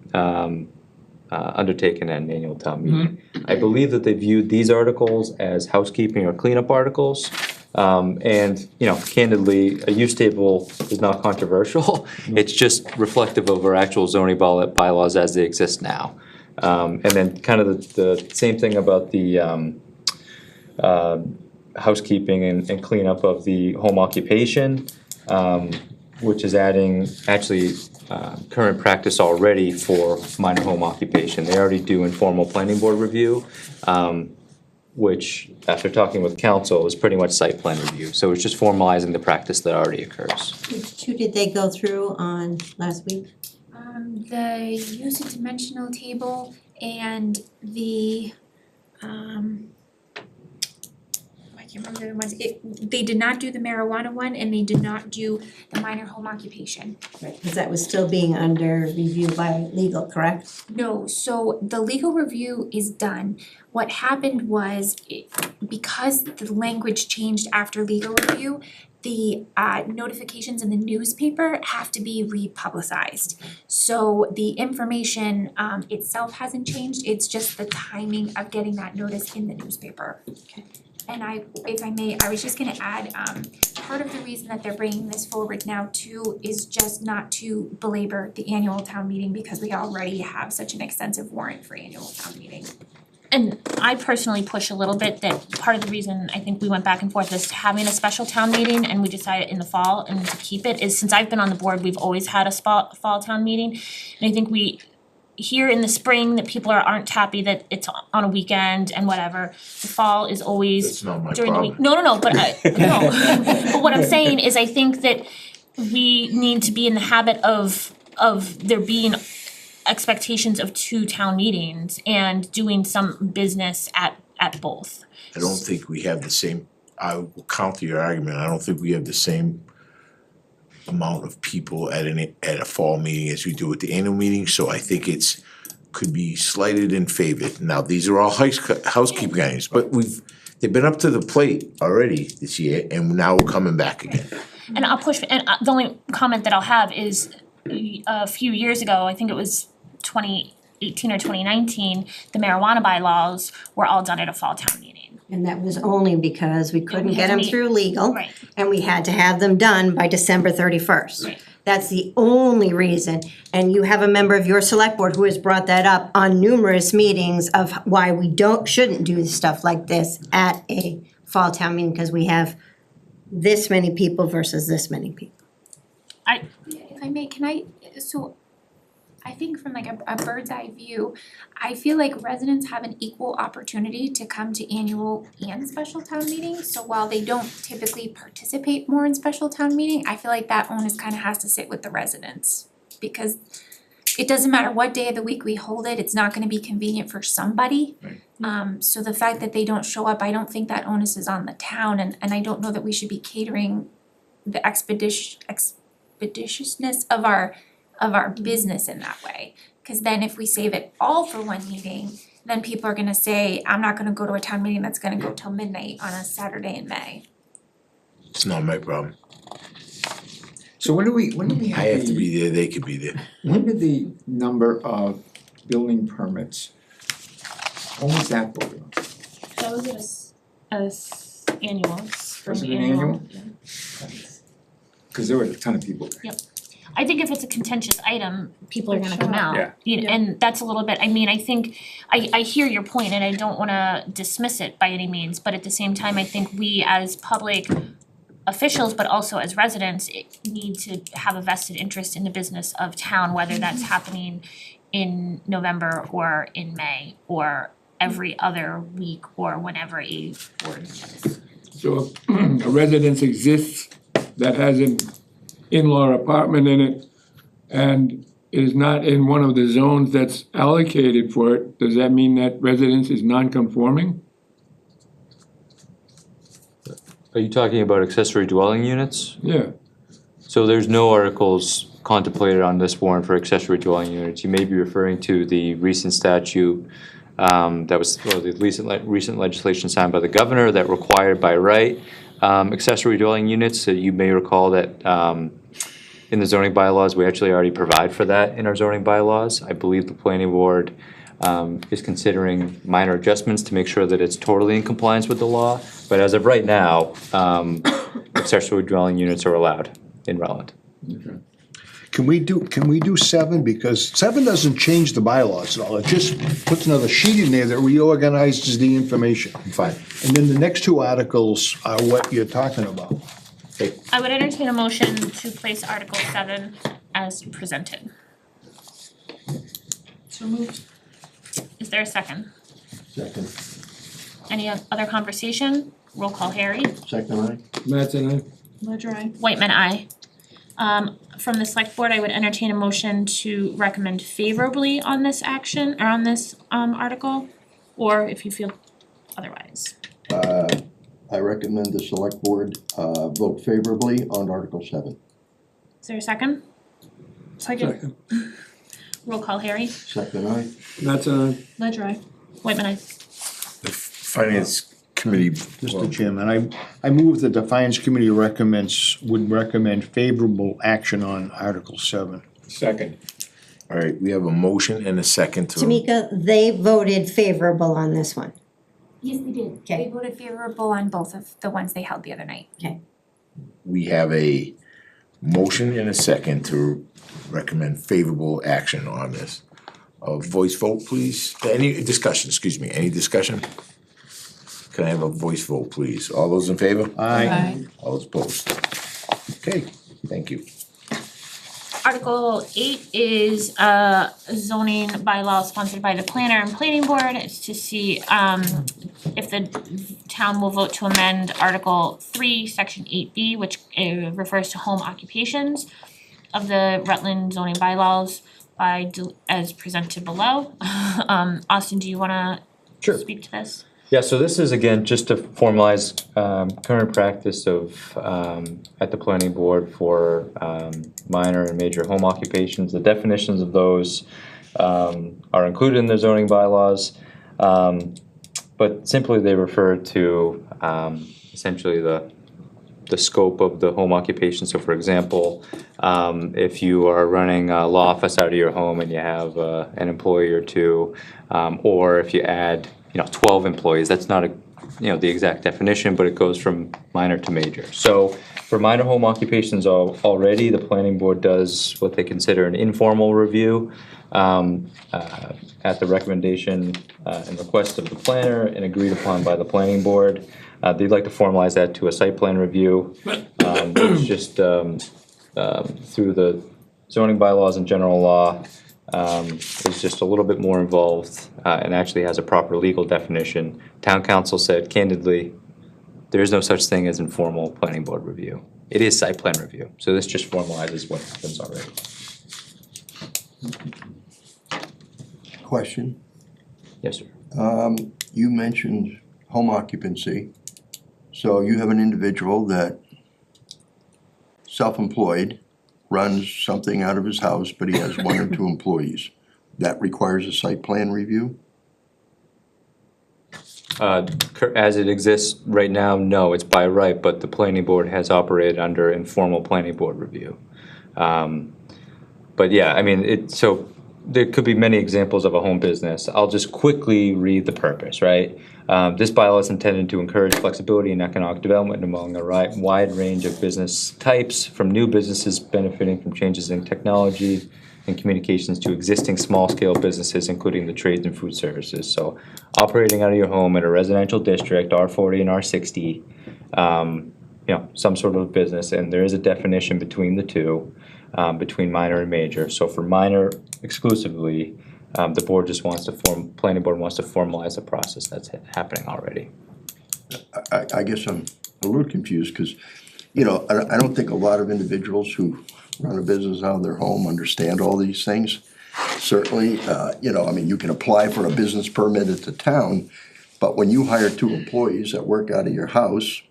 F: undertaken at an annual town meeting. I believe that they viewed these articles as housekeeping or cleanup articles. And, you know, candidly, a use table is not controversial. It's just reflective of our actual zoning bylaws as they exist now. And then kind of the same thing about the housekeeping and cleanup of the home occupation, which is adding actually current practice already for minor home occupation. They already do informal planning board review, which, after talking with council, is pretty much site plan review. So it's just formalizing the practice that already occurs.
D: Which two did they go through on last week?
L: The use and dimensional table and the I can't remember the other ones. They did not do the marijuana one and they did not do the minor home occupation.
D: Right, because that was still being under review by legal, correct?
L: No, so the legal review is done. What happened was, because the language changed after legal review, the notifications in the newspaper have to be republicized. So the information itself hasn't changed, it's just the timing of getting that notice in the newspaper.
D: Okay.
L: And if I may, I was just gonna add, part of the reason that they're bringing this forward now too is just not to belabor the annual town meeting, because we already have such an extensive warrant for annual town meeting.
A: And I personally push a little bit that part of the reason I think we went back and forth is having a special town meeting, and we decided in the fall and to keep it, is since I've been on the board, we've always had a fall town meeting. And I think we hear in the spring that people aren't happy that it's on a weekend and whatever. The fall is always
B: That's not my
A: during the
B: problem.
A: week. No, but but what I'm saying is I think that we need to be in the habit of there being expectations of 2 town meetings and doing some business at both.
B: I don't think we have the same, I will counter your argument, I don't think we have the same amount of people at a fall meeting as we do at the annual meeting, so I think could be slighted and favored. Now, these are all housekeeping items, but they've been up to the plate already this year, and now we're coming back again.
A: And I'll push, and the only comment that I'll have is a few years ago, I think it was 2018 or 2019, the marijuana bylaws were all done at a fall town meeting.
D: And that was only because we couldn't
A: we
D: get
A: had to
D: them
A: meet.
D: through legal.
A: Right.
D: And we had to have them done by December 31st.
A: Right.
D: That's the only reason. And you have a member of your select board who has brought that up on numerous meetings of why we shouldn't do stuff like this at a fall town meeting, because we have this many people versus this many people.
L: If I may, so I think from like a bird's eye view, I feel like residents have an equal opportunity to come to annual and special town meetings. So while they don't typically participate more in special town meeting, I feel like that onus kind of has to sit with the residents. Because it doesn't matter what day of the week we hold it, it's not gonna be convenient for somebody.
B: Right.
L: So the fact that they don't show up, I don't think that onus is on the town, and I don't know that we should be catering the expeditiousness of our business in that way. Cause then if we save it all for one meeting, then people are gonna say, I'm not gonna go to a town meeting that's gonna go till midnight on a Saturday in May.
B: It's not my problem.
C: So when do we
B: I have to be there, they could be there.
C: when did the number of building permits, when was that voted on?
A: That was at a annual.
C: Was it an annual? Cause there were a ton of people there.
A: I think if it's a contentious item, people are gonna come out.
C: Yeah.
A: You know, and that's a little bit, I mean, I think, I hear your point and I don't wanna dismiss it by any means, but at the same time, I think we as public officials, but also as residents, need to have a vested interest in the business of town, whether that's happening in November or in May or every other week or whenever a board meets.
J: So if a residence exists that has an in-law apartment in it and is not in one of the zones that's allocated for it, does that mean that residence is non-conforming?
F: Are you talking about accessory dwelling units?
J: Yeah.
F: So there's no articles contemplated on this warrant for accessory dwelling units. You may be referring to the recent statute that was, or the recent legislation signed by the governor that required by right accessory dwelling units. So you may recall that in the zoning bylaws, we actually already provide for that in our zoning bylaws. I believe the planning board is considering minor adjustments to make sure that it's totally in compliance with the law. But as of right now, accessory dwelling units are allowed in Rutland.
G: Can we do 7? Because 7 doesn't change the bylaws at all. It just puts another sheet in there that reorganizes the information.
B: Fine.
G: And then the next 2 articles are what you're talking about.
A: I would entertain a motion to place Article 7 as presented.
H: So moved.
A: Is there a second?
I: Second.
A: Any other conversation? Roll call, Harry.
I: Second, aye?
J: Matt's and I.
H: Ledger I.
A: Whitman, aye. From the select board, I would entertain a motion to recommend favorably on this action, or on this article, or if you feel otherwise.
I: I recommend the select board vote favorably on Article 7.
A: Is there a second?
J: Second.
A: Roll call, Harry.
I: Second, aye?
J: Matt's and I.
H: Ledger I.
A: Whitman, aye.
B: The finance committee.
G: Mr. Chairman, I move that the Finance Committee would recommend favorable action on Article 7.
J: Second.
B: All right, we have a motion and a second to.
D: Tamika, they voted favorable on this one.
L: Yes, they did.
D: Okay.
L: They voted favorable on both of the ones they held the other night.
B: We have a motion and a second to recommend favorable action on this. A voice vote, please. Any discussion, excuse me, any discussion? Can I have a voice vote, please? All those in favor?
H: Aye.
B: All those opposed? Okay, thank you.
A: Article 8 is a zoning bylaw sponsored by the planner and planning board. It's to see if the town will vote to amend Article 3, Section 8B, which refers to home occupations of the Rutland zoning bylaws as presented below. Austin, do you wanna speak to this?
F: Yeah, so this is again just to formalize current practice of at the planning board for minor and major home occupations. The definitions of those are included in the zoning bylaws, but simply they refer to essentially the scope of the home occupation. So for example, if you are running a law office out of your home and you have an employee or two, or if you add 12 employees, that's not the exact definition, but it goes from minor to major. So for minor home occupations already, the planning board does what they consider an informal review at the recommendation and request of the planner and agreed upon by the planning board. They'd like to formalize that to a site plan review, which just through the zoning bylaws and general law is just a little bit more involved and actually has a proper legal definition. Town council said candidly, there is no such thing as informal planning board review. It is site plan review. So this just formalizes what happens already.
I: Question.
F: Yes, sir.
I: You mentioned home occupancy. So you have an individual that self-employed, runs something out of his house, but he has 1 or 2 employees. That requires a site plan review?
F: As it exists right now, no, it's by right, but the planning board has operated under informal planning board review. But yeah, I mean, so there could be many examples of a home business. I'll just quickly read the purpose, right? This bylaw is intended to encourage flexibility and economic development among a wide range of business types, from new businesses benefiting from changes in technology and communications to existing small-scale businesses, including the trades and food services. So operating out of your home in a residential district, R40 and R60, some sort of business, and there is a definition between the two, between minor and major. So for minor exclusively, the board just wants to planning board wants to formalize the process that's happening already.
I: I guess I'm a little confused, cause, you know, I don't think a lot of individuals who run a business out of their home understand all these things. Certainly, you know, I mean, you can apply for a business permit at the town, but when you hire 2 employees that work out of your house,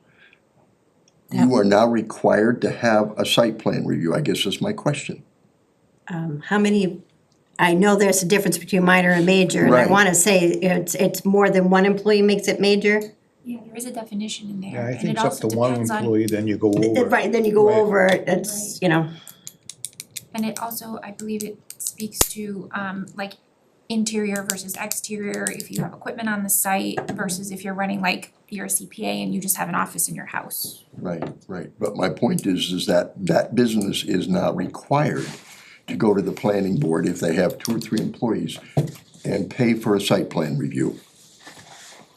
I: you are now required to have a site plan review, I guess is my question.
D: How many, I know there's a difference between minor and major, and I
I: Right.
D: wanna say it's more than one employee makes it major.
L: Yeah, there is a definition in there,
G: Yeah, I
L: and
G: think
L: it
G: it's up
L: also
G: to one
L: depends on,
G: employee, then you go over.
D: Right, then you go
G: Right.
D: over, it's, you know,
L: and it also, I believe it speaks to, like interior versus exterior, if you have equipment on the site versus if you're running like, you're a CPA and you just have an office in your house.
I: Right, but my point is that that business is now required to go to the planning board if they have 2 or 3 employees and pay for a site plan review.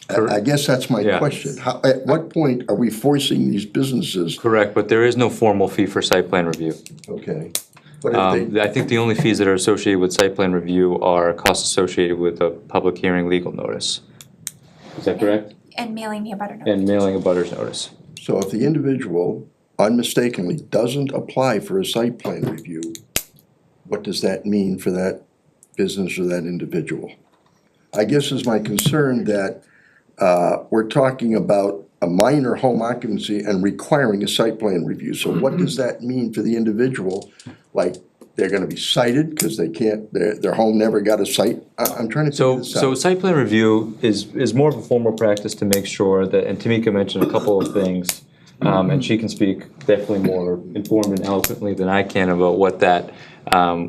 I: I guess that's my
F: Yeah.
I: question, at what point are we forcing these businesses,
F: Correct, but there is no formal fee for site plan review.
I: okay? But if they,
F: I think the only fees that are associated with site plan review are costs associated with a public hearing legal notice. Is that correct?
L: And mailing the abutter notice.
F: And mailing a butters notice.
I: so if the individual unmistakably doesn't apply for a site plan review, what does that mean for that business or that individual? I guess is my concern that we're talking about a minor home occupancy and requiring a site plan review. So what does that mean for the individual? Like, they're gonna be cited because they can't, their home never got a site? I'm trying to figure this out.
F: So site plan review is more of a formal practice to make sure that, and Tamika mentioned a couple of things, and she can speak definitely more informed and eloquently than I can about what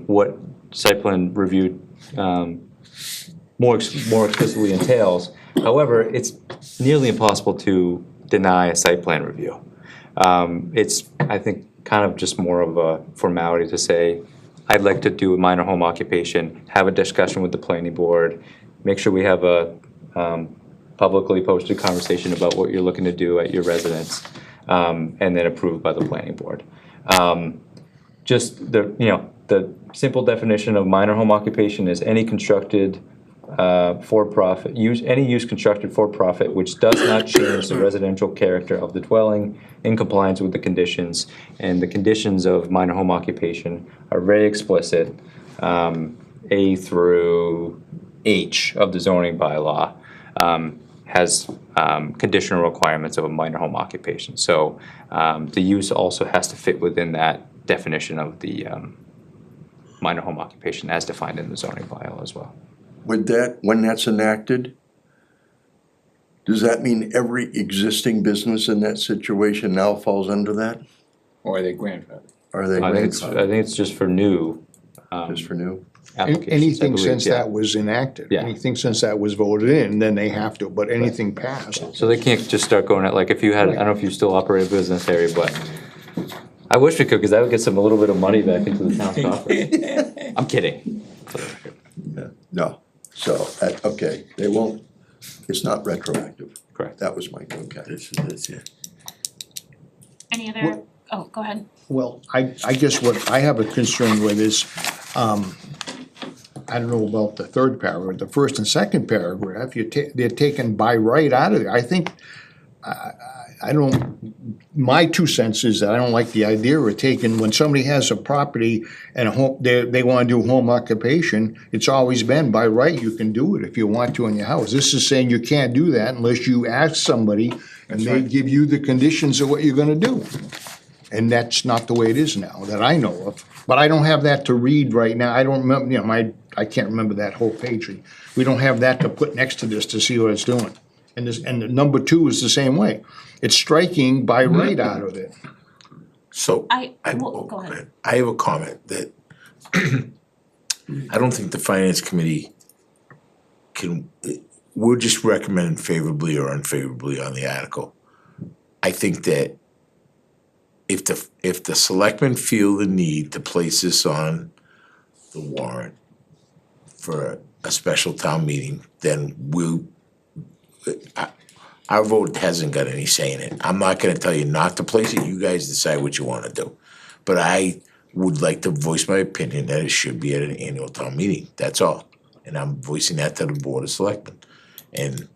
F: what site plan review more explicitly entails. However, it's nearly impossible to deny a site plan review. It's, I think, kind of just more of a formality to say, I'd like to do a minor home occupation, have a discussion with the planning board, make sure we have a publicly posted conversation about what you're looking to do at your residence, and then approved by the planning board. Just the simple definition of minor home occupation is any constructed for-profit, any use constructed for profit which does not change the residential character of the dwelling in compliance with the conditions. And the conditions of minor home occupation are very explicit, A through H of the zoning bylaw has conditional requirements of a minor home occupation. So the use also has to fit within that definition of the minor home occupation as defined in the zoning bylaw as well.
I: Would that, when that's enacted, does that mean every existing business in that situation now falls under that?
C: Or are they grandfathered?
I: Are they
F: I think
I: grandfathered
F: it's just for new
I: just for new?
F: applications. I
G: Anything
F: believe,
G: since
F: yeah.
G: that was enacted,
F: Yeah.
G: anything since that was voted in, then they have to, but anything past.
F: So they can't just start going at, like, if you had, I don't know if you still operate a business, Harry, but I wish we could, because that would get a little bit of money back into the town's coffers. I'm kidding.
I: No, so, okay, they won't, it's not retroactive.
F: Correct.
I: That was my, okay.
B: That's it.
A: Any other, oh, go ahead.
G: Well, I guess what I have a concern with is, I don't know about the third paragraph, the first and second paragraph, they're taken by right out of there. I think, I don't, my 2 cents is that I don't like the idea of taking, when somebody has a property and a home, they wanna do home occupation, it's always been by right, you can do it if you want to in your house. This is saying you can't do that unless you ask somebody and they give you the conditions of what you're gonna do. And that's not the way it is now, that I know of. But I don't have that to read right now. I don't remember, I can't remember that whole page. We don't have that to put next to this to see what it's doing. And the number 2 is the same way. It's striking by right out of it.
B: So,
A: Well, go ahead.
B: I have a comment that I don't think the finance committee we'll just recommend favorably or unfavorably on the article. I think that if the selectmen feel the need to place this on the warrant for a special town meeting, then our vote hasn't got any say in it. I'm not gonna tell you not to place it, you guys decide what you wanna do. But I would like to voice my opinion that it should be at an annual town meeting, that's all. And I'm voicing that to the Board of Selectmen. And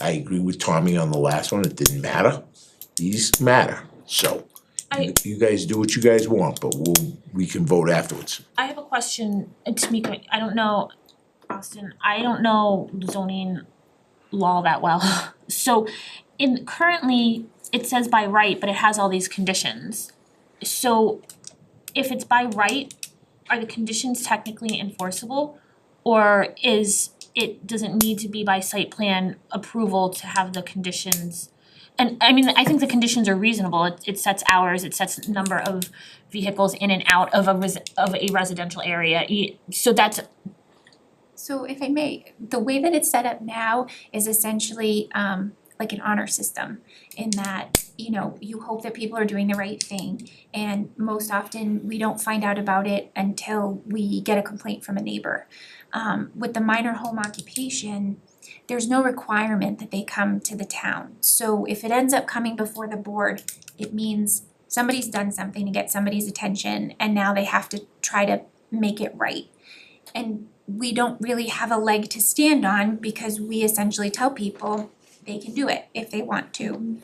B: I agree with Tommy on the last one, it didn't matter, these matter, so. You guys do what you guys want, but we can vote afterwards.
A: I have a question, Tamika, I don't know, Austin, I don't know zoning law that well. So currently, it says by right, but it has all these conditions. So if it's by right, are the conditions technically enforceable? Or does it need to be by site plan approval to have the conditions? And I mean, I think the conditions are reasonable, it sets hours, it sets number of vehicles in and out of a residential area, so that's.
L: So if I may, the way that it's set up now is essentially like an honor system in that, you know, you hope that people are doing the right thing. And most often, we don't find out about it until we get a complaint from a neighbor. With the minor home occupation, there's no requirement that they come to the town. So if it ends up coming before the board, it means somebody's done something to get somebody's attention and now they have to try to make it right. And we don't really have a leg to stand on because we essentially tell people they can do it if they want to.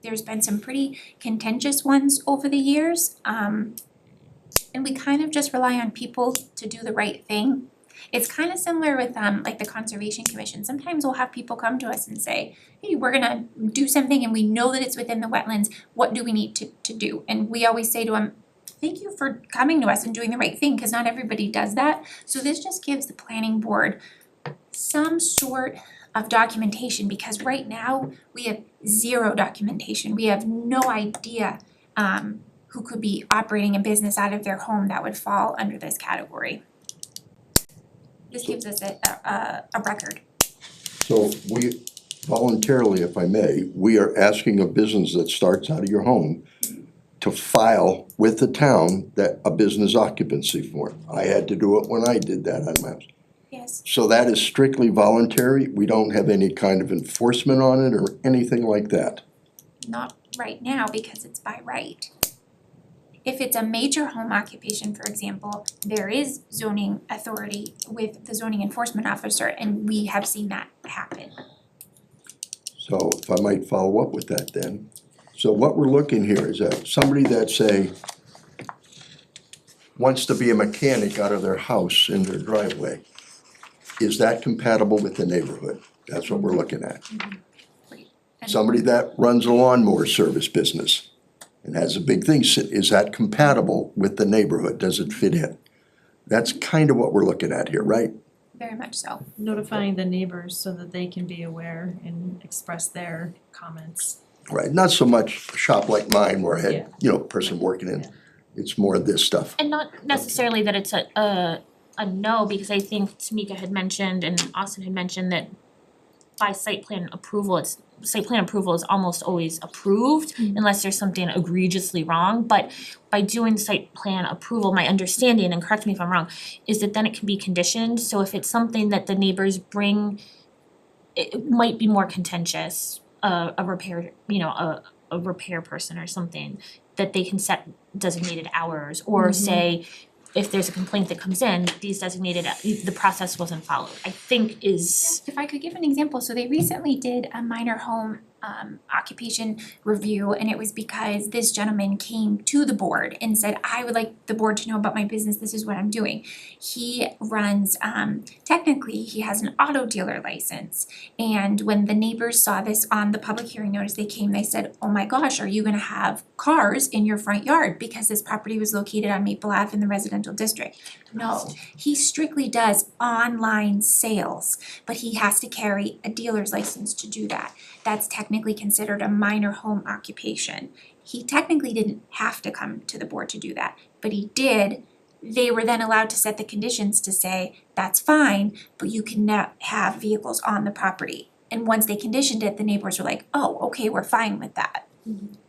L: There's been some pretty contentious ones over the years. And we kind of just rely on people to do the right thing. It's kind of similar with like the Conservation Commission. Sometimes we'll have people come to us and say, hey, we're gonna do something and we know that it's within the wetlands, what do we need to do? And we always say to them, thank you for coming to us and doing the right thing, because not everybody does that. So this just gives the planning board some sort of documentation, because right now we have zero documentation. We have no idea who could be operating a business out of their home that would fall under this category. This gives us a record.
I: So we voluntarily, if I may, we are asking a business that starts out of your home to file with the town that a business occupancy form. I had to do it when I did that on maps.
L: Yes.
I: So that is strictly voluntary, we don't have any kind of enforcement on it or anything like that.
L: Not right now because it's by right. If it's a major home occupation, for example, there is zoning authority with the zoning enforcement officer, and we have seen that happen.
I: So if I might follow up with that then. So what we're looking here is that somebody that say wants to be a mechanic out of their house in their driveway, is that compatible with the neighborhood? That's what we're looking at. Somebody that runs a lawnmower service business and has a big thing, is that compatible with the neighborhood? Does it fit in? That's kind of what we're looking at here, right?
L: Very much so.
M: Notifying the neighbors so that they can be aware and express their comments.
I: Right, not so much a shop like mine where I
M: Yeah.
I: had, you know, a person working in, it's more of this stuff.
A: And not necessarily that it's a no, because I think Tamika had mentioned and Austin had mentioned that by site plan approval is almost always approved unless there's something egregiously wrong. But by doing site plan approval, my understanding, and correct me if I'm wrong, is that then it can be conditioned. So if it's something that the neighbors bring, it might be more contentious, a repair, a repair person or something, that they can set designated hours or say, if there's a complaint that comes in, these designated, the process wasn't followed, I think is.
L: If I could give an example, so they recently did a minor home occupation review, and it was because this gentleman came to the board and said, I would like the board to know about my business, this is what I'm doing. He runs, technically, he has an auto dealer license, and when the neighbors saw this on the public hearing notice, they came, they said, oh my gosh, are you gonna have cars in your front yard? Because this property was located on Maple Ave in the residential district. No, he strictly does online sales, but he has to carry a dealer's license to do that. That's technically considered a minor home occupation. He technically didn't have to come to the board to do that, but he did. They were then allowed to set the conditions to say, that's fine, but you cannot have vehicles on the property. And once they conditioned it, the neighbors were like, oh, okay, we're fine with that.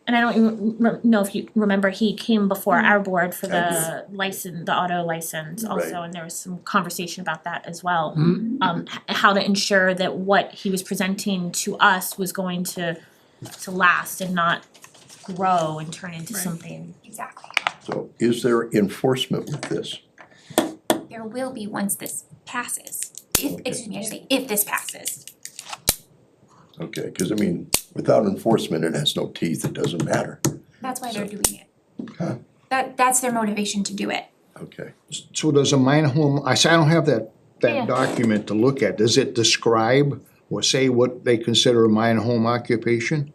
A: and I don't even know if you remember, he came before our board for the license, the auto license also,
I: Right.
A: and there was some conversation about that as well. How to ensure that what he was presenting to us was going to last and not grow and turn into something.
L: Exactly.
I: So is there enforcement with this?
L: There will be once this passes. If, excuse me, I should say, if this passes.
I: Okay, because I mean, without enforcement, it has no teeth, it doesn't matter.
L: That's why they're doing it.
I: Huh?
L: That's their motivation to do it.
I: Okay.
G: So does a minor home, I say I don't have
A: Yeah.
G: that document to look at, does it describe or say what they consider a minor home occupation?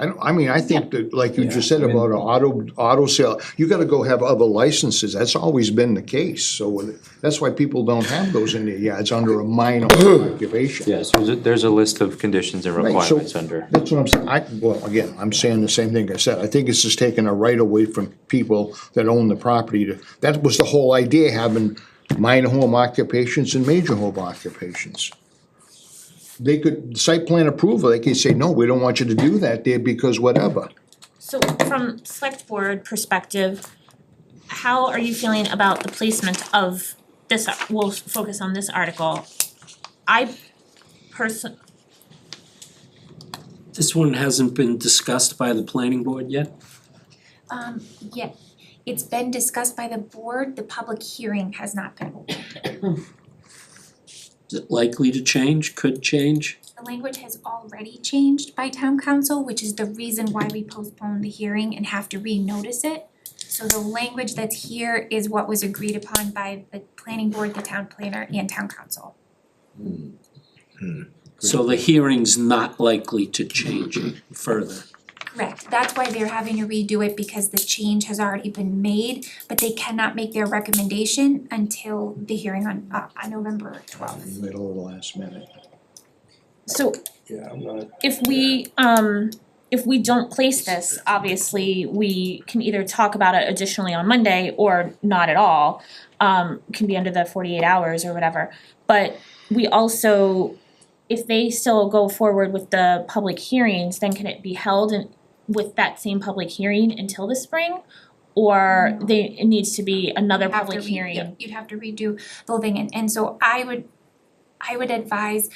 G: I think that, like you just said about an auto sale, you gotta go have other licenses, that's always been the case, so that's why people don't have those in their yards under a minor home occupation.
F: Yes, there's a list of conditions and
G: Right, so
F: requirements under.
G: That's what I'm saying, well, again, I'm saying the same thing I said, I think it's just taking a right away from people that own the property that was the whole idea, having minor home occupations and major home occupations. They could, site plan approval, they could say, no, we don't want you to do that there because whatever.
A: So from select board perspective, how are you feeling about the placement of this, we'll focus on this article.
K: This one hasn't been discussed by the planning board yet?
L: Yeah, it's been discussed by the board, the public hearing has not been opened.
K: Is it likely to change, could change?
L: The language has already changed by town council, which is the reason why we postponed the hearing and have to renotice it. So the language that's here is what was agreed upon by the planning board, the town planner, and town council.
K: So the hearing's not likely to change further.
L: Correct, that's why they're having to redo it because the change has already been made, but they cannot make their recommendation until the hearing on November 12th.
G: Middle of the last minute.
A: So
I: Yeah, I'm not.
A: if we don't place this, obviously, we can either talk about it additionally on Monday or not at all. Can be under the 48 hours or whatever, but we also, if they still go forward with the public hearings, then can it be held with that same public hearing until the spring? Or it needs to be another
L: Have to
A: public hearing?
L: Yep, you'd have to redo the whole thing, and so I would advise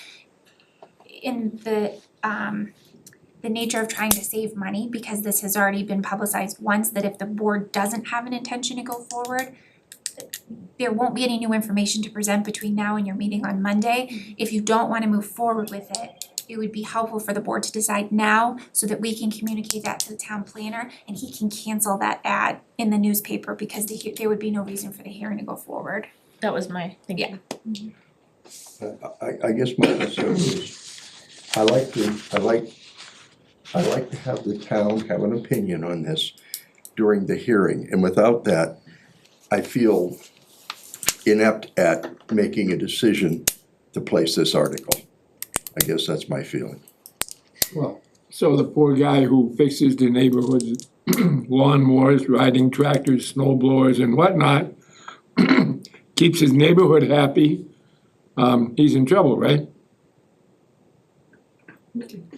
L: in the nature of trying to save money, because this has already been publicized once, that if the board doesn't have an intention to go forward, there won't be any new information to present between now and your meeting on Monday. If you don't wanna move forward with it, it would be helpful for the board to decide now so that we can communicate that to the town planner and he can cancel that ad in the newspaper because there would be no reason for the hearing to go forward.
A: That was my thinking.
I: I guess my concern is, I like to have the town have an opinion on this during the hearing, and without that, I feel inept at making a decision to place this article. I guess that's my feeling.
J: Well, so the poor guy who fixes the neighborhood's lawnmowers, riding tractors, snow blowers and whatnot, keeps his neighborhood happy, he's in trouble, right?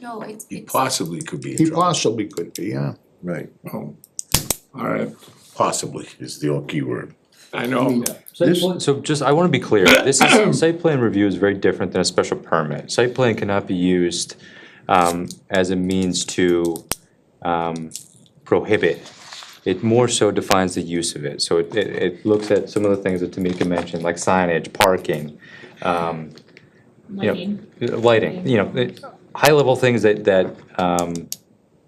L: No, it's
B: He possibly could be in
G: He
B: trouble.
G: possibly could be, yeah.
I: Right.
J: Oh, all right,
B: Possibly is the old key word.
J: I know.
F: So just, I wanna be clear, this is, site plan review is very different than a special permit. Site plan cannot be used as a means to prohibit. It more so defines the use of it, so it looks at some of the things that Tamika mentioned, like signage, parking, lighting, high level things that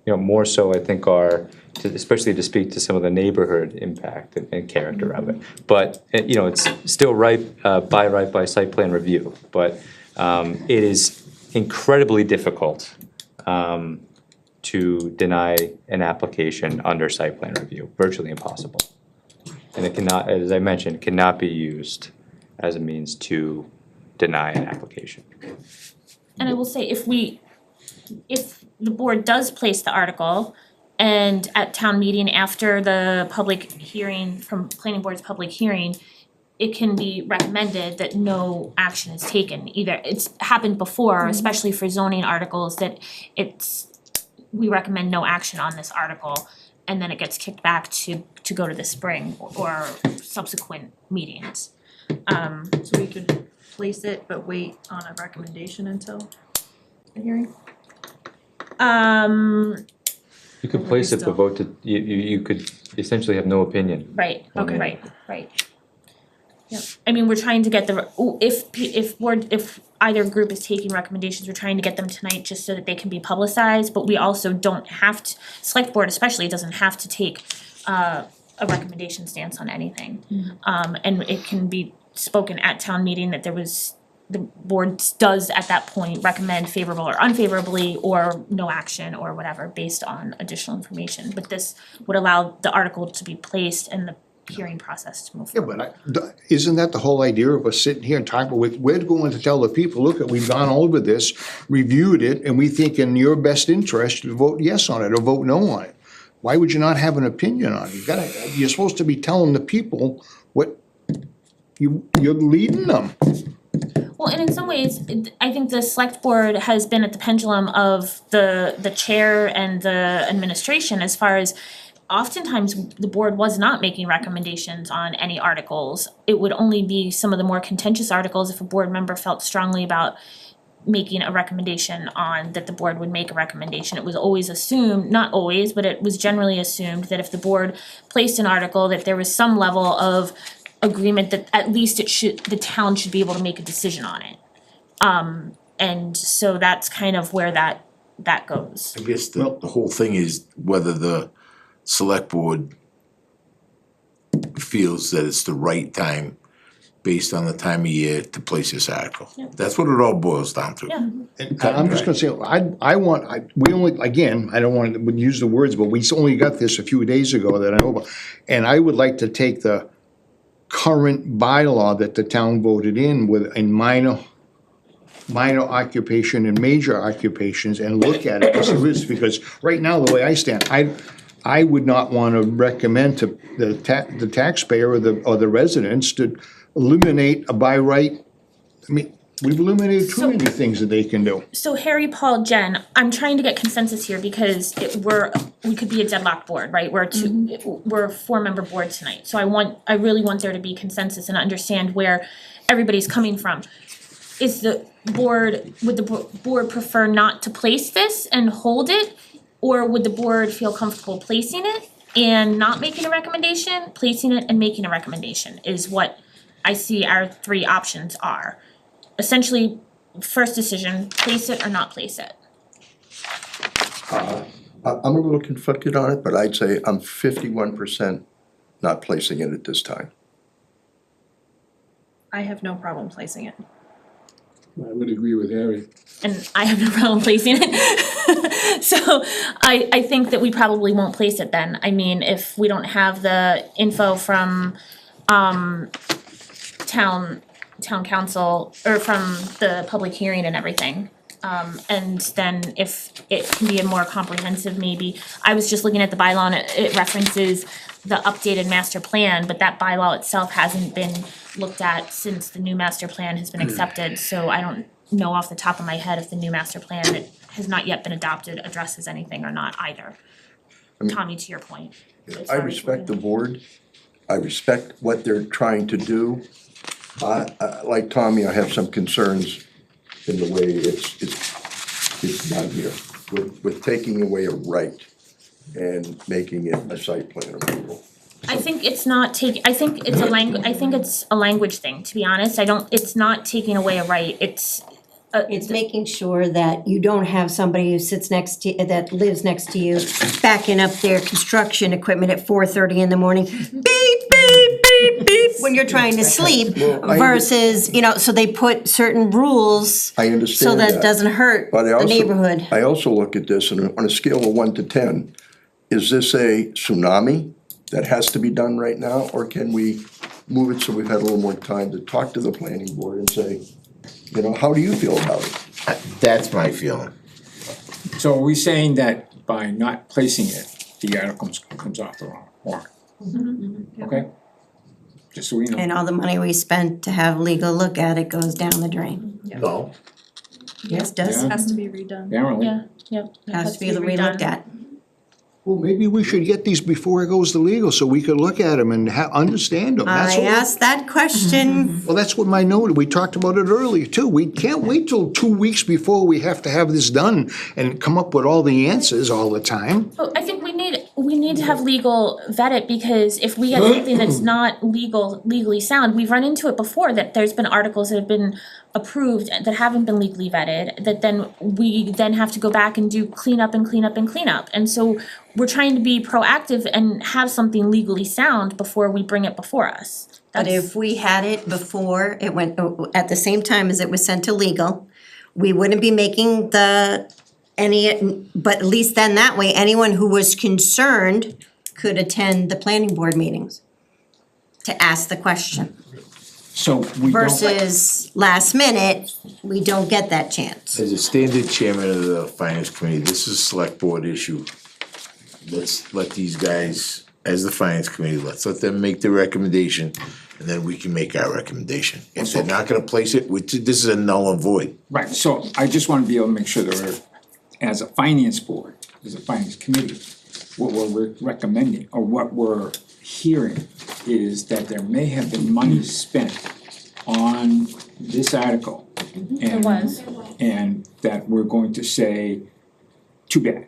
F: more so I think are, especially to speak to some of the neighborhood impact and character of it. But, it's still by site plan review, but it is incredibly difficult to deny an application under site plan review, virtually impossible. And it cannot, as I mentioned, cannot be used as a means to deny an application.
A: And I will say, if the board does place the article and at town meeting after the public hearing, from planning board's public hearing, it can be recommended that no action is taken. Either, it's happened before, especially for zoning articles, that it's we recommend no action on this article, and then it gets kicked back to go to the spring or subsequent meetings.
M: So we could place it, but wait on a recommendation until a hearing?
F: You could place it, but vote to, you could essentially have no opinion.
A: Right,
F: Okay.
A: right. Yep, I mean, we're trying to get if either group is taking recommendations, we're trying to get them tonight just so that they can be publicized, but we also don't have to, select board especially doesn't have to take a recommendation stance on anything. And it can be spoken at town meeting that the board does at that point recommend favorable or unfavorably or no action or whatever based on additional information. But this would allow the article to be placed and the hearing process to move
G: Yeah,
A: forward.
G: but isn't that the whole idea of us sitting here and talking, we're going to tell the people, look, we've gone over this, reviewed it, and we think in your best interest to vote yes on it or vote no on it. Why would you not have an opinion on it? You're supposed to be telling the people what you're leading them.
A: Well, and in some ways, I think the select board has been at the pendulum of the chair and the administration as far as oftentimes the board was not making recommendations on any articles. It would only be some of the more contentious articles if a board member felt strongly about making a recommendation on that the board would make a recommendation. It was always assumed, not always, but it was generally assumed that if the board placed an article that there was some level of agreement that at least the town should be able to make a decision on it. And so that's kind of where that goes.
B: I guess the whole thing is whether the select board feels that it's the right time based on the time of year to place this article.
A: Yeah.
B: That's what it all boils down to.
A: Yeah.
G: And I'm just gonna say, we only, again, I don't want to use the words, but we only got this a few days ago that I know about. And I would like to take the current bylaw that the town voted in minor occupation and major occupations and look at it as it is, because right now, the way I stand, I would not wanna recommend to the taxpayer or the residents to eliminate a by right. I mean, we've eliminated too many things that they can do.
A: So Harry, Paul, Jen, I'm trying to get consensus here because we could be a deadlocked board, right? We're a 4-member board tonight. So I really want there to be consensus and understand where everybody's coming from. Would the board prefer not to place this and hold it? Or would the board feel comfortable placing it and not making a recommendation, placing it and making a recommendation is what I see our 3 options are. Essentially, first decision, place it or not place it.
I: I'm a little conflicted on it, but I'd say I'm 51% not placing it at this time.
M: I have no problem placing it.
J: I would agree with Harry.
A: And I have no problem placing it. So I think that we probably won't place it then. I mean, if we don't have the info from town council or from the public hearing and everything. And then if it can be a more comprehensive, maybe, I was just looking at the bylaw and it references the updated master plan, but that bylaw itself hasn't been looked at since the new master plan has been accepted, so I don't know off the top of my head if the new master plan that has not yet been adopted addresses anything or not either. Tommy, to your point.
I: I respect the board, I respect what they're trying to do. Like Tommy, I have some concerns in the way it's done here, with taking away a right and making it a site plan approval.
A: I think it's not I think it's a language thing, to be honest. It's not taking away a right, it's
D: making sure that you don't have somebody who sits next to, that lives next to you, backing up their construction equipment at 4:30 in the morning, beep, beep, beep, beep, when you're trying to sleep, versus, so they put certain rules
I: I understand
D: so that it doesn't hurt
I: But
D: the neighborhood.
I: I also look at this, and on a scale of 1 to 10, is this a tsunami that has to be done right now, or can we move it so we've had a little more time to talk to the planning board and say, how do you feel about it?
B: That's my feeling.
C: So are we saying that by not placing it, the article comes off the warrant? Okay? Just so we know.
D: And all the money we spent to have legal look at it goes down the drain.
B: No.
D: Yes, does.
C: Yeah.
M: Has to be redone.
C: Apparently.
A: Yeah, yeah. It
D: Has to be relooked at.
G: Well, maybe we should get these before it goes to legal, so we could look at them and understand them. That's
D: I
G: what-
D: asked that question.
G: Well, that's what my note, we talked about it earlier too. We can't wait till 2 weeks before we have to have this done and come up with all the answers all the time.
A: Well, I think we need to have legal vet it, because if we get something that's not legally sound, we've run into it before, that there's been articles that have been approved that haven't been legally vetted, that then we then have to go back and do cleanup and cleanup and cleanup. And so we're trying to be proactive and have something legally sound before we bring it before us.
D: But
A: That's-
D: if we had it before it went, at the same time as it was sent to legal, we wouldn't be making but at least then that way, anyone who was concerned could attend the planning board meetings to ask the question.
C: So we don't,
D: Versus last minute, we don't get that chance.
B: As a standard chairman of the finance committee, this is a select board issue. Let's let these guys, as the finance committee, let's let them make the recommendation, and then we can make our recommendation. If they're not gonna place it, this is a null and void.
C: right, so I just wanna be able to make sure that we're, as a finance board, as a finance committee, what we're recommending, or what we're hearing is that there may have been money spent on this article.
A: It was.
C: And that we're going to say, too bad.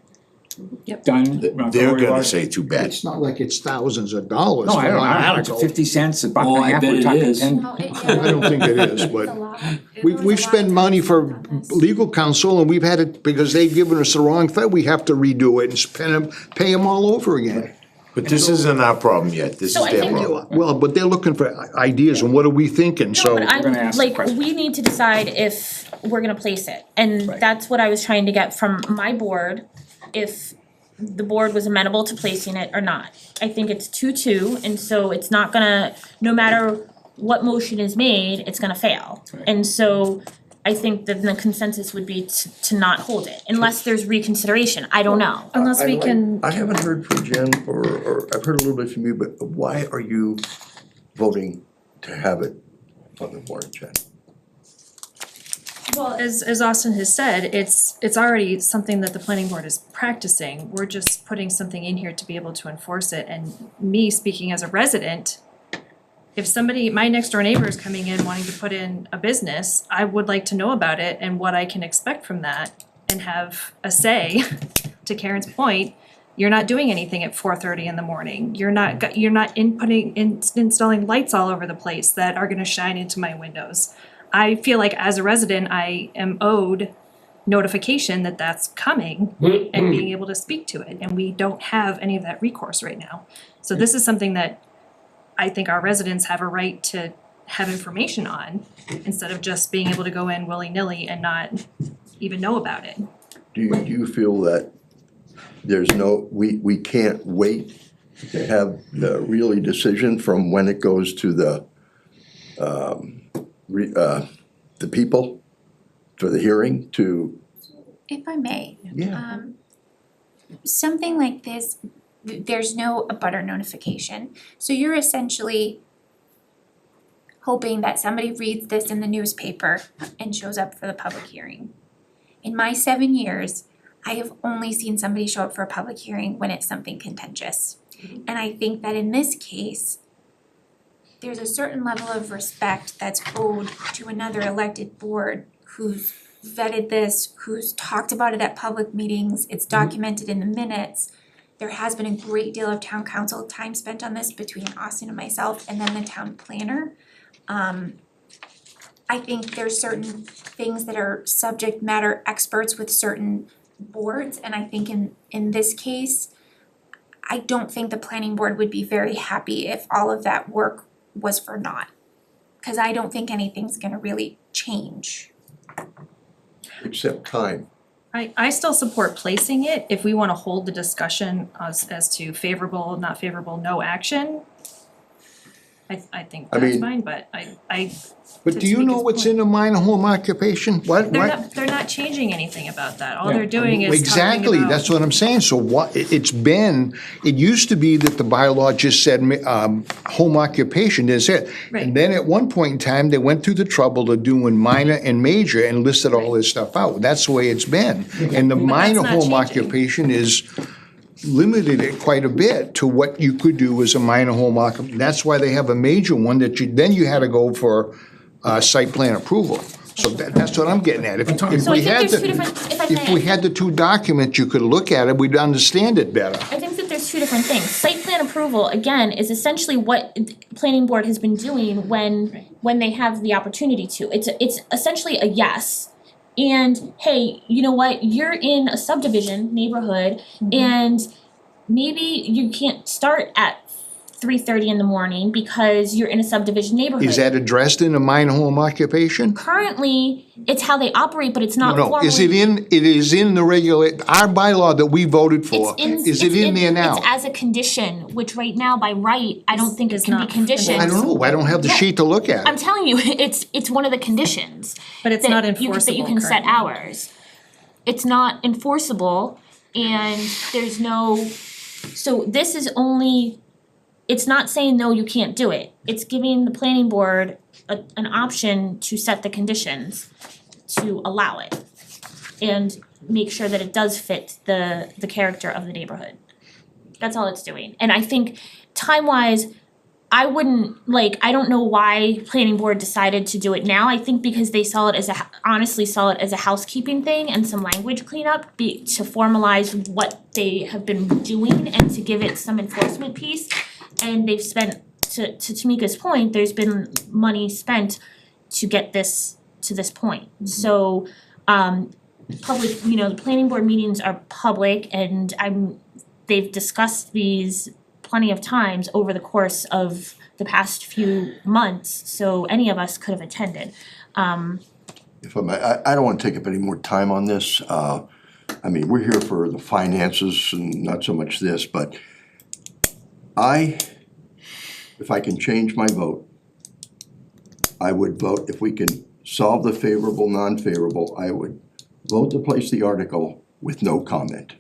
M: Yep.
C: Done. we're not
B: They're
C: worry about
B: gonna
C: it.
B: say too bad.
G: It's not like it's thousands of dollars
C: No,
G: for
C: I
G: one
C: don't know,
G: article.
C: 50 cents, a buck
K: Oh,
C: and a
K: I
C: half,
K: bet
C: we're
K: it
C: talking
K: is.
C: 10.
L: No,
G: I don't think it is,
L: It's
G: but
L: a lot.
G: we spend money for legal counsel and we've had it, because they've given us the wrong thing, we have to redo it and pay them all over again.
B: But this isn't our problem yet, this
A: So
B: is
A: I
B: their
A: think-
B: problem.
G: Well, but they're looking for ideas and what are we thinking, so.
A: But
C: gonna
A: I'm,
C: ask the
A: like,
C: question.
A: we need to decide if we're gonna place it, and that's what I was trying to get from my board, if the board was amenable to placing it or not. I think it's 2-2, and so it's not gonna, no matter what motion is made, it's gonna fail. And so I think that the consensus would be to not hold it, unless there's reconsideration, I don't know.
M: Unless we can.
I: I haven't heard from Jen, or I've heard a little bit from you, but why are you voting to have it on the warrant, Jen?
M: Well, as Austin has said, it's already something that the planning board is practicing. We're just putting something in here to be able to enforce it. And me speaking as a resident, if somebody, my next door neighbor is coming in wanting to put in a business, I would like to know about it and what I can expect from that and have a say. To Karen's point, you're not doing anything at 4:30 in the morning. You're not installing lights all over the place that are gonna shine into my windows. I feel like as a resident, I am owed notification that that's coming and being able to speak to it, and we don't have any of that recourse right now. So this is something that I think our residents have a right to have information on, instead of just being able to go in willy-nilly and not even know about it.
I: Do you feel that we can't wait to have the really decision from when it goes to the people for the hearing to?
L: If I may,
I: Yeah.
L: something like this, there's no abutter notification. So you're essentially hoping that somebody reads this in the newspaper and shows up for the public hearing. In my 7 years, I have only seen somebody show up for a public hearing when it's something contentious. And I think that in this case, there's a certain level of respect that's owed to another elected board who's vetted this, who's talked about it at public meetings, it's documented in the minutes. There has been a great deal of town council time spent on this between Austin and myself and then the town planner. I think there's certain things that are subject matter experts with certain boards, and I think in this case, I don't think the planning board would be very happy if all of that work was for naught. Cause I don't think anything's gonna really change.
I: Except time.
M: I still support placing it if we wanna hold the discussion as to favorable, not favorable, no action. I think
I: I
M: that's
I: mean-
M: fine, but I
G: But do you know what's in a minor home occupation? What?
M: they're not changing anything about that. All
C: Yeah.
M: they're doing is talking
G: Exactly,
M: about-
G: that's what I'm saying, so what, it used to be that the bylaw just said, home occupation is it.
M: Right.
G: And then at one point in time, they went through the trouble of doing minor and major and listed all this stuff out, that's the way it's been. And the minor
M: not
G: home
M: changing.
G: occupation is limited it quite a bit to what you could do as a minor home occupation. That's why they have a major one that you had to go for, site plan approval. So that's what I'm getting at. If
A: So I
G: we
A: think
G: had
A: there's two
G: the,
A: different, if I
G: if we
A: may,
G: had the two documents, you could look at it, we'd understand it better.
A: I think that there's two different things. Site plan approval, again, is essentially what the planning board has been doing when they have the opportunity to. It's essentially a yes. And hey, you know what, you're in a subdivision neighborhood and maybe you can't start at 3:30 in the morning because you're in a subdivision neighborhood.
G: Is that addressed in a minor home occupation?
A: Currently, it's how they operate, but it's not
G: No,
A: formally.
G: is it in the our bylaw that we voted for? Is it in there now?
A: It's as a condition, which right now by right, I don't think it
M: Is
A: can be
M: not
A: conditioned.
G: I don't know, I don't have the
A: Yeah.
G: sheet to look at.
A: I'm telling you, it's one of the conditions.
M: But it's
A: that
M: not
A: That you
M: enforceable
A: can set
M: currently.
A: hours. It's not enforceable and there's no, so this is only, it's not saying, no, you can't do it. It's giving the planning board an option to set the conditions to allow it. And make sure that it does fit the character of the neighborhood. That's all it's doing. And I think time-wise, I wouldn't, I don't know why planning board decided to do it now. I think because they honestly saw it as a housekeeping thing and some language cleanup to formalize what they have been doing and to give it some enforcement piece. And they've spent, to Tamika's point, there's been money spent to get this to this point. So, public, the planning board meetings are public and they've discussed these plenty of times over the course of the past few months, so any of us could have attended.
I: If I may, I don't wanna take up any more time on this. I mean, we're here for the finances and not so much this, but if I can change my vote, I would vote, if we can solve the favorable, non-favorable, I would vote to place the article with no comment.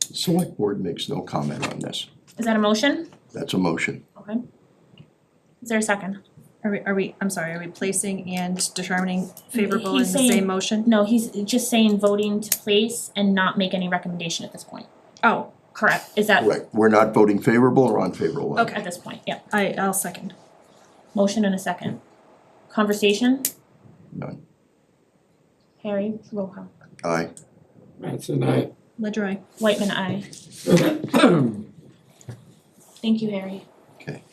I: The select board makes no comment on this.
A: Is that a motion?
I: That's a motion.
A: Okay. Is there a second?
M: Are we placing and determining favorable in the
A: He's saying-
M: same motion?
A: No, he's just saying voting to place and not make any recommendation at this point.
M: Oh,
A: Correct, is that
I: Right, we're not voting favorable or unfavorable.
A: at this point, yeah.
M: I'll second.
A: Motion and a second. Conversation?
I: None.
A: Harry, roll call.
I: Aye.
K: Mattson, aye.
M: Ledger, aye.
A: Whitman, aye. Thank you, Harry.
I: Okay.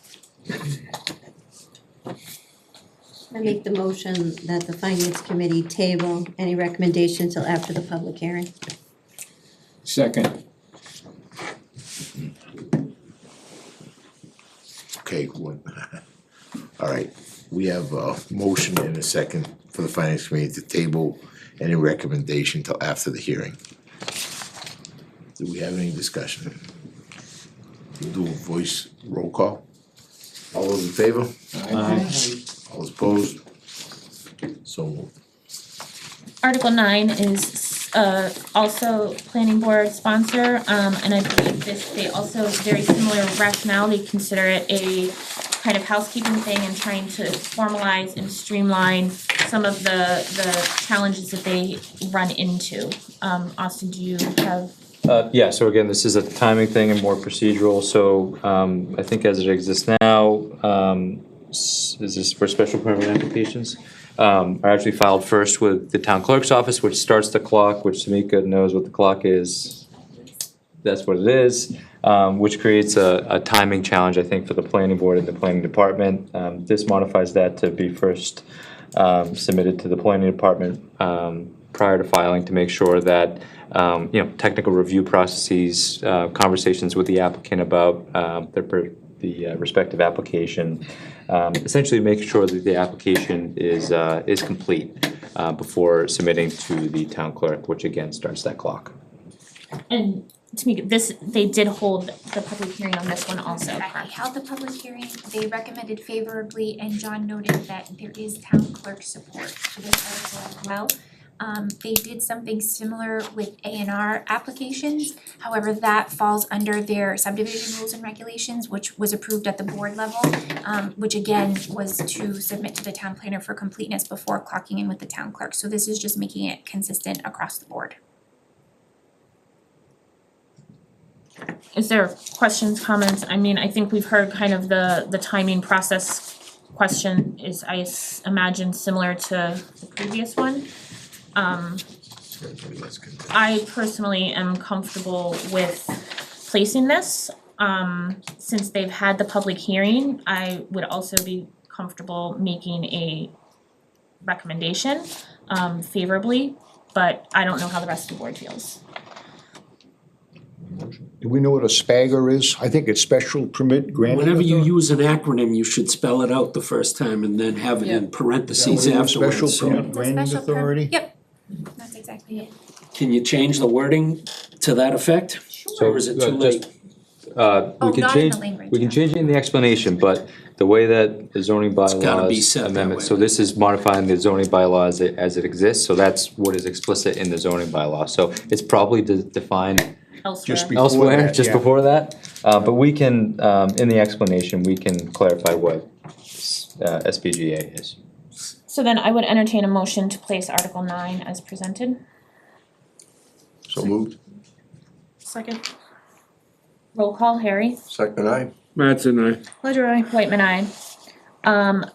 D: I make the motion that the finance committee table any recommendation till after the public hearing.
C: Second.
B: Okay, all right, we have a motion and a second for the finance committee to table any recommendation till after the hearing. Do we have any discussion? We'll do a voice roll call. All those in favor? All those opposed? So moved.
A: Article 9 is also planning board sponsor, and I believe they also, very similar rationale, they consider it a kind of housekeeping thing and trying to formalize and streamline some of the challenges that they run into. Austin, do you have?
F: Yeah, so again, this is a timing thing and more procedural, so I think as it exists now, is this for special permit applications? Are actually filed first with the town clerk's office, which starts the clock, which Tamika knows what the clock is. That's what it is, which creates a timing challenge, I think, for the planning board and the planning department. This modifies that to be first submitted to the planning department prior to filing to make sure that technical review processes, conversations with the applicant about the respective application, essentially making sure that the application is complete before submitting to the town clerk, which again starts that clock.
A: And Tamika, they did hold the public hearing on this one also,
L: They
A: correct?
L: held the public hearing, they recommended favorably, and John noted that there is town clerk support for this article as well. They did something similar with A&R applications. However, that falls under their subdivision rules and regulations, which was approved at the board level, which again was to submit to the town planner for completeness before clocking in with the town clerk. So this is just making it consistent across the board.
A: Is there questions, comments? I mean, I think we've heard kind of the timing process question is, imagine, similar to the previous one. I personally am comfortable with placing this. Since they've had the public hearing, I would also be comfortable making a recommendation, favorably, but I don't know how the rest of the board feels.
G: Do we know what a SPAGR is? I think it's special permit granting.
K: Whenever you
G: authority.
K: use an acronym, you should spell it out the first time and then have it in parentheses
G: Is that what it is,
K: afterwards.
G: special
K: So
G: permit granting
L: Special
G: authority?
L: Yep, that's exactly it.
K: can you change the wording to that effect? Or is it too late?
F: We
L: Oh,
F: can
L: not in
F: change,
L: the language,
F: we can
L: yeah.
F: change it in the explanation, but the way that the zoning
K: gotta be
F: bylaws
K: said that
F: amendment,
K: way.
F: so this is modifying the zoning bylaws as it exists, so that's what is explicit in the zoning bylaw. So it's probably defined
A: Elsewhere.
G: Just before
F: elsewhere,
G: that,
F: just
G: yeah.
F: before that. But we can, in the explanation, we can clarify what SPGA is.
A: So then I would entertain a motion to place Article 9 as presented.
I: So moved.
A: Second. Roll call, Harry.
I: Second, aye.
J: Mattson, aye.
M: Ledger I.
A: Whitman, aye.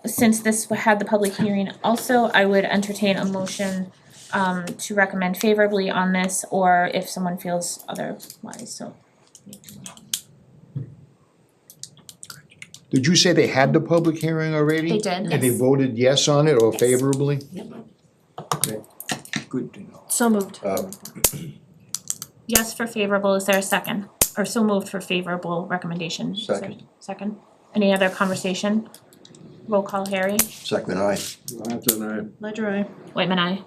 A: Since this had the public hearing, also, I would entertain a motion to recommend favorably on this, or if someone feels otherwise, so.
G: Did you say they had the public hearing already?
A: They did,
G: And they
A: yes.
G: voted yes on it or favorably?
C: Good to know.
M: So moved.
A: Yes for favorable, is there a second? Or so moved for favorable recommendation? Is there-
I: Second.
A: Second. Any other conversation? Roll call, Harry.
I: Second, aye.
J: Mattson, aye.
M: Ledger I.
A: Whitman, aye.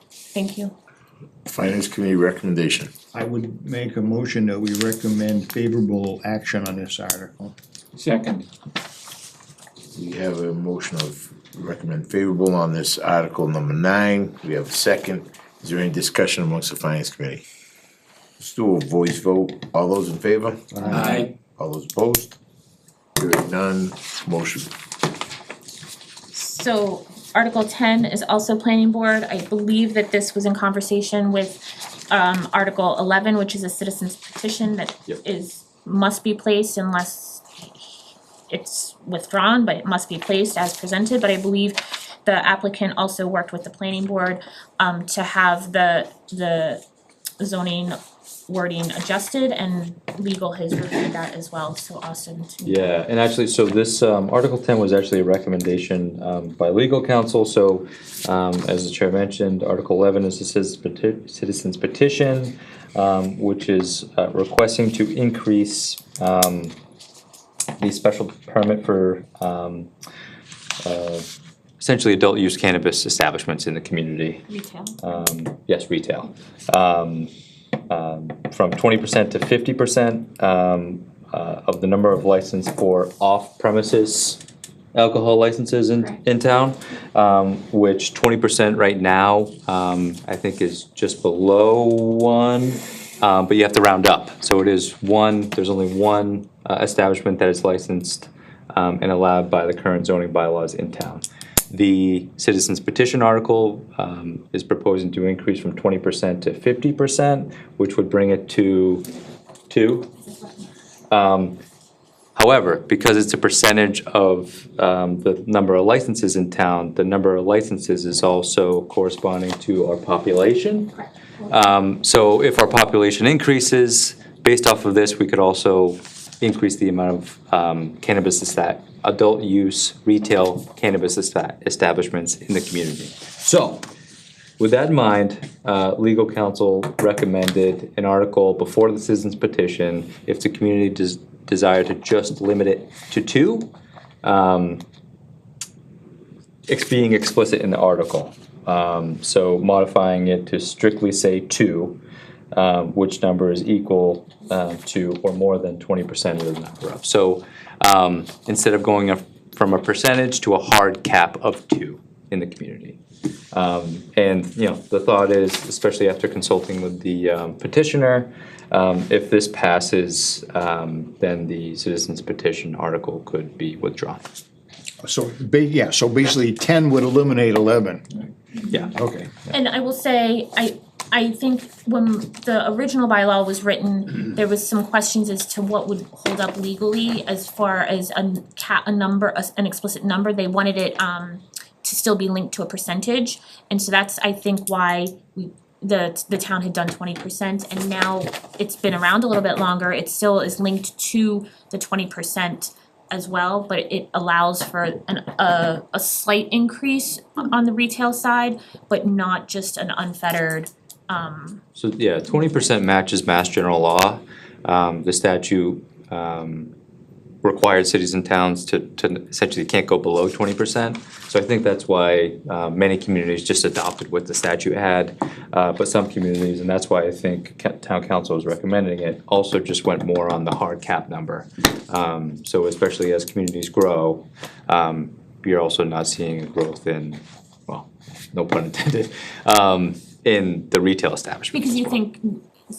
A: Thank you.
B: Finance Committee recommendation.
G: I would make a motion that we recommend favorable action on this article.
C: Second.
B: We have a motion of recommend favorable on this Article number 9. We have a second. Is there any discussion amongst the Finance Committee? Let's do a voice vote. All those in favor?
K: Aye.
B: All those opposed? Hearing none, motion.
A: So Article 10 is also planning board. I believe that this was in conversation with Article 11, which is a citizen's petition that must be placed unless it's withdrawn, but it must be placed as presented. But I believe the applicant also worked with the planning board to have the zoning wording adjusted, and legal has reviewed that as well, so Austin.
F: Yeah, and actually, so this, Article 10 was actually a recommendation by legal counsel, so as the chair mentioned, Article 11 is a citizen's petition, which is requesting to increase the special permit for essentially adult use cannabis establishments in the community.
A: Retail.
F: Yes, retail. From 20% to 50% of the number of license for off-premises alcohol licenses in town, which 20% right now, I think is just below 1, but you have to round up. So it is one, there's only one establishment that is licensed and allowed by the current zoning bylaws in town. The citizens petition article is proposing to increase from 20% to 50%, which would bring it to 2. However, because it's a percentage of the number of licenses in town, the number of licenses is also corresponding to our population. So if our population increases, based off of this, we could also increase the amount of cannabis adult use retail cannabis establishments in the community. So, with that in mind, legal counsel recommended an article before the citizens petition if the community desire to just limit it to 2, it's being explicit in the article. So modifying it to strictly say 2, which number is equal to or more than 20% of the number of. So instead of going from a percentage to a hard cap of 2 in the community. And, you know, the thought is, especially after consulting with the petitioner, if this passes, then the citizens petition article could be withdrawn.
G: So, so basically 10 would eliminate 11.
F: Yeah.
G: Okay.
A: And I will say, I think when the original bylaw was written, there was some questions as to what would hold up legally as far as a number, an explicit number. They wanted it to still be linked to a percentage, and so that's, I think, why the town had done 20%, and now it's been around a little bit longer. It still is linked to the 20% as well, but it allows for a slight increase on the retail side, but not just an unfettered.
F: So, yeah, 20% matches Mass General Law. The statute required cities and towns to essentially can't go below 20%. So I think that's why many communities just adopted what the statute had, but some communities, and that's why I think town council is recommending it, also just went more on the hard cap number. So especially as communities grow, you're also not seeing a growth in, well, no pun intended, in the retail establishments.
A: Because you think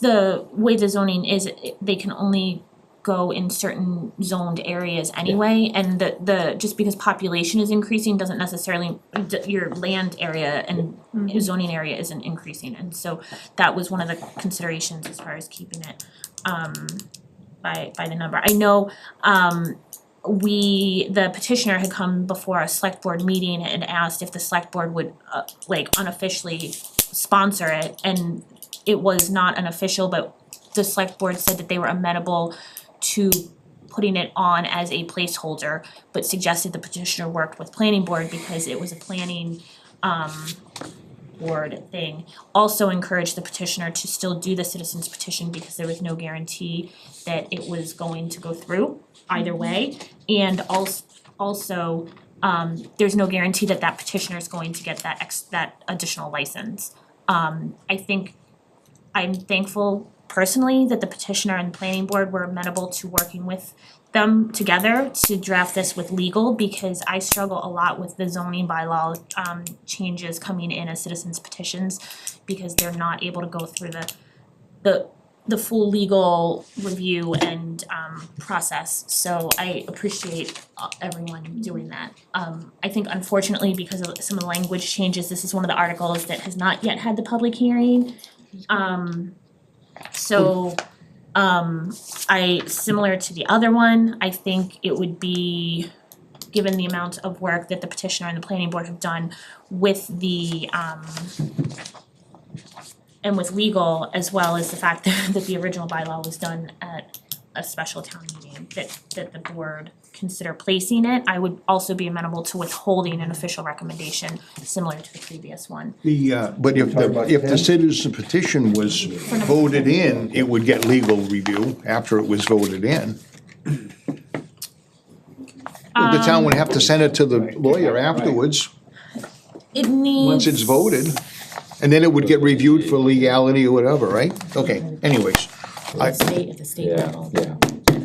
A: the way the zoning is, they can only go in certain zoned areas anyway, and the just because population is increasing doesn't necessarily, your land area and zoning area isn't increasing, and so that was one of the considerations as far as keeping it by the number. I know the petitioner had come before a select board meeting and asked if the select board would like unofficially sponsor it, and it was not unofficial, but the select board said that they were amenable to putting it on as a placeholder, but suggested the petitioner worked with planning board because it was a planning board thing. Also encouraged the petitioner to still do the citizens petition because there was no guarantee that it was going to go through either way, and also there's no guarantee that that petitioner is going to get that additional license. I think I'm thankful personally that the petitioner and planning board were amenable to working with them together to draft this with legal, because I struggle a lot with the zoning bylaw changes coming in as citizens petitions, because they're not able to go through the full legal review and process. So I appreciate everyone doing that. I think unfortunately, because of some of the language changes, this is one of the articles that has not yet had the public hearing. So similar to the other one, I think it would be, given the amount of work that the petitioner and the planning board have done with the and with legal, as well as the fact that the original bylaw was done at a special town meeting, that the board consider placing it. I would also be amenable to withholding an official recommendation similar to the previous one.
G: But if the citizen petition was voted in, it would get legal review after it was voted in. The town would have to send it to the lawyer afterwards,
A: It needs.
G: once it's voted. And then it would get reviewed for legality or whatever, right? Okay, anyways.
A: At the state level.
F: Yeah.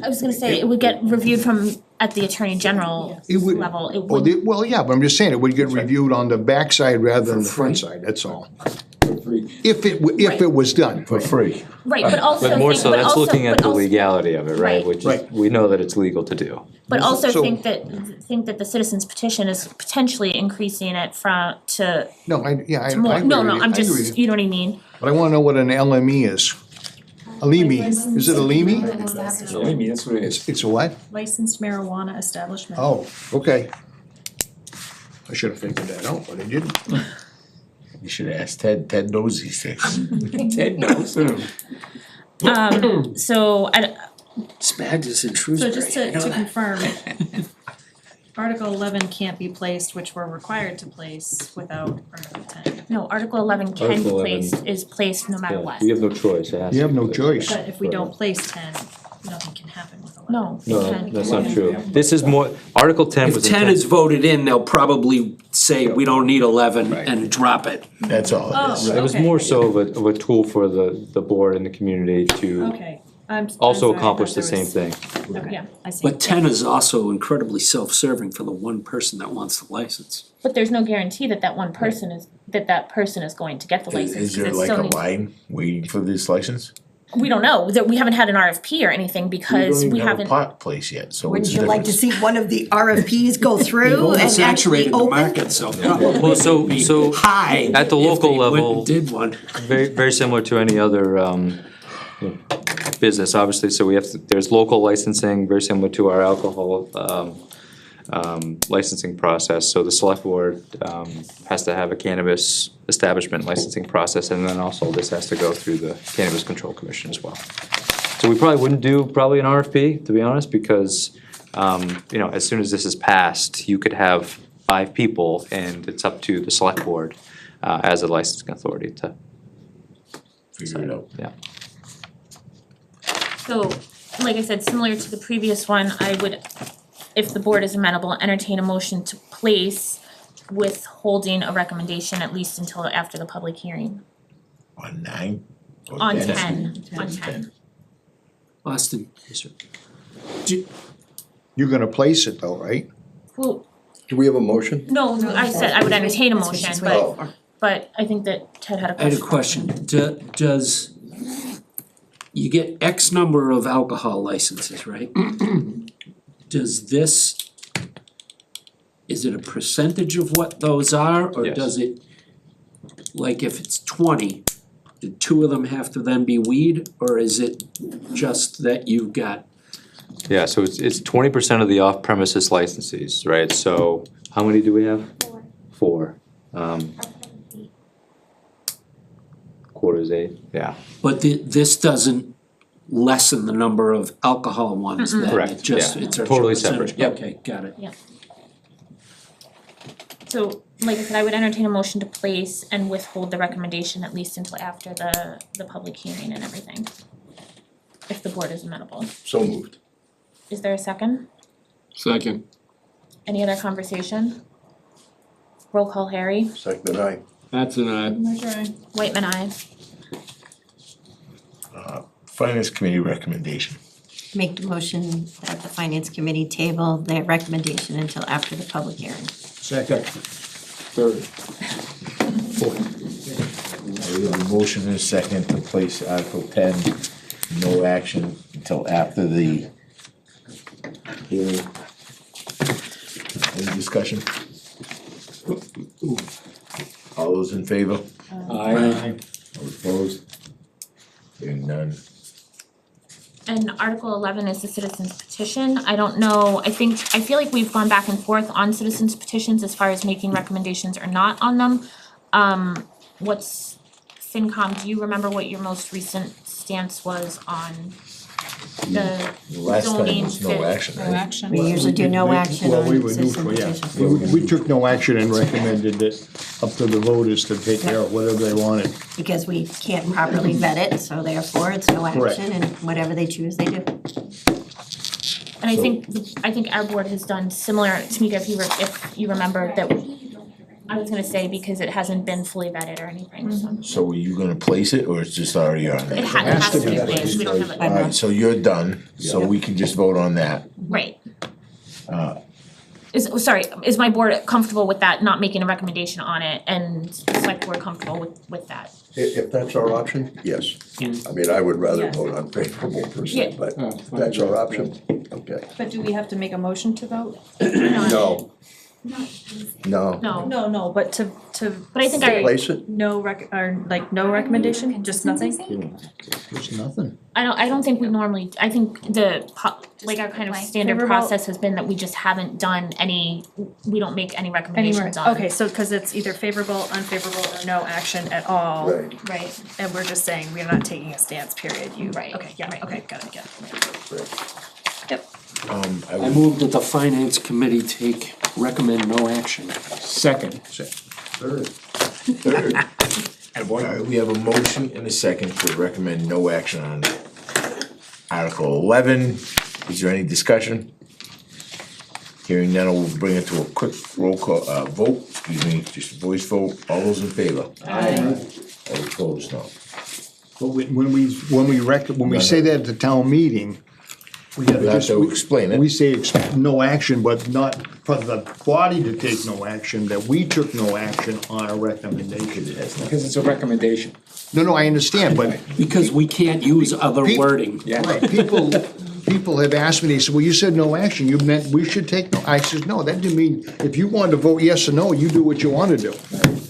A: I was gonna say, it would get reviewed at the attorney general
G: It would-
A: level, it would.
G: Well, yeah, but I'm just saying, it would get reviewed on the backside rather than the front side, that's all. If it was done.
B: For free.
A: Right, but also
F: But more
A: think-
F: so,
A: but
F: that's
A: also-
F: looking at
A: but
F: the
A: also-
F: legality of it, right?
A: Right.
F: Which is,
G: Right.
F: we know that it's legal to do.
A: But also
G: So-
A: think that the citizens petition is potentially increasing it to
G: No, I
A: more,
G: agree
A: no,
G: with
A: no,
G: you.
A: I'm
G: I agree with
A: just,
G: you.
A: you know what I mean?
G: But I wanna know what an LME is. A LEME, is it a LEME?
C: I mean, that's what it is.
G: It's a what?
M: Licensed marijuana establishment.
G: Oh, okay. I should have figured that out, but I didn't.
B: You should ask Ted. Ted knows these things.
K: Ted knows.
A: So,
K: Spags is in
M: So
K: Shrewsbury.
M: just
K: I know
M: to
K: that.
M: confirm, Article 11 can't be placed, which we're required to place without Article 10.
A: no, Article 11 can be
F: Article 11
A: placed, is placed no matter
F: Yeah,
A: what.
F: we have no choice, it has
G: You
F: to
G: have
F: be
G: no
F: placed.
G: choice.
M: But if we don't place 10, nothing can happen with 11.
A: No, it
F: No,
A: can.
F: that's not true. This is more, Article 10
K: If
F: was
K: 10
F: intended.
K: is voted in, they'll probably say, we don't need 11 and drop it.
B: That's all it is.
M: Oh,
F: It was
M: okay.
F: more so of a tool for the board and the community to
M: Okay, I'm
F: also
M: sorry, I
F: accomplish
M: thought
F: the
M: there
F: same
M: was-
F: thing.
M: Okay, I see.
K: But 10 is also incredibly self-serving for the one person that wants the license.
A: But there's no guarantee that that one person is, that person is going to get the license.
B: Is there
A: 'cause it
B: like
A: still
B: a
A: needs-
B: line waiting for this license?
A: We don't know, that we haven't had an RFP or anything because we haven't.
B: Pot place yet, so what's
D: Wouldn't
B: the
D: you like to
B: difference?
D: see one of the RFPs go through and actually
K: Oversaturated the
D: open?
K: market, so probably
F: Well, so
K: high.
F: at the
K: if they
F: local
K: went and
F: level,
K: did one.
F: very similar to any other business, obviously, so there's local licensing, very similar to our alcohol licensing process. So the select board has to have a cannabis establishment licensing process, and then also this has to go through the Cannabis Control Commission as well. So we probably wouldn't do an RFP, to be honest, because as soon as this is passed, you could have 5 people, and it's up to the select board as a licensing authority to
B: Figure it out.
F: yeah.
A: So, like I said, similar to the previous one, I would, if the board is amenable, entertain a motion to place withholding a recommendation at least until after the public hearing.
B: On 9? Or
A: On
B: 10?
A: 10, on 10.
K: Austin,
G: You're gonna place it though, right?
A: Well,
I: Do we have a motion?
A: no, I said I would entertain a
D: That's what
A: motion,
D: she's
A: but,
D: waiting for.
A: but I think that Ted had a
K: I had
A: question.
K: a question. Does, you get X number of alcohol licenses, right? Does this, is it a percentage of what those are, or
F: Yes.
K: does it, like if it's 20, do 2 of them have to then be weed, or is it just that you've got?
F: Yeah, so it's 20% of the off-premises licensees, right? So how many do we have? 4. Quarters 8, yeah.
K: But this doesn't lessen the number of alcohol ones then?
F: Correct,
K: It just,
F: yeah.
K: it's a
F: Totally
K: percentage.
F: separate, yep.
K: Okay, got it.
A: So, like I said, I would entertain a motion to place and withhold the recommendation at least until after the public hearing and everything. If the board is amenable.
I: So moved.
A: Is there a second?
J: Second.
A: Any other conversation? Roll call Harry,
I: Second and I.
J: That's an aye.
A: Whitman, aye.
B: Finance Committee recommendation.
D: Make the motion that the finance committee table their recommendation until after the public hearing.
G: Second.
J: Third.
B: We have a motion and a second to place Article 10, no action until after the hearing. Any discussion? All those in favor?
J: Aye.
B: All opposed? Hearing none.
A: And Article 11 is the citizens petition. I don't know, I feel like we've gone back and forth on citizens petitions as far as making recommendations or not on them. What's, FinCom, do you remember what your most recent stance was on the
B: Last time
A: zoning
B: was no
A: fit?
B: action, right?
D: We usually do no action
G: Well, we
D: on
G: were
D: citizen
G: neutral, yeah.
D: petitions.
G: We took no action and recommended it up to the voters to take care of whatever they wanted.
D: Because we can't properly vet it, so therefore it's no
G: Correct.
D: action and whatever they choose, they do.
A: And I think our board has done similar, Tamika, if you remember that, I was gonna say because it hasn't been fully vetted or anything, so.
B: So are you gonna place it, or it's just already on
A: It
B: there?
A: has to be placed, we don't have it,
B: Alright, so you're done, so we can just vote on that.
A: right.
B: Uh,
A: Is my board comfortable with that, not making a recommendation on it, and the select board comfortable with that?
I: If that's our option, yes. I mean, I would rather vote unfavorable per se,
A: Yeah.
I: but
J: Oh,
I: if that's our option, okay.
M: But do we have to make a motion to vote?
I: No, no.
A: No,
M: No, but to
A: but I think I
I: Place it?
M: no recommendation, just nothing?
G: There's nothing.
A: I don't think we normally, I think like our kind of standard
M: Favorable-
A: process has been that we just haven't done we don't make any recommendations on.
M: Okay, so cause it's either favorable, unfavorable, or no action at all.
I: Right,
A: Right,
M: And we're just saying we're not taking a stance, period,
A: Right,
M: okay, yeah,
A: right.
M: okay, got it, yeah.
I: right.
B: I
K: I
B: would-
K: move that the finance committee recommend no action.
G: Second.
B: Third. Alright, we have a motion and a second to recommend no action on Article 11. Is there any discussion? Hearing none, we'll bring it to a quick roll call, vote, just a voice vote. All those in favor? Aye. All opposed, no.
G: But when we say that at the town meeting, we gotta
B: We have
G: just.
B: to explain it.
G: We say no action, but not for the body to take no action, that we took no action on a recommendation.
C: Because it's a recommendation.
G: No, I understand, but.
K: Because we can't use other
G: Pe-
K: wording.
G: Right, people have asked me, they said, well, you said no action, you meant we should take no, I said, no, that didn't mean, if you wanted to vote yes or no, you do what you wanna do.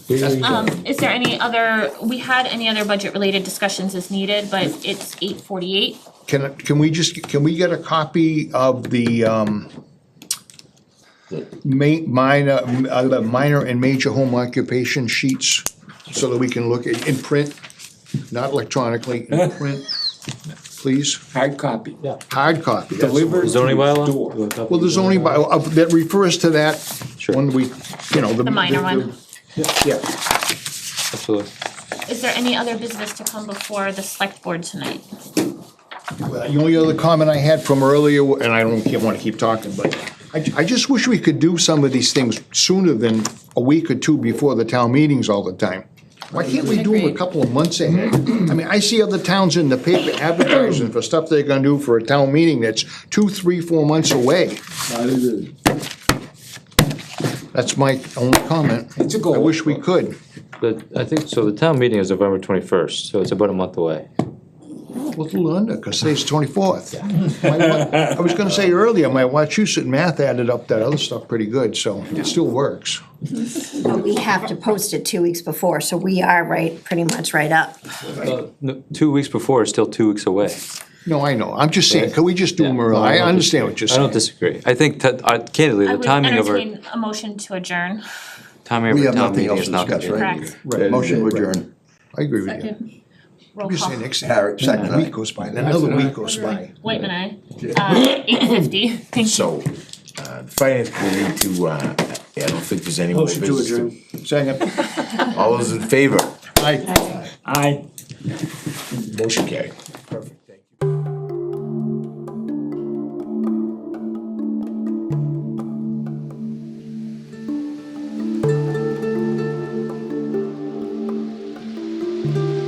A: Is there any other, we had any other budget related discussions as needed, but it's 8:48.
G: Can we get a copy of the, minor and major home occupation sheets? So that we can look at, in print, not electronically, in print, please?
C: Hard copy. Yeah.
G: Hard copy, that's the
C: Delivered
G: word.
F: Zoning
C: to
F: bylaw?
C: door.
G: Well, there's only, that refers to that,
F: Sure.
G: when we,
A: The minor one.
G: Yeah,
F: Absolutely.
A: Is there any other business to come before the select board tonight?
G: the only other comment I had from earlier, and I don't wanna keep talking, but I just wish we could do some of these things sooner than a week or two before the town meetings all the time. Why can't we do them a couple of months ahead? I mean, I see other towns in the paper advertising for stuff they're gonna do for a town meeting that's 2, 3, 4 months away.
J: I agree.
G: That's my only comment.
C: It's a goal.
G: I wish we could.
F: But I think, so the town meeting is November 21st, so it's about a month away.
G: A little under, cause today's 24th. I was gonna say earlier, my Wachusett math added up that other stuff pretty good, so it still works.
D: But we have to post it 2 weeks before, so we are pretty much right up.
F: No, 2 weeks before is still 2 weeks away.
G: No, I know, I'm just saying, can we just do them
F: Yeah.
G: early?
F: No,
G: I
F: don't
G: understand what you're
F: I don't
G: saying.
F: disagree. I think candidly,
A: I
F: the
A: would
F: timing of our,
A: entertain a motion to adjourn.
F: timing of
I: We
F: our
I: have
F: town
I: nothing
F: meeting
I: else
F: is
I: to
F: not gonna
I: discuss,
F: be.
I: right?
A: Correct.
I: Motion to adjourn.
G: I agree with you.
H: Second.
A: Roll
G: I'm just
A: call.
G: saying, next,
I: Harry, second.
G: a week goes by, then another week goes by.
A: Whitman, aye. 8:50, thank you.
B: So, the finance committee to, I don't think there's any more
K: Motion to
B: business.
K: adjourn.
G: Second.
B: All those in favor?
C: Aye.
B: Motion carried. Perfect. Thank you.